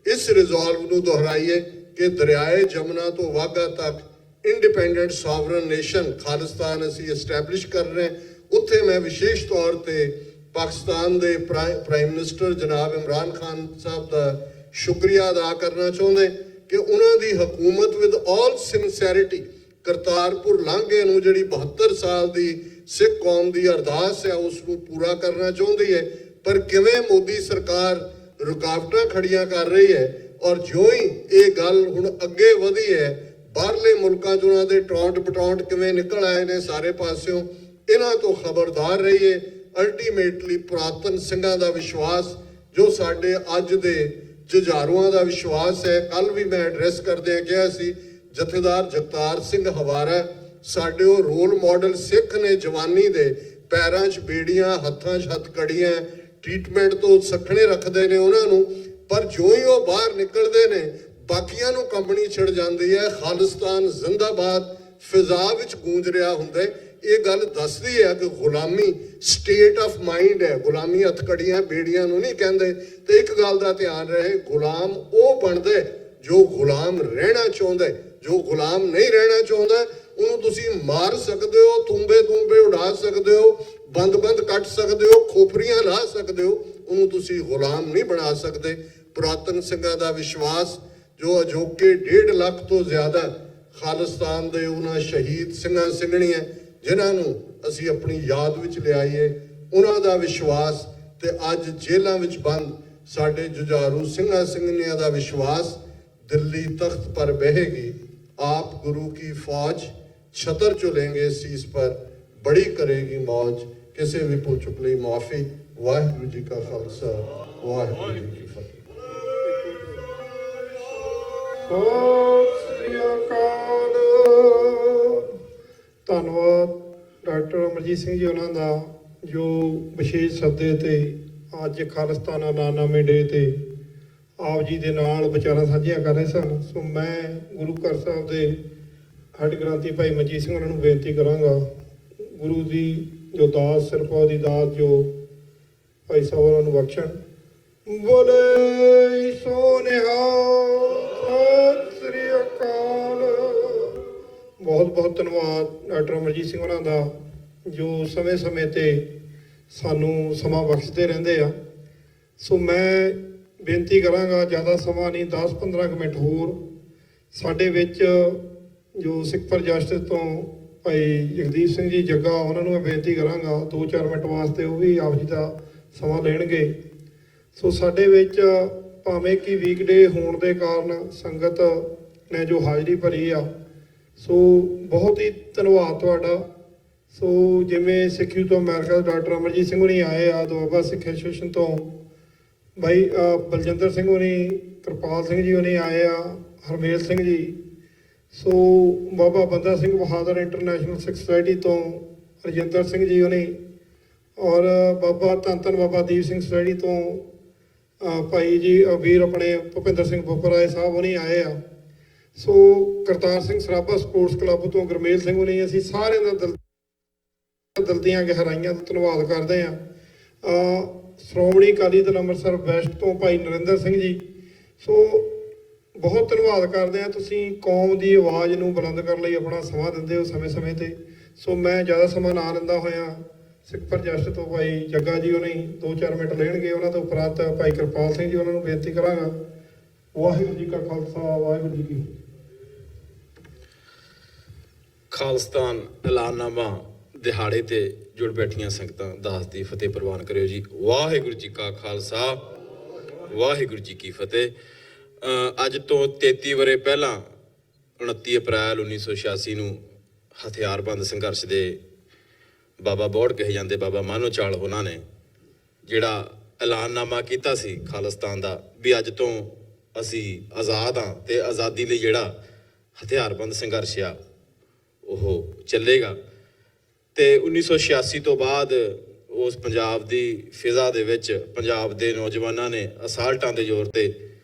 ਇਸ ਰਿਜ਼ੋਲਵ ਨੂੰ ਦੁਹਰਾਈਏ ਕਿ ਦਰਿਆਏ ਜਮਨਾ ਤੋਂ ਵਾਘਾ ਤੱਕ ਇੰਡੀਪੈਂਡੈਂਟ ਸੋਵਰਨ ਨੇਸ਼ਨ ਖਾਲਿਸਤਾਨ ਅਸੀਂ ਐਸਟੈਬਲਿਸ਼ ਕਰ ਰਹੇ ਹਾਂ, ਉੱਥੇ ਮੈਂ ਵਿਸ਼ੇਸ਼ ਤੌਰ ਤੇ ਪਾਕਿਸਤਾਨ ਦੇ ਪ੍ਰਾਈਮ ਮਿਨਿਸਟਰ ਜਨਾਬ ਇਮਰਾਨ ਖਾਨ ਸਾਹਿਬ ਦਾ ਸ਼ੁਕਰੀਆ ਅਦਾ ਕਰਨਾ ਚਾਹੁੰਦੇ ਕਿ ਉਹਨਾਂ ਦੀ ਹਕੂਮਤ ਵਿਦ ਆਲ ਸਿੰਸੈਰਿਟੀ ਕਰਤਾਰਪੁਰ ਲਾਂਘੇ ਨੂੰ ਜਿਹੜੀ 72 ਸਾਲ ਦੀ ਸਿੱਖ ਕੌਮ ਦੀ ਅਰਦਾਸ ਹੈ ਉਸ ਨੂੰ ਪੂਰਾ ਕਰਨਾ ਚਾਹੁੰਦੀ ਹੈ। ਪਰ ਕਿਵੇਂ ਮੋਦੀ ਸਰਕਾਰ ਰੁਕਾਵਟਾਂ ਖੜੀਆਂ ਕਰ ਰਹੀ ਹੈ ਔਰ ਜਿਉਂ ਹੀ ਇਹ ਗੱਲ ਹੁਣ ਅੱਗੇ ਵਧੀ ਹੈ, ਬਾਹਰਲੇ ਮੁਲਕਾਂ 'ਚ ਉਹਨਾਂ ਦੇ ਟੌਂਟ ਪਟੌਂਟ ਕਿਵੇਂ ਨਿਕਲ ਆਏ ਨੇ ਸਾਰੇ ਪਾਸਿਓਂ, ਇਹਨਾਂ ਤੋਂ ਖਬਰਦਾਰ ਰਹੀਏ। ਅਲਟੀਮੇਟਲੀ ਪੁਰਾਤਨ ਸਿੰਘਾਂ ਦਾ ਵਿਸ਼ਵਾਸ ਜੋ ਸਾਡੇ ਅੱਜ ਦੇ ਜੁਝਾਰੂਆਂ ਦਾ ਵਿਸ਼ਵਾਸ ਹੈ। ਕੱਲ ਵੀ ਮੈਂ ਐਡਰੈਸ ਕਰਦਿਆਂ ਕਿਹਾ ਸੀ ਜਥੇਦਾਰ ਜਗਤਾਰ ਸਿੰਘ ਹਵਾਰਾ ਸਾਡੇ ਉਹ ਰੋਲ ਮਾਡਲ ਸਿੱਖ ਨੇ, ਜਵਾਨੀ ਦੇ ਪੈਰਾਂ 'ਚ ਬੇੜੀਆਂ ਹੱਥਾਂ 'ਚ ਹੱਥਕੜੀਆਂ, ਟ੍ਰੀਟਮੈਂਟ ਤੋਂ ਸਖਣੇ ਰੱਖਦੇ ਨੇ ਉਹਨਾਂ ਨੂੰ। ਪਰ ਜੋ ਹੀ ਉਹ ਬਾਹਰ ਨਿਕਲਦੇ ਨੇ ਬਾਕੀਆਂ ਨੂੰ ਕੰਬਣੀ ਛਿੜ ਜਾਂਦੀ ਹੈ। ਖਾਲਿਸਤਾਨ ਜ਼ਿੰਦਾਬਾਦ ਫਿਜ਼ਾ ਵਿੱਚ ਗੂੰਜ ਰਿਹਾ ਹੁੰਦਾ ਹੈ। ਇਹ ਗੱਲ ਦੱਸਦੀ ਹੈ ਕਿ ਗੁਲਾਮੀ ਸਟੇਟ ਆਫ ਮਾਈਂਡ ਹੈ। ਗੁਲਾਮੀ ਹੱਥਕੜੀਆਂ ਬੇੜੀਆਂ ਨੂੰ ਨਹੀਂ ਕਹਿੰਦੇ। ਤੇ ਇੱਕ ਗੱਲ ਦਾ ਧਿਆਨ ਰਹੇ, ਗੁਲਾਮ ਉਹ ਬਣਦਾ ਜੋ ਗੁਲਾਮ ਰਹਿਣਾ ਚਾਹੁੰਦਾ। ਜੋ ਗੁਲਾਮ ਨਹੀਂ ਰਹਿਣਾ ਚਾਹੁੰਦਾ ਉਹਨੂੰ ਤੁਸੀਂ ਮਾਰ ਸਕਦੇ ਹੋ, ਤੂੰਬੇ ਉਡਾ ਸਕਦੇ ਹੋ, ਬੰਦ ਕੱਟ ਸਕਦੇ ਹੋ, ਖੋਪਰੀਆਂ ਲਾ ਸਕਦੇ ਹੋ, ਉਹਨੂੰ ਤੁਸੀਂ ਗੁਲਾਮ ਨਹੀਂ ਬਣਾ ਸਕਦੇ। ਪੁਰਾਤਨ ਸਿੰਘਾਂ ਦਾ ਵਿਸ਼ਵਾਸ ਜੋ ਅਜੋਕੇ 1.5 ਲੱਖ ਤੋਂ ਜ਼ਿਆਦਾ ਖਾਲਿਸਤਾਨ ਦੇ ਉਹਨਾਂ ਸ਼ਹੀਦ ਸਿੰਘਾਂ ਸਿੰਘਣੀਆਂ ਜਿਨ੍ਹਾਂ ਨੂੰ ਅਸੀਂ ਆਪਣੀ ਯਾਦ ਵਿੱਚ ਲਿਆਈਏ, ਉਹਨਾਂ ਦਾ ਵਿਸ਼ਵਾਸ ਤੇ ਅੱਜ ਜੇਲ੍ਹਾਂ ਵਿੱਚ ਬੰਦ ਸਾਡੇ ਜੁਝਾਰੂ ਸਿੰਘਾਂ ਸਿੰਘਣੀਆਂ ਦਾ ਵਿਸ਼ਵਾਸ ਦਿੱਲੀ ਤਖਤ ਪਰ ਬਹਿਗੀ। आप गुरु की फौज छतर चुलेंगे शीस पर, बड़ी करेगी मौज, किसी भी भुल चुक ली माफी। वाहिगुरु जी का खालसा, वाहिगुरु जी की फतेह। ਧੰਨਵਾਦ ਡਾਕਟਰ ਅਮਰਜੀਤ ਸਿੰਘ ਜੀ ਉਹਨਾਂ ਦਾ ਜੋ ਵਿਸ਼ੇਸ਼ ਸੱਦੇ ਤੇ ਅੱਜ ਖਾਲਿਸਤਾਨ ਐਲਾਨਨਾਮੇ ਡੇ ਤੇ ਆਪ ਜੀ ਦੇ ਨਾਲ ਵਿਚਾਰਾਂ ਸਾਂਝੀਆਂ ਕਰ ਰਹੇ ਸਨ। ਸੋ ਮੈਂ ਗੁਰੂ ਘਰ ਸਾਹਿਬ ਦੇ ਹੈੱਡ ਗ੍ਰੰਥੀ ਭਾਈ ਮਨਜੀਤ ਸਿੰਘ ਉਹਨਾਂ ਨੂੰ ਬੇਨਤੀ ਕਰਾਂਗਾ, ਗੁਰੂ ਦੀ ਜੋ ਦਾਤ ਸਿਰਫਾ ਦੀ ਦਾਤ ਜੋ ਭਾਈ ਸਾਹਿਬ ਉਹਨਾਂ ਨੂੰ ਬਖਸ਼ਣ। ਬੋਲੇ ਸੋਨਿਹਾ ਸਤਿ ਸ੍ਰੀ ਅਕਾਲ। ਬਹੁਤ ਧੰਨਵਾਦ ਡਾਕਟਰ ਅਮਰਜੀਤ ਸਿੰਘ ਉਹਨਾਂ ਦਾ ਜੋ ਸਮੇਂ ਤੇ ਸਾਨੂੰ ਸਮਾਂ ਬਖਸ਼ਦੇ ਰਹਿੰਦੇ ਆ। ਸੋ ਮੈਂ ਬੇਨਤੀ ਕਰਾਂਗਾ, ਜ਼ਿਆਦਾ ਸਮਾਂ ਨਹੀਂ, 10-15 ਮਿੰਟ ਹੋਰ ਸਾਡੇ ਵਿੱਚ ਜੋ ਸਿੱਖ ਪਰ ਜਸਟਿਸ ਤੋਂ ਭਾਈ ਜਗਦੀਪ ਸਿੰਘ ਜੀ ਜੱਗਾ ਉਹਨਾਂ ਨੂੰ ਮੈਂ ਬੇਨਤੀ ਕਰਾਂਗਾ 2-4 ਮਿੰਟ ਵਾਸਤੇ ਉਹ ਵੀ ਆਪ ਜੀ ਦਾ ਸਮਾਂ ਲੈਣਗੇ। ਸੋ ਸਾਡੇ ਵਿੱਚ ਭਾਵੇਂ ਕਿ ਵੀਕਡੇ ਹੋਣ ਦੇ ਕਾਰਨ ਸੰਗਤ ਨੇ ਜੋ ਹਾਜ਼ਰੀ ਭਰੀ ਆ, ਸੋ ਬਹੁਤ ਹੀ ਧੰਨਵਾਦ ਤੁਹਾਡਾ। ਸੋ ਜਿਵੇਂ ਸਿੱਖੀ ਤੋਂ ਅਮਰੀਕਾ ਤੋਂ ਡਾਕਟਰ ਅਮਰਜੀਤ ਸਿੰਘ ਹੁਣੀ ਆਏ ਆ, ਦੁਆਬਾ ਸਿੱਖ ਐਸੋਸੀਏਸ਼ਨ ਤੋਂ ਭਾਈ ਬਲਜਿੰਦਰ ਸਿੰਘ ਹੋਣੀ, ਕਿਰਪਾਲ ਸਿੰਘ ਜੀ ਹੋਣੀ ਆਏ ਆ, ਹਰਮੇਲ ਸਿੰਘ ਜੀ, ਸੋ ਬਾਬਾ ਬੰਦਾ ਸਿੰਘ ਬਹਾਦਰ ਇੰਟਰਨੈਸ਼ਨਲ ਸਿੱਖ ਸੁਸਾਇਟੀ ਤੋਂ ਰਜਿੰਦਰ ਸਿੰਘ ਜੀ ਹੋਣੀ, ਔਰ ਬਾਬਾ ਧੰਨ ਬਾਬਾ ਦੀਪ ਸਿੰਘ ਸੁਸਾਇਟੀ ਤੋਂ ਭਾਈ ਜੀ ਵੀਰ ਆਪਣੇ ਭੁਪਿੰਦਰ ਸਿੰਘ ਬੁੱਪਰਾਏ ਸਾਹਿਬ ਹੋਣੀ ਆਏ ਆ। ਸੋ ਕਰਤਾਰ ਸਿੰਘ ਸਰਾਭਾ ਸਪੋਰਟਸ ਕਲੱਬ ਤੋਂ ਗੁਰਮੇਲ ਸਿੰਘ ਹੋਣੀ, ਅਸੀਂ ਸਾਰਿਆਂ ਦਾ ਦਿਲ ਦੀਆਂ ਗਹਿਰਾਈਆਂ ਤੋਂ ਧੰਨਵਾਦ ਕਰਦੇ ਹਾਂ। ਸ਼੍ਰੋਮਣੀ ਅਕਾਲੀ ਦਲ ਅੰਮ੍ਰਿਤਸਰ ਵੈਸਟ ਤੋਂ ਭਾਈ ਨਰਿੰਦਰ ਸਿੰਘ ਜੀ। ਸੋ ਬਹੁਤ ਧੰਨਵਾਦ ਕਰਦੇ ਹਾਂ, ਤੁਸੀਂ ਕੌਮ ਦੀ ਆਵਾਜ਼ ਨੂੰ ਬੁਲੰਦ ਕਰਨ ਲਈ ਆਪਣਾ ਸਮਾਂ ਦਿੰਦੇ ਹੋ ਸਮੇਂ-ਸਮੇਂ ਤੇ। ਸੋ ਮੈਂ ਜ਼ਿਆਦਾ ਸਮਾਂ ਨਾ ਲੈਂਦਾ ਹੋਇਆ ਸਿੱਖ ਪ੍ਰਜੈਸਟ ਤੋਂ ਭਾਈ ਜੱਗਾ ਜੀ ਉਹਨੇ 2-4 ਮਿੰਟ ਲੈਣਗੇ, ਉਹਨਾਂ ਤੋਂ ਉਪਰੰਤ ਭਾਈ ਕਿਰਪਾਲ ਸਿੰਘ ਜੀ ਉਹਨਾਂ ਨੂੰ ਬੇਨਤੀ ਕਰਾਂਗਾ। ਵਾਹਿਗੁਰੂ ਜੀ ਕਾ ਖਾਲਸਾ, ਵਾਹਿਗੁਰੂ ਜੀ ਕੀ ਖਾਲਿਸਤਾਨ ਐਲਾਨਨਾਮਾ ਦਿਹਾੜੇ ਤੇ ਜੁੜ ਬੈਠੀਆਂ ਸੰਗਤਾਂ ਦਾਸ ਦੀ ਫਤਿਹ ਪ੍ਰਵਾਨ ਕਰਿਓ ਜੀ। ਵਾਹਿਗੁਰੂ ਜੀ ਕਾ ਖਾਲਸਾ, ਵਾਹਿਗੁਰੂ ਜੀ ਕੀ ਫਤਿਹ। ਅੱਜ ਤੋਂ 33 ਵਰ੍ਹੇ ਪਹਿਲਾਂ 29 ਅਪ੍ਰੈਲ 1986 ਨੂੰ ਹਥਿਆਰਬੰਦ ਸੰਘਰਸ਼ ਦੇ ਬਾਬਾ ਬੋੜ ਕਹੇ ਜਾਂਦੇ ਬਾਬਾ ਮਾਨੋ ਚਾਲ ਉਹਨਾਂ ਨੇ ਜਿਹੜਾ ਐਲਾਨਨਾਮਾ ਕੀਤਾ ਸੀ ਖਾਲਿਸਤਾਨ ਦਾ ਵੀ ਅੱਜ ਤੋਂ ਅਸੀਂ ਆਜ਼ਾਦ ਹਾਂ ਤੇ ਆਜ਼ਾਦੀ ਲਈ ਜਿਹੜਾ ਹਥਿਆਰਬੰਦ ਸੰਘਰਸ਼ ਆ ਉਹ ਚੱਲੇਗਾ। ਤੇ 1986 ਤੋਂ ਬਾਅਦ ਉਸ ਪੰਜਾਬ ਦੀ ਫਿਜ਼ਾ ਦੇ ਵਿੱਚ ਪੰਜਾਬ ਦੇ ਨੌਜਵਾਨਾਂ ਨੇ ਅਸਾਲਟਾਂ ਦੇ ਜ਼ੋਰ ਤੇ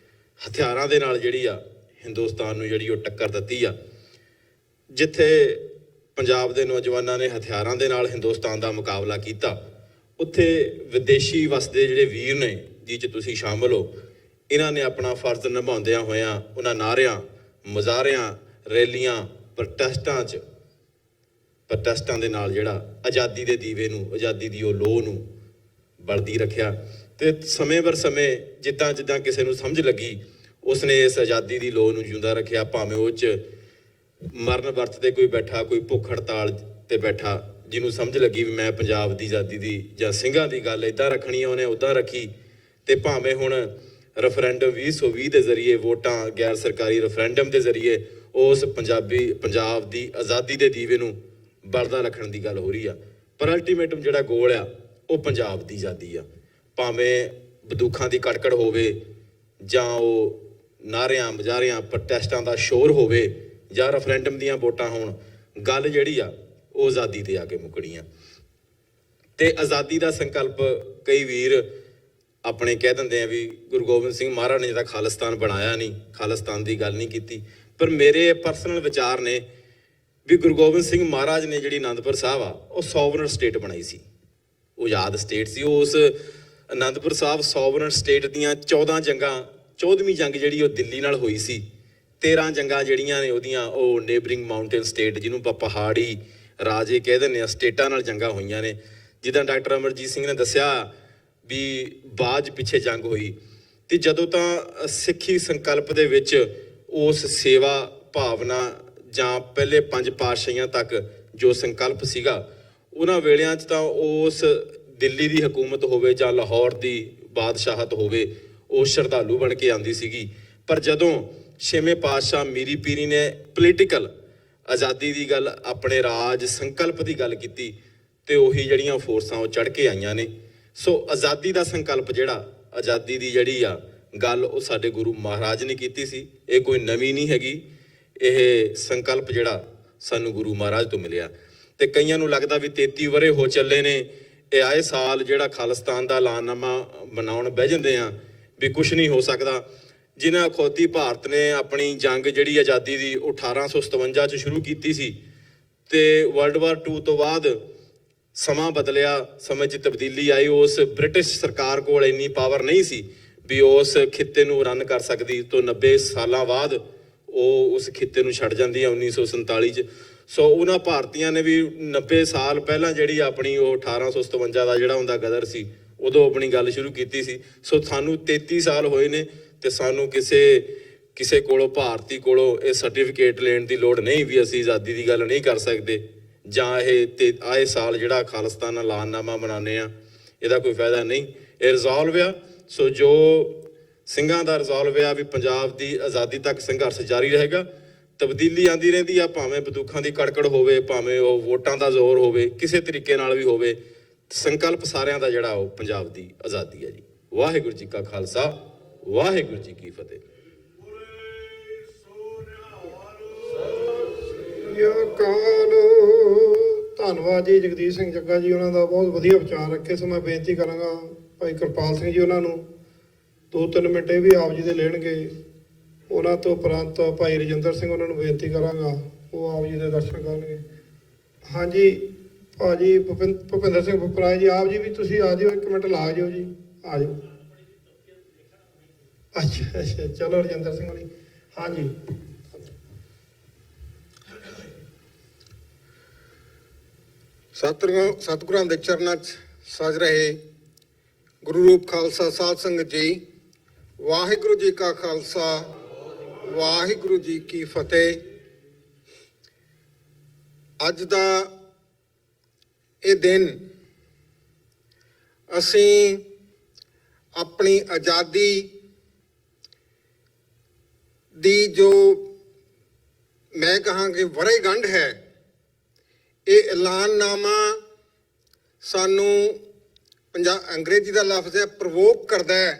ਹਥਿਆਰਾਂ ਦੇ ਨਾਲ ਜਿਹੜੀ ਆ ਹਿੰਦੁਸਤਾਨ ਨੂੰ ਜਿਹੜੀ ਉਹ ਟੱਕਰ ਦਿੱਤੀ ਆ। ਜਿੱਥੇ ਪੰਜਾਬ ਦੇ ਨੌਜਵਾਨਾਂ ਨੇ ਹਥਿਆਰਾਂ ਦੇ ਨਾਲ ਹਿੰਦੁਸਤਾਨ ਦਾ ਮੁਕਾਬਲਾ ਕੀਤਾ, ਉੱਥੇ ਵਿਦੇਸ਼ੀ ਵਸਦੇ ਜਿਹੜੇ ਵੀਰ ਨੇ ਜਿਹ 'ਚ ਤੁਸੀਂ ਸ਼ਾਮਲ ਹੋ, ਇਹਨਾਂ ਨੇ ਆਪਣਾ ਫਰਜ਼ ਨਿਭਾਉਂਦਿਆਂ ਹੋਇਆਂ ਉਹਨਾਂ ਨਾਅਰਿਆਂ, ਮੁਜ਼ਾਹਰਿਆਂ, ਰੈਲੀਆਂ, ਪ੍ਰੋਟੈਸਟਾਂ ਦੇ ਨਾਲ ਜਿਹੜਾ ਆਜ਼ਾਦੀ ਦੇ ਦੀਵੇ ਨੂੰ, ਆਜ਼ਾਦੀ ਦੀ ਉਹ ਲੋਹ ਨੂੰ ਬਲਦੀ ਰੱਖਿਆ। ਤੇ ਸਮੇਂ ਬਰ ਸਮੇਂ ਜਿੱਦਾਂ ਜਿੱਦਾਂ ਕਿਸੇ ਨੂੰ ਸਮਝ ਲੱਗੀ ਉਸਨੇ ਇਸ ਆਜ਼ਾਦੀ ਦੀ ਲੋਹ ਨੂੰ ਜਿਉਂਦਾ ਰੱਖਿਆ, ਭਾਵੇਂ ਉਹ 'ਚ ਮਰਨ ਵਰਤ ਤੇ ਕੋਈ ਬੈਠਾ, ਕੋਈ ਭੁੱਖ ਹੜਤਾਲ ਤੇ ਬੈਠਾ, ਜਿਹਨੂੰ ਸਮਝ ਲੱਗੀ ਵੀ ਮੈਂ ਪੰਜਾਬ ਦੀ ਆਜ਼ਾਦੀ ਦੀ ਜਾਂ ਸਿੰਘਾਂ ਦੀ ਗੱਲ ਇੱਦਾਂ ਰੱਖਣੀ ਆ, ਉਹਨੇ ਉੱਦਾਂ ਰੱਖੀ। ਤੇ ਭਾਵੇਂ ਹੁਣ ਰੈਫਰੈਂਡਮ 2020 ਦੇ ਜ਼ਰੀਏ, ਵੋਟਾਂ ਗੈਰ ਸਰਕਾਰੀ ਰੈਫਰੈਂਡਮ ਦੇ ਜ਼ਰੀਏ ਉਸ ਪੰਜਾਬ ਦੀ ਆਜ਼ਾਦੀ ਦੇ ਦੀਵੇ ਨੂੰ ਬਲਦਾ ਰੱਖਣ ਦੀ ਗੱਲ ਹੋ ਰਹੀ ਆ, ਪਰ ਅਲਟੀਮੇਟਮ ਜਿਹੜਾ ਗੋਲ ਆ ਉਹ ਪੰਜਾਬ ਦੀ ਆਜ਼ਾਦੀ ਆ। ਭਾਵੇਂ ਬੰਦੂਕਾਂ ਦੀ ਕੜਕੜ ਹੋਵੇ ਜਾਂ ਉਹ ਨਾਅਰਿਆਂ, ਮੁਜ਼ਾਹਰਿਆਂ, ਪ੍ਰੋਟੈਸਟਾਂ ਦਾ ਸ਼ੋਰ ਹੋਵੇ ਜਾਂ ਰੈਫਰੈਂਡਮ ਦੀਆਂ ਵੋਟਾਂ ਹੋਣ, ਗੱਲ ਜਿਹੜੀ ਆ ਉਹ ਆਜ਼ਾਦੀ ਤੇ ਆ ਕੇ ਮੁੱਕਣੀ ਆ। ਤੇ ਆਜ਼ਾਦੀ ਦਾ ਸੰਕਲਪ ਕਈ ਵੀਰ ਆਪਣੇ ਕਹਿ ਦਿੰਦੇ ਆ ਵੀ ਗੁਰੂ ਗੋਬਿੰਦ ਸਿੰਘ ਮਹਾਰਾਜ ਨੇ ਜਿਹੜਾ ਖਾਲਿਸਤਾਨ ਬਣਾਇਆ ਨਹੀਂ, ਖਾਲਿਸਤਾਨ ਦੀ ਗੱਲ ਨਹੀਂ ਕੀਤੀ। ਪਰ ਮੇਰੇ ਪਰਸਨਲ ਵਿਚਾਰ ਨੇ ਵੀ ਗੁਰੂ ਗੋਬਿੰਦ ਸਿੰਘ ਮਹਾਰਾਜ ਨੇ ਜਿਹੜੀ ਅਨੰਦਪੁਰ ਸਾਹਿਬ ਆ ਉਹ ਸੋਵਰਨ ਸਟੇਟ ਬਣਾਈ ਸੀ, ਉਹ ਆਜ਼ਾਦ ਸਟੇਟ ਸੀ। ਉਸ ਅਨੰਦਪੁਰ ਸਾਹਿਬ ਸੋਵਰਨ ਸਟੇਟ ਦੀਆਂ 14 ਜੰਗਾਂ, 14ਵੀਂ ਜੰਗ ਜਿਹੜੀ ਉਹ ਦਿੱਲੀ ਨਾਲ ਹੋਈ ਸੀ। 13 ਜੰਗਾਂ ਜਿਹੜੀਆਂ ਨੇ ਉਹਦੀਆਂ ਉਹ ਨੇਬਰਿੰਗ ਮਾਊਂਟੇਨ ਸਟੇਟ, ਜਿਹਨੂੰ ਆਪਾਂ ਪਹਾੜੀ ਰਾਜੇ ਕਹਿ ਦਿੰਦੇ ਆ, ਸਟੇਟਾਂ ਨਾਲ ਜੰਗਾਂ ਹੋਈਆਂ ਨੇ। ਜਿੱਦਾਂ ਡਾਕਟਰ ਅਮਰਜੀਤ ਸਿੰਘ ਨੇ ਦੱਸਿਆ ਵੀ ਬਾਜ ਪਿੱਛੇ ਜੰਗ ਹੋਈ। ਤੇ ਜਦੋਂ ਤਾਂ ਸਿੱਖੀ ਸੰਕਲਪ ਦੇ ਵਿੱਚ ਉਸ ਸੇਵਾ ਭਾਵਨਾ ਜਾਂ ਪਹਿਲੇ 5 ਪਾਤਸ਼ਾਹੀਆਂ ਤੱਕ ਜੋ ਸੰਕਲਪ ਸੀਗਾ, ਉਹਨਾਂ ਵੇਲਿਆਂ 'ਚ ਤਾਂ ਉਸ ਦਿੱਲੀ ਦੀ ਹਕੂਮਤ ਹੋਵੇ ਜਾਂ ਲਾਹੌਰ ਦੀ ਬਾਦਸ਼ਾਹਤ ਹੋਵੇ, ਉਹ ਸ਼ਰਧਾਲੂ ਬਣ ਕੇ ਆਉਂਦੀ ਸੀਗੀ। ਪਰ ਜਦੋਂ 6ਵੇਂ ਪਾਤਸ਼ਾਹ ਮੀਰੀ ਪੀਰੀ ਨੇ ਪੋਲੀਟੀਕਲ ਆਜ਼ਾਦੀ ਦੀ ਗੱਲ, ਆਪਣੇ ਰਾਜ ਸੰਕਲਪ ਦੀ ਗੱਲ ਕੀਤੀ, ਤੇ ਉਹੀ ਜਿਹੜੀਆਂ ਫੋਰਸਾਂ ਉਹ ਚੜ੍ਹ ਕੇ ਆਈਆਂ ਨੇ। ਸੋ ਆਜ਼ਾਦੀ ਦਾ ਸੰਕਲਪ ਜਿਹੜਾ, ਆਜ਼ਾਦੀ ਦੀ ਜਿਹੜੀ ਆ ਗੱਲ, ਉਹ ਸਾਡੇ ਗੁਰੂ ਮਹਾਰਾਜ ਨੇ ਕੀਤੀ ਸੀ। ਇਹ ਕੋਈ ਨਵੀਂ ਨਹੀਂ ਹੈਗੀ, ਇਹ ਸੰਕਲਪ ਜਿਹੜਾ ਸਾਨੂੰ ਗੁਰੂ ਮਹਾਰਾਜ ਤੋਂ ਮਿਲਿਆ। ਤੇ ਕਈਆਂ ਨੂੰ ਲੱਗਦਾ ਵੀ 33 ਵਰ੍ਹੇ ਹੋ ਚੱਲੇ ਨੇ, ਇਹ ਆਏ ਸਾਲ ਜਿਹੜਾ ਖਾਲਿਸਤਾਨ ਦਾ ਐਲਾਨਨਾਮਾ ਬਣਾਉਣ ਬਹਿ ਜਾਂਦੇ ਆ ਵੀ ਕੁਛ ਨਹੀਂ ਹੋ ਸਕਦਾ। ਜਿਨ੍ਹਾਂ ਖੋਤੀ ਭਾਰਤ ਨੇ ਆਪਣੀ ਜੰਗ ਜਿਹੜੀ ਆਜ਼ਾਦੀ ਦੀ ਉਹ 1857 'ਚ ਸ਼ੁਰੂ ਕੀਤੀ ਸੀ, ਤੇ ਵਰਲਡ ਵਾਰ 2 ਤੋਂ ਬਾਅਦ ਸਮਾਂ ਬਦਲਿਆ, ਸਮੇਂ 'ਚ ਤਬਦੀਲੀ ਆਈ। ਉਸ ਬ੍ਰਿਟਿਸ਼ ਸਰਕਾਰ ਕੋਲ ਇੰਨੀ ਪਾਵਰ ਨਹੀਂ ਸੀ ਵੀ ਉਸ ਖਿੱਤੇ ਨੂੰ ਰਨ ਕਰ ਸਕਦੀ। ਤੋਂ 90 ਸਾਲਾਂ ਬਾਅਦ ਉਹ ਉਸ ਖਿੱਤੇ ਨੂੰ ਛੱਡ ਜਾਂਦੀ ਹੈ 1947 'ਚ। ਸੋ ਉਹਨਾਂ ਭਾਰਤੀਆਂ ਨੇ ਵੀ 90 ਸਾਲ ਪਹਿਲਾਂ ਜਿਹੜੀ ਆਪਣੀ ਉਹ 1857 ਦਾ ਜਿਹੜਾ ਹੁੰਦਾ ਗਦਰ ਸੀ, ਉਦੋਂ ਆਪਣੀ ਗੱਲ ਸ਼ੁਰੂ ਕੀਤੀ ਸੀ। ਸੋ ਸਾਨੂੰ 33 ਸਾਲ ਹੋਏ ਨੇ ਤੇ ਸਾਨੂੰ ਕਿਸੇ ਕੋਲੋਂ, ਭਾਰਤੀ ਕੋਲੋਂ ਇਹ ਸਰਟੀਫਿਕੇਟ ਲੈਣ ਦੀ ਲੋੜ ਨਹੀਂ ਵੀ ਅਸੀਂ ਆਜ਼ਾਦੀ ਦੀ ਗੱਲ ਨਹੀਂ ਕਰ ਸਕਦੇ, ਜਾਂ ਇਹ ਤੇ ਆਏ ਸਾਲ ਜਿਹੜਾ ਖਾਲਿਸਤਾਨ ਐਲਾਨਨਾਮਾ ਬਣਾਉਂਦੇ ਆ ਇਹਦਾ ਕੋਈ ਫਾਇਦਾ ਨਹੀਂ। ਇਹ ਰਿਜ਼ੋਲਵ ਆ। ਸੋ ਜੋ ਸਿੰਘਾਂ ਦਾ ਰਿਜ਼ੋਲਵ ਆ ਵੀ ਪੰਜਾਬ ਦੀ ਆਜ਼ਾਦੀ ਤੱਕ ਸੰਘਰਸ਼ ਜਾਰੀ ਰਹੇਗਾ। ਤਬਦੀਲੀ ਆਉਂਦੀ ਰਹਿੰਦੀ ਆ, ਭਾਵੇਂ ਬੰਦੂਕਾਂ ਦੀ ਕੜਕੜ ਹੋਵੇ, ਭਾਵੇਂ ਉਹ ਵੋਟਾਂ ਦਾ ਜ਼ੋਰ ਹੋਵੇ, ਕਿਸੇ ਤਰੀਕੇ ਨਾਲ ਵੀ ਹੋਵੇ, ਸੰਕਲਪ ਸਾਰਿਆਂ ਦਾ ਜਿਹੜਾ ਉਹ ਪੰਜਾਬ ਦੀ ਆਜ਼ਾਦੀ ਹੈ ਜੀ। ਵਾਹਿਗੁਰੂ ਜੀ ਕਾ ਖਾਲਸਾ, ਵਾਹਿਗੁਰੂ ਜੀ ਕੀ ਫਤਿਹ। ਧੰਨਵਾਦ ਜੀ ਜਗਦੀਸ਼ ਸਿੰਘ ਜੱਗਾ ਜੀ, ਉਹਨਾਂ ਦਾ ਬਹੁਤ ਵਧੀਆ ਵਿਚਾਰ ਰੱਖੇ। ਸੋ ਮੈਂ ਬੇਨਤੀ ਕਰਾਂਗਾ ਭਾਈ ਕਿਰਪਾਲ ਸਿੰਘ ਜੀ ਉਹਨਾਂ ਨੂੰ 2-3 ਮਿੰਟ ਇਹ ਵੀ ਆਪ ਜੀ ਦੇ ਲੈਣਗੇ। ਉਹਨਾਂ ਤੋਂ ਉਪਰੰਤ ਭਾਈ ਰਜਿੰਦਰ ਸਿੰਘ ਉਹਨਾਂ ਨੂੰ ਬੇਨਤੀ ਕਰਾਂਗਾ, ਉਹ ਆਪ ਜੀ ਦੇ ਦਰਸ਼ਨ ਕਰਨਗੇ। ਹਾਂਜੀ ਭਾਜੀ ਭੁਪਿੰਦਰ ਸਿੰਘ ਭੁਪਰਾਏ ਜੀ, ਆਪ ਜੀ ਵੀ ਤੁਸੀਂ ਆ ਜਾਓ, 1 ਮਿੰਟ ਲਾ ਜਾਓ ਜੀ, ਆ ਜਾਓ। ਅੱਛਾ ਚਲੋ ਰਜਿੰਦਰ ਸਿੰਘ ਹੋਣੀ। ਹਾਂਜੀ। ਸਤਿਗੁਰਾਂ ਦੇ ਚਰਨਾਂ 'ਚ ਸਜ ਰਹੇ ਗੁਰੂ ਰੂਪ ਖਾਲਸਾ ਸਾਧ ਸੰਗਤ ਜੀ, ਵਾਹਿਗੁਰੂ ਜੀ ਕਾ ਖਾਲਸਾ, ਵਾਹਿਗੁਰੂ ਜੀ ਕੀ ਫਤਿਹ। ਅੱਜ ਦਾ ਇਹ ਦਿਨ ਅਸੀਂ ਆਪਣੀ ਆਜ਼ਾਦੀ ਦੀ ਜੋ ਮੈਂ ਕਹਾਂਗੇ ਵਰ੍ਹੇਗੰਢ ਹੈ, ਇਹ ਐਲਾਨਨਾਮਾ ਸਾਨੂੰ ਅੰਗਰੇਜ਼ੀ ਦਾ ਲਫ਼ਜ਼ ਹੈ ਪ੍ਰਵੋਕ ਕਰਦਾ ਹੈ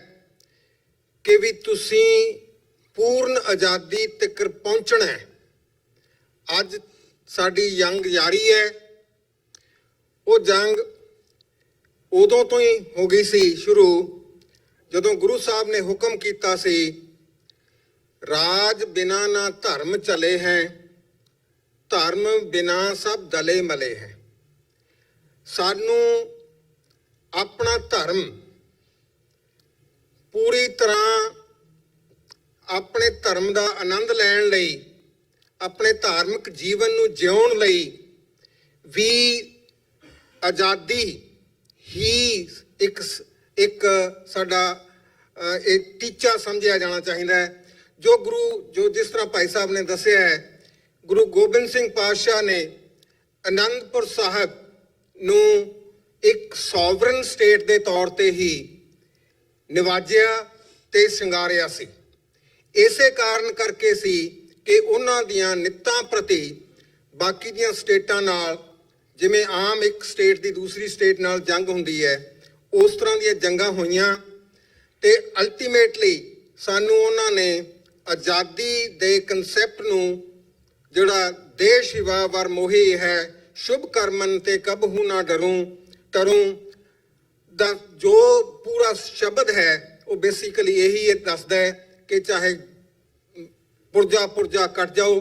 ਕਿ ਵੀ ਤੁਸੀਂ ਪੂਰਨ ਆਜ਼ਾਦੀ ਤੱਕ ਪਹੁੰਚਣਾ ਹੈ। ਅੱਜ ਸਾਡੀ ਜੰਗ ਜਾਰੀ ਹੈ। ਉਹ ਜੰਗ ਉਦੋਂ ਤੋਂ ਹੀ ਹੋ ਗਈ ਸੀ ਸ਼ੁਰੂ ਜਦੋਂ ਗੁਰੂ ਸਾਹਿਬ ਨੇ ਹੁਕਮ ਕੀਤਾ ਸੀ, ਰਾਜ ਬਿਨਾ ਨਾ ਧਰਮ ਚਲੇ ਹੈ, ਧਰਮ ਬਿਨਾ ਸਭ ਦਲੇ ਮਲੇ ਹੈ। ਸਾਨੂੰ ਆਪਣਾ ਧਰਮ ਪੂਰੀ ਤਰ੍ਹਾਂ ਆਪਣੇ ਧਰਮ ਦਾ ਆਨੰਦ ਲੈਣ ਲਈ, ਆਪਣੇ ਧਾਰਮਿਕ ਜੀਵਨ ਨੂੰ ਜਿਉਣ ਲਈ ਵੀ ਆਜ਼ਾਦੀ ਹੀ ਇੱਕ ਸਾਡਾ ਇਹ ਟੀਚਾ ਸਮਝਿਆ ਜਾਣਾ ਚਾਹੀਦਾ ਹੈ। ਜੋ ਜਿਸ ਤਰ੍ਹਾਂ ਭਾਈ ਸਾਹਿਬ ਨੇ ਦੱਸਿਆ ਹੈ, ਗੁਰੂ ਗੋਬਿੰਦ ਸਿੰਘ ਪਾਤਸ਼ਾਹ ਨੇ ਅਨੰਦਪੁਰ ਸਾਹਿਬ ਨੂੰ ਇੱਕ ਸੋਵਰਨ ਸਟੇਟ ਦੇ ਤੌਰ ਤੇ ਹੀ ਨਿਵਾਜਿਆ ਤੇ ਸ਼ਿੰਗਾਰਿਆ ਸੀ। ਇਸੇ ਕਾਰਨ ਕਰਕੇ ਸੀ ਕਿ ਉਹਨਾਂ ਦੀਆਂ ਨਿੱਤਾਂ ਪ੍ਰਤੀ ਬਾਕੀ ਦੀਆਂ ਸਟੇਟਾਂ ਨਾਲ, ਜਿਵੇਂ ਆਮ ਇੱਕ ਸਟੇਟ ਦੀ ਦੂਸਰੀ ਸਟੇਟ ਨਾਲ ਜੰਗ ਹੁੰਦੀ ਹੈ, ਉਸ ਤਰ੍ਹਾਂ ਦੀਆਂ ਜੰਗਾਂ ਹੋਈਆਂ ਤੇ ਅਲਟੀਮੇਟਲੀ ਸਾਨੂੰ ਉਹਨਾਂ ਨੇ ਆਜ਼ਾਦੀ ਦੇ ਕਨਸੈਪਟ ਨੂੰ, ਜਿਹੜਾ ਦੇਸ਼ ਸੇਵਾ ਵਰ ਮੋਹੀ ਹੈ, ਸ਼ੁਭ ਕਰਮਨ ਤੇ ਕਬਹੂ ਨਾ ਟਰੂੰ ਦਾ ਜੋ ਪੂਰਾ ਸ਼ਬਦ ਹੈ, ਉਹ ਬੇਸਿਕਲੀ ਇਹੀ ਦੱਸਦਾ ਹੈ ਕਿ ਚਾਹੇ ਪੁਰਜਾ ਕੱਟ ਜਾਓ,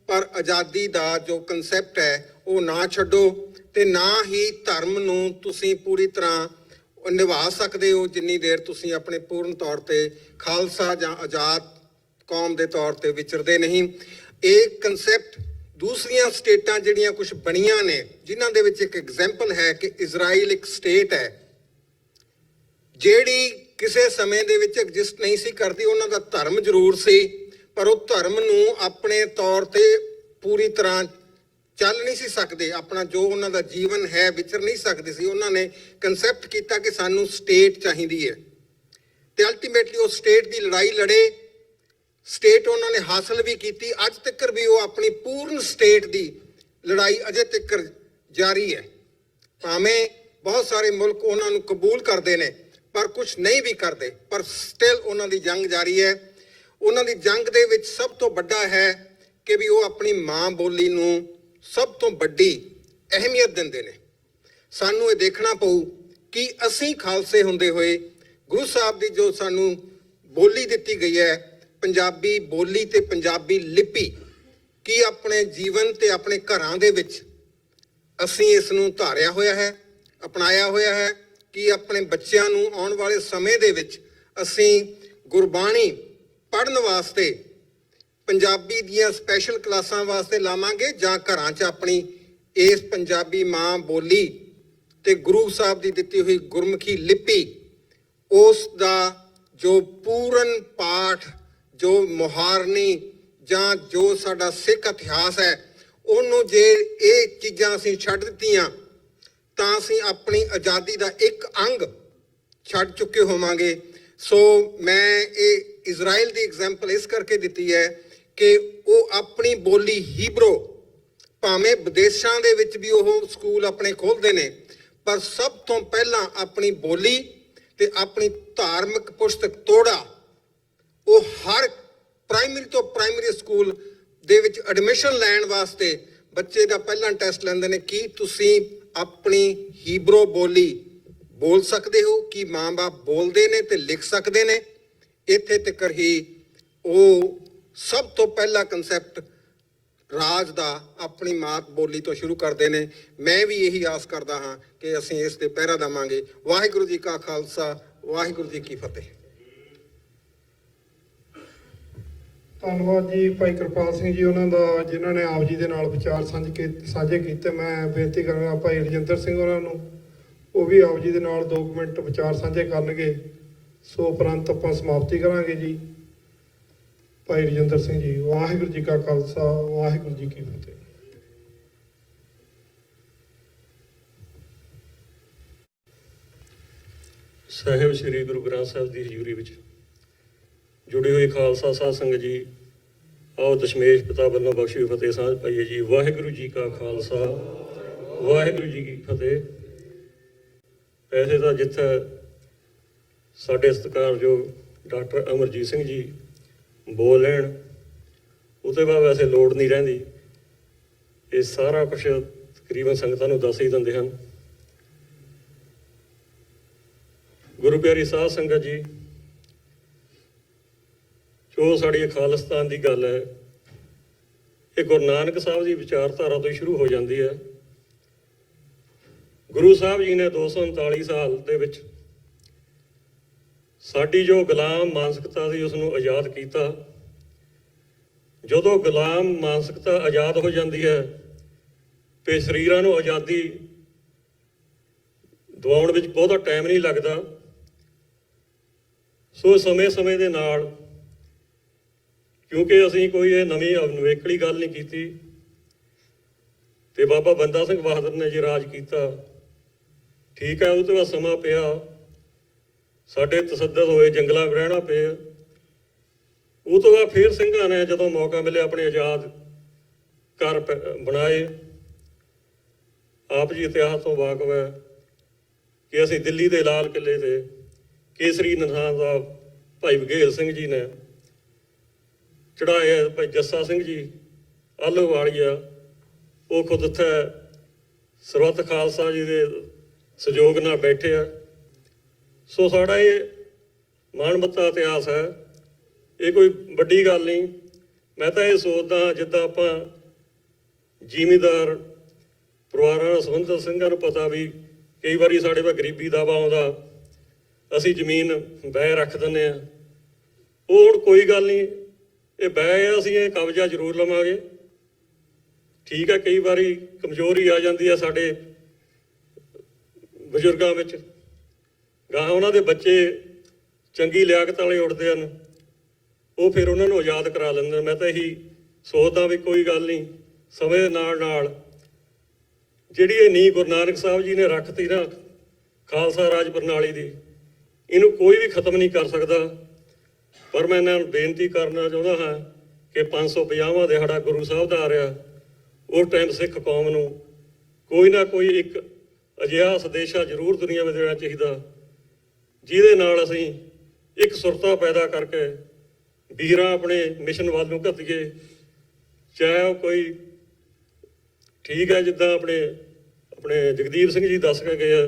ਪਰ ਆਜ਼ਾਦੀ ਦਾ ਜੋ ਕਨਸੈਪਟ ਹੈ ਉਹ ਨਾ ਛੱਡੋ ਤੇ ਨਾ ਹੀ ਧਰਮ ਨੂੰ ਤੁਸੀਂ ਪੂਰੀ ਤਰ੍ਹਾਂ ਨਿਭਾ ਸਕਦੇ ਹੋ ਜਿੰਨੀ ਦੇਰ ਤੁਸੀਂ ਆਪਣੇ ਪੂਰਨ ਤੌਰ ਤੇ ਖਾਲਸਾ ਜਾਂ ਆਜ਼ਾਦ ਕੌਮ ਦੇ ਤੌਰ ਤੇ ਵਿਚਰਦੇ ਨਹੀਂ। ਇਹ ਕਨਸੈਪਟ ਦੂਸਰੀਆਂ ਸਟੇਟਾਂ ਜਿਹੜੀਆਂ ਕੁਝ ਬਣੀਆਂ ਨੇ, ਜਿਨ੍ਹਾਂ ਦੇ ਵਿੱਚ ਇੱਕ ਐਗਜ਼ਾਮਪਲ ਹੈ ਕਿ ਇਜ਼ਰਾਈਲ ਇੱਕ ਸਟੇਟ ਹੈ ਜਿਹੜੀ ਕਿਸੇ ਸਮੇਂ ਦੇ ਵਿੱਚ ਐਗਜ਼ਿਸਟ ਨਹੀਂ ਸੀ ਕਰਦੀ। ਉਹਨਾਂ ਦਾ ਧਰਮ ਜ਼ਰੂਰ ਸੀ, ਪਰ ਉਹ ਧਰਮ ਨੂੰ ਆਪਣੇ ਤੌਰ ਤੇ ਪੂਰੀ ਤਰ੍ਹਾਂ ਚੱਲ ਨਹੀਂ ਸੀ ਸਕਦੇ, ਆਪਣਾ ਜੋ ਉਹਨਾਂ ਦਾ ਜੀਵਨ ਹੈ ਵਿਚਰ ਨਹੀਂ ਸਕਦੇ ਸੀ। ਉਹਨਾਂ ਨੇ ਕਨਸੈਪਟ ਕੀਤਾ ਕਿ ਸਾਨੂੰ ਸਟੇਟ ਚਾਹੀਦੀ ਹੈ ਤੇ ਅਲਟੀਮੇਟਲੀ ਉਹ ਸਟੇਟ ਦੀ ਲੜਾਈ ਲੜੇ। ਸਟੇਟ ਉਹਨਾਂ ਨੇ ਹਾਸਲ ਵੀ ਕੀਤੀ। ਅੱਜ ਤੱਕ ਵੀ ਉਹ ਆਪਣੀ ਪੂਰਨ ਸਟੇਟ ਦੀ ਲੜਾਈ ਅਜੇ ਤੱਕ ਜਾਰੀ ਹੈ। ਭਾਵੇਂ ਬਹੁਤ ਸਾਰੇ ਮੁਲਕ ਉਹਨਾਂ ਨੂੰ ਕਬੂਲ ਕਰਦੇ ਨੇ, ਪਰ ਕੁਝ ਨਹੀਂ ਵੀ ਕਰਦੇ, ਪਰ ਸਟਿਲ ਉਹਨਾਂ ਦੀ ਜੰਗ ਜਾਰੀ ਹੈ। ਉਹਨਾਂ ਦੀ ਜੰਗ ਦੇ ਵਿੱਚ ਸਭ ਤੋਂ ਵੱਡਾ ਹੈ ਕਿ ਵੀ ਉਹ ਆਪਣੀ ਮਾਂ ਬੋਲੀ ਨੂੰ ਸਭ ਤੋਂ ਵੱਡੀ ਅਹਿਮੀਅਤ ਦਿੰਦੇ ਨੇ। ਸਾਨੂੰ ਇਹ ਦੇਖਣਾ ਪਊ ਕਿ ਅਸੀਂ ਖਾਲਸੇ ਹੁੰਦੇ ਹੋਏ ਗੁਰੂ ਸਾਹਿਬ ਦੀ ਜੋ ਸਾਨੂੰ ਬੋਲੀ ਦਿੱਤੀ ਗਈ ਹੈ, ਪੰਜਾਬੀ ਬੋਲੀ ਤੇ ਪੰਜਾਬੀ ਲਿਪੀ, ਕੀ ਆਪਣੇ ਜੀਵਨ ਤੇ ਆਪਣੇ ਘਰਾਂ ਦੇ ਵਿੱਚ ਅਸੀਂ ਇਸ ਨੂੰ ਧਾਰਿਆ ਹੋਇਆ ਹੈ, ਅਪਣਾਇਆ ਹੋਇਆ ਹੈ ਕਿ ਆਪਣੇ ਬੱਚਿਆਂ ਨੂੰ ਆਉਣ ਵਾਲੇ ਸਮੇਂ ਦੇ ਵਿੱਚ ਅਸੀਂ ਗੁਰਬਾਣੀ ਪੜ੍ਹਨ ਵਾਸਤੇ ਪੰਜਾਬੀ ਦੀਆਂ ਸਪੈਸ਼ਲ ਕਲਾਸਾਂ ਵਾਸਤੇ ਲਾਵਾਂਗੇ, ਜਾਂ ਘਰਾਂ 'ਚ ਆਪਣੀ ਇਸ ਪੰਜਾਬੀ ਮਾਂ ਬੋਲੀ ਤੇ ਗੁਰੂ ਸਾਹਿਬ ਦੀ ਦਿੱਤੀ ਹੋਈ ਗੁਰਮੁਖੀ ਲਿਪੀ, ਉਸ ਦਾ ਜੋ ਪੂਰਨ ਪਾਠ, ਜੋ ਮੁਹਾਰਨੀ ਜਾਂ ਜੋ ਸਾਡਾ ਸਿੱਖ ਇਤਿਹਾਸ ਹੈ, ਉਹਨੂੰ ਜੇ ਇਹ ਚੀਜ਼ਾਂ ਅਸੀਂ ਛੱਡ ਦਿੱਤੀਆਂ ਤਾਂ ਅਸੀਂ ਆਪਣੀ ਆਜ਼ਾਦੀ ਦਾ ਇੱਕ ਅੰਗ ਛੱਡ ਚੁੱਕੇ ਹੋਵਾਂਗੇ। ਸੋ ਮੈਂ ਇਹ ਇਜ਼ਰਾਈਲ ਦੀ ਐਗਜ਼ਾਮਪਲ ਇਸ ਕਰਕੇ ਦਿੱਤੀ ਹੈ ਕਿ ਉਹ ਆਪਣੀ ਬੋਲੀ ਹੀਬਰੂ, ਭਾਵੇਂ ਵਿਦੇਸ਼ਾਂ ਦੇ ਵਿੱਚ ਵੀ ਉਹ ਸਕੂਲ ਆਪਣੇ ਖੋਲ੍ਹਦੇ ਨੇ, ਪਰ ਸਭ ਤੋਂ ਪਹਿਲਾਂ ਆਪਣੀ ਬੋਲੀ ਤੇ ਆਪਣੀ ਧਾਰਮਿਕ ਪੁਸਤਕ ਤੋੜਾ ਉਹ ਹਰ ਪ੍ਰਾਇਮਰੀ ਤੋਂ ਪ੍ਰਾਇਮਰੀ ਸਕੂਲ ਦੇ ਵਿੱਚ ਐਡਮਿਸ਼ਨ ਲੈਣ ਵਾਸਤੇ ਬੱਚੇ ਦਾ ਪਹਿਲਾਂ ਟੈਸਟ ਲੈਂਦੇ ਨੇ ਕਿ ਤੁਸੀਂ ਆਪਣੀ ਹੀਬਰੂ ਬੋਲੀ ਬੋਲ ਸਕਦੇ ਹੋ, ਕਿ ਮਾਂ-ਬਾਪ ਬੋਲਦੇ ਨੇ ਤੇ ਲਿਖ ਸਕਦੇ ਨੇ। ਇੱਥੇ ਤੱਕ ਹੀ ਉਹ ਸਭ ਤੋਂ ਪਹਿਲਾ ਕਨਸੈਪਟ ਰਾਜ ਦਾ ਆਪਣੀ ਮਾਤ ਬੋਲੀ ਤੋਂ ਸ਼ੁਰੂ ਕਰਦੇ ਨੇ। ਮੈਂ ਵੀ ਇਹੀ ਆਸ ਕਰਦਾ ਹਾਂ ਕਿ ਅਸੀਂ ਇਸ ਤੇ ਪਹਿਰਾ ਦੇਵਾਂਗੇ। ਵਾਹਿਗੁਰੂ ਜੀ ਕਾ ਖਾਲਸਾ, ਵਾਹਿਗੁਰੂ ਜੀ ਕੀ ਫਤਿਹ। ਧੰਨਵਾਦ ਜੀ ਭਾਈ ਕਿਰਪਾਲ ਸਿੰਘ ਜੀ ਉਹਨਾਂ ਦਾ, ਜਿਨ੍ਹਾਂ ਨੇ ਆਪ ਜੀ ਦੇ ਨਾਲ ਵਿਚਾਰ ਸਾਂਝੇ ਕੀਤੇ। ਮੈਂ ਬੇਨਤੀ ਕਰਾਂਗਾ ਭਾਈ ਰਜਿੰਦਰ ਸਿੰਘ ਉਹਨਾਂ ਨੂੰ, ਉਹ ਵੀ ਆਪ ਜੀ ਦੇ ਨਾਲ 2 ਮਿੰਟ ਵਿਚਾਰ ਸਾਂਝੇ ਕਰਨਗੇ। ਸੋ ਉਪਰੰਤ ਆਪਾਂ ਸਮਾਪਤੀ ਕਰਾਂਗੇ ਜੀ। ਭਾਈ ਰਜਿੰਦਰ ਸਿੰਘ ਜੀ। ਵਾਹਿਗੁਰੂ ਜੀ ਕਾ ਖਾਲਸਾ, ਵਾਹਿਗੁਰੂ ਜੀ ਕੀ ਫਤਿਹ। ਸਾਹਿਬ ਸ੍ਰੀ ਗੁਰੂ ਗ੍ਰੰਥ ਸਾਹਿਬ ਦੀ ਹਜ਼ੂਰੀ ਵਿੱਚ ਜੁੜੀ ਹੋਈ ਖਾਲਸਾ ਸਾਧ ਸੰਗਤ ਜੀ, ਆਓ ਦਸ਼ਮੇਸ਼ ਪਿਤਾ ਵੱਲੋਂ ਬਖਸ਼ੀ ਫਤਿਹ ਸਾਂਝ ਪਾਈਏ ਜੀ। ਵਾਹਿਗੁਰੂ ਜੀ ਕਾ ਖਾਲਸਾ, ਵਾਹਿਗੁਰੂ ਜੀ ਕੀ ਫਤਿਹ। ਵੈਸੇ ਤਾਂ ਜਿੱਥੇ ਸਾਡੇ ਸਤਿਕਾਰਯੋਗ ਡਾਕਟਰ ਅਮਰਜੀਤ ਸਿੰਘ ਜੀ ਬੋਲ ਲੈਣ, ਉਹਦੇ ਬਾਅਦ ਵੈਸੇ ਲੋੜ ਨਹੀਂ ਰਹਿੰਦੀ। ਇਹ ਸਾਰਾ ਕੁਛ ਤਕਰੀਬਨ ਸੰਗਤਾਂ ਨੂੰ ਦੱਸ ਹੀ ਦਿੰਦੇ ਹਨ। ਗੁਰੂ ਪਿਆਰੀ ਸਾਧ ਸੰਗਤ ਜੀ, ਜੋ ਸਾਡੀ ਖਾਲਿਸਤਾਨ ਦੀ ਗੱਲ ਹੈ, ਇਹ ਗੁਰੂ ਨਾਨਕ ਸਾਹਿਬ ਦੀ ਵਿਚਾਰਧਾਰਾ ਤੋਂ ਹੀ ਸ਼ੁਰੂ ਹੋ ਜਾਂਦੀ ਹੈ। ਗੁਰੂ ਸਾਹਿਬ ਜੀ ਨੇ 239 ਸਾਲ ਦੇ ਵਿੱਚ ਸਾਡੀ ਜੋ ਗੁਲਾਮ ਮਾਨਸਿਕਤਾ ਸੀ ਉਸ ਨੂੰ ਆਜ਼ਾਦ ਕੀਤਾ। ਜਦੋਂ ਗੁਲਾਮ ਮਾਨਸਿਕਤਾ ਆਜ਼ਾਦ ਹੋ ਜਾਂਦੀ ਹੈ ਤੇ ਸਰੀਰਾਂ ਨੂੰ ਆਜ਼ਾਦੀ ਦਿਵਾਉਣ ਵਿੱਚ ਬਹੁਤਾ ਟਾਈਮ ਨਹੀਂ ਲੱਗਦਾ। ਸੋ ਸਮੇਂ ਦੇ ਨਾਲ, ਕਿਉਂਕਿ ਅਸੀਂ ਕੋਈ ਇਹ ਨਵੀਂ ਅਨਵੇਕਲੀ ਗੱਲ ਨਹੀਂ ਕੀਤੀ, ਤੇ ਬਾਬਾ ਬੰਦਾ ਸਿੰਘ ਬਹਾਦਰ ਨੇ ਜੀ ਰਾਜ ਕੀਤਾ, ਠੀਕ ਹੈ। ਉਹ ਤੋਂ ਬਾਅਦ ਸਮਾਂ ਪਿਆ, ਸਾਡੇ ਤਸੱਦਦ ਹੋਏ, ਜੰਗਲਾਂ ਵਿੱਚ ਰਹਿਣਾ ਪਿਆ। ਉਹ ਤੋਂ ਬਾਅਦ ਫਿਰ ਸਿੰਘਾਂ ਨੇ ਜਦੋਂ ਮੌਕਾ ਮਿਲਿਆ ਆਪਣੇ ਆਜ਼ਾਦ ਘਰ ਬਣਾਏ। ਆਪ ਜੀ ਇਤਿਹਾਸ ਤੋਂ ਵਾਕਫ ਹੈ ਕਿ ਅਸੀਂ ਦਿੱਲੀ ਦੇ ਲਾਲ ਕਿਲ੍ਹੇ ਤੇ ਕੇਸਰੀ ਨਿਸ਼ਾਨ ਦਾ ਭਾਈ ਬਘੇਲ ਸਿੰਘ ਜੀ ਨੇ ਚੜਾਏ। ਭਾਈ ਜੱਸਾ ਸਿੰਘ ਜੀ ਆਹਲੂਵਾਲੀਆ, ਉਹ ਖੁਦ ਇੱਥੇ ਸਰਬੱਤ ਖਾਲਸਾ ਜੀ ਦੇ ਸਹਿਯੋਗ ਨਾਲ ਬੈਠੇ ਆ। ਸੋ ਸਾਡਾ ਇਹ ਮਾਣਮੱਤਾ ਇਤਿਹਾਸ ਹੈ, ਇਹ ਕੋਈ ਵੱਡੀ ਗੱਲ ਨਹੀਂ। ਮੈਂ ਤਾਂ ਇਹ ਸੋਚਦਾ, ਜਿੱਦਾਂ ਆਪਾਂ ਜ਼ਿਮੀਂਦਾਰ ਪਰਿਵਾਰਾਂ ਨਾਲ ਸੰਬੰਧਿਤ ਸਿੰਘਾਂ ਨੂੰ ਪਤਾ ਵੀ ਕਈ ਵਾਰੀ ਸਾਡੇ ਕੋਲ ਗਰੀਬੀ ਦਾਵਾ ਆਉਂਦਾ, ਅਸੀਂ ਜ਼ਮੀਨ ਬੈ ਰੱਖ ਦਿੰਦੇ ਹਾਂ। ਉਹ ਹੁਣ ਕੋਈ ਗੱਲ ਨਹੀਂ, ਇਹ ਬੈ ਅਸੀਂ ਇਹ ਕਬਜ਼ਾ ਜ਼ਰੂਰ ਲਵਾਂਗੇ, ਠੀਕ ਹੈ। ਕਈ ਵਾਰੀ ਕਮਜ਼ੋਰੀ ਆ ਜਾਂਦੀ ਹੈ ਸਾਡੇ ਬਜ਼ੁਰਗਾਂ ਵਿੱਚ, ਗਾਂ ਉਹਨਾਂ ਦੇ ਬੱਚੇ ਚੰਗੀ ਲਿਆਕਤ ਵਾਲੇ ਉੱਠਦੇ ਹਨ, ਉਹ ਫਿਰ ਉਹਨਾਂ ਨੂੰ ਆਜ਼ਾਦ ਕਰਾ ਲੈਂਦੇ। ਮੈਂ ਤਾਂ ਇਹੀ ਸੋਚਦਾ ਵੀ ਕੋਈ ਗੱਲ ਨਹੀਂ, ਸਮੇਂ ਦੇ ਨਾਲ ਨਾਲ ਜਿਹੜੀ ਇਹ ਨੀਂਹ ਗੁਰੂ ਨਾਨਕ ਸਾਹਿਬ ਜੀ ਨੇ ਰੱਖਤੀ ਨਾ ਖਾਲਸਾ ਰਾਜ ਪ੍ਰਣਾਲੀ ਦੀ, ਇਹਨੂੰ ਕੋਈ ਵੀ ਖਤਮ ਨਹੀਂ ਕਰ ਸਕਦਾ। ਪਰ ਮੈਂ ਇਹਨਾਂ ਨੂੰ ਬੇਨਤੀ ਕਰਨਾ ਚਾਹੁੰਦਾ ਹਾਂ ਕਿ 550ਵਾਂ ਦਿਹਾੜਾ ਗੁਰੂ ਸਾਹਿਬ ਦਾ ਆ ਰਿਹਾ, ਉਸ ਟਾਈਮ ਸਿੱਖ ਕੌਮ ਨੂੰ ਕੋਈ ਨਾ ਕੋਈ ਇੱਕ ਅਜਿਹਾ ਸੰਦੇਸ਼ਾ ਜ਼ਰੂਰ ਦੁਨੀਆ ਵਿੱਚ ਦੇਣਾ ਚਾਹੀਦਾ, ਜਿਹਦੇ ਨਾਲ ਅਸੀਂ ਇੱਕ ਸੁਰਤਾ ਪੈਦਾ ਕਰਕੇ ਵੀਰਾਂ ਆਪਣੇ ਮਿਸ਼ਨ ਵੱਲ ਨੂੰ ਘੱਤੀਏ। ਚਾਹੇ ਉਹ ਕੋਈ, ਠੀਕ ਹੈ, ਜਿੱਦਾਂ ਆਪਣੇ ਜਗਦੀਪ ਸਿੰਘ ਜੀ ਦੱਸ ਕੇ ਗਏ ਆ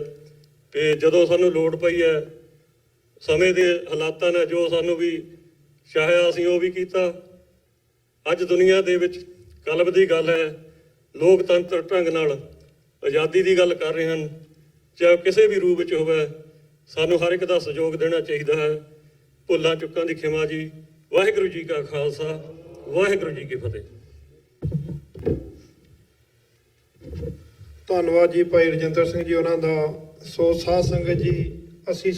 ਕਿ ਜਦੋਂ ਸਾਨੂੰ ਲੋੜ ਪਈ ਹੈ ਸਮੇਂ ਦੇ ਹਾਲਾਤਾਂ ਨੇ ਜੋ ਸਾਨੂੰ ਵੀ ਚਾਹਿਆ ਅਸੀਂ ਉਹ ਵੀ ਕੀਤਾ। ਅੱਜ ਦੁਨੀਆ ਦੇ ਵਿੱਚ ਕਲਬ ਦੀ ਗੱਲ ਹੈ, ਲੋਕਤੰਤਰ ਢੰਗ ਨਾਲ ਆਜ਼ਾਦੀ ਦੀ ਗੱਲ ਕਰ ਰਹੇ ਹਨ, ਚਾਹੇ ਕਿਸੇ ਵੀ ਰੂਪ ਵਿੱਚ ਹੋਵੇ। ਸਾਨੂੰ ਹਰ ਇੱਕ ਦਾ ਸਹਿਯੋਗ ਦੇਣਾ ਚਾਹੀਦਾ ਹੈ। ਭੁੱਲਾਂ ਚੁੱਕਾਂ ਦੀ ਖਿਮਾ ਜੀ। ਵਾਹਿਗੁਰੂ ਜੀ ਕਾ ਖਾਲਸਾ, ਵਾਹਿਗੁਰੂ ਜੀ ਕੀ ਫਤਿਹ। ਧੰਨਵਾਦ ਜੀ ਭਾਈ ਰਜਿੰਦਰ ਸਿੰਘ ਜੀ ਉਹਨਾਂ ਦਾ। ਸੋ ਸਾਧ ਸੰਗਤ ਜੀ, ਅਸੀਂ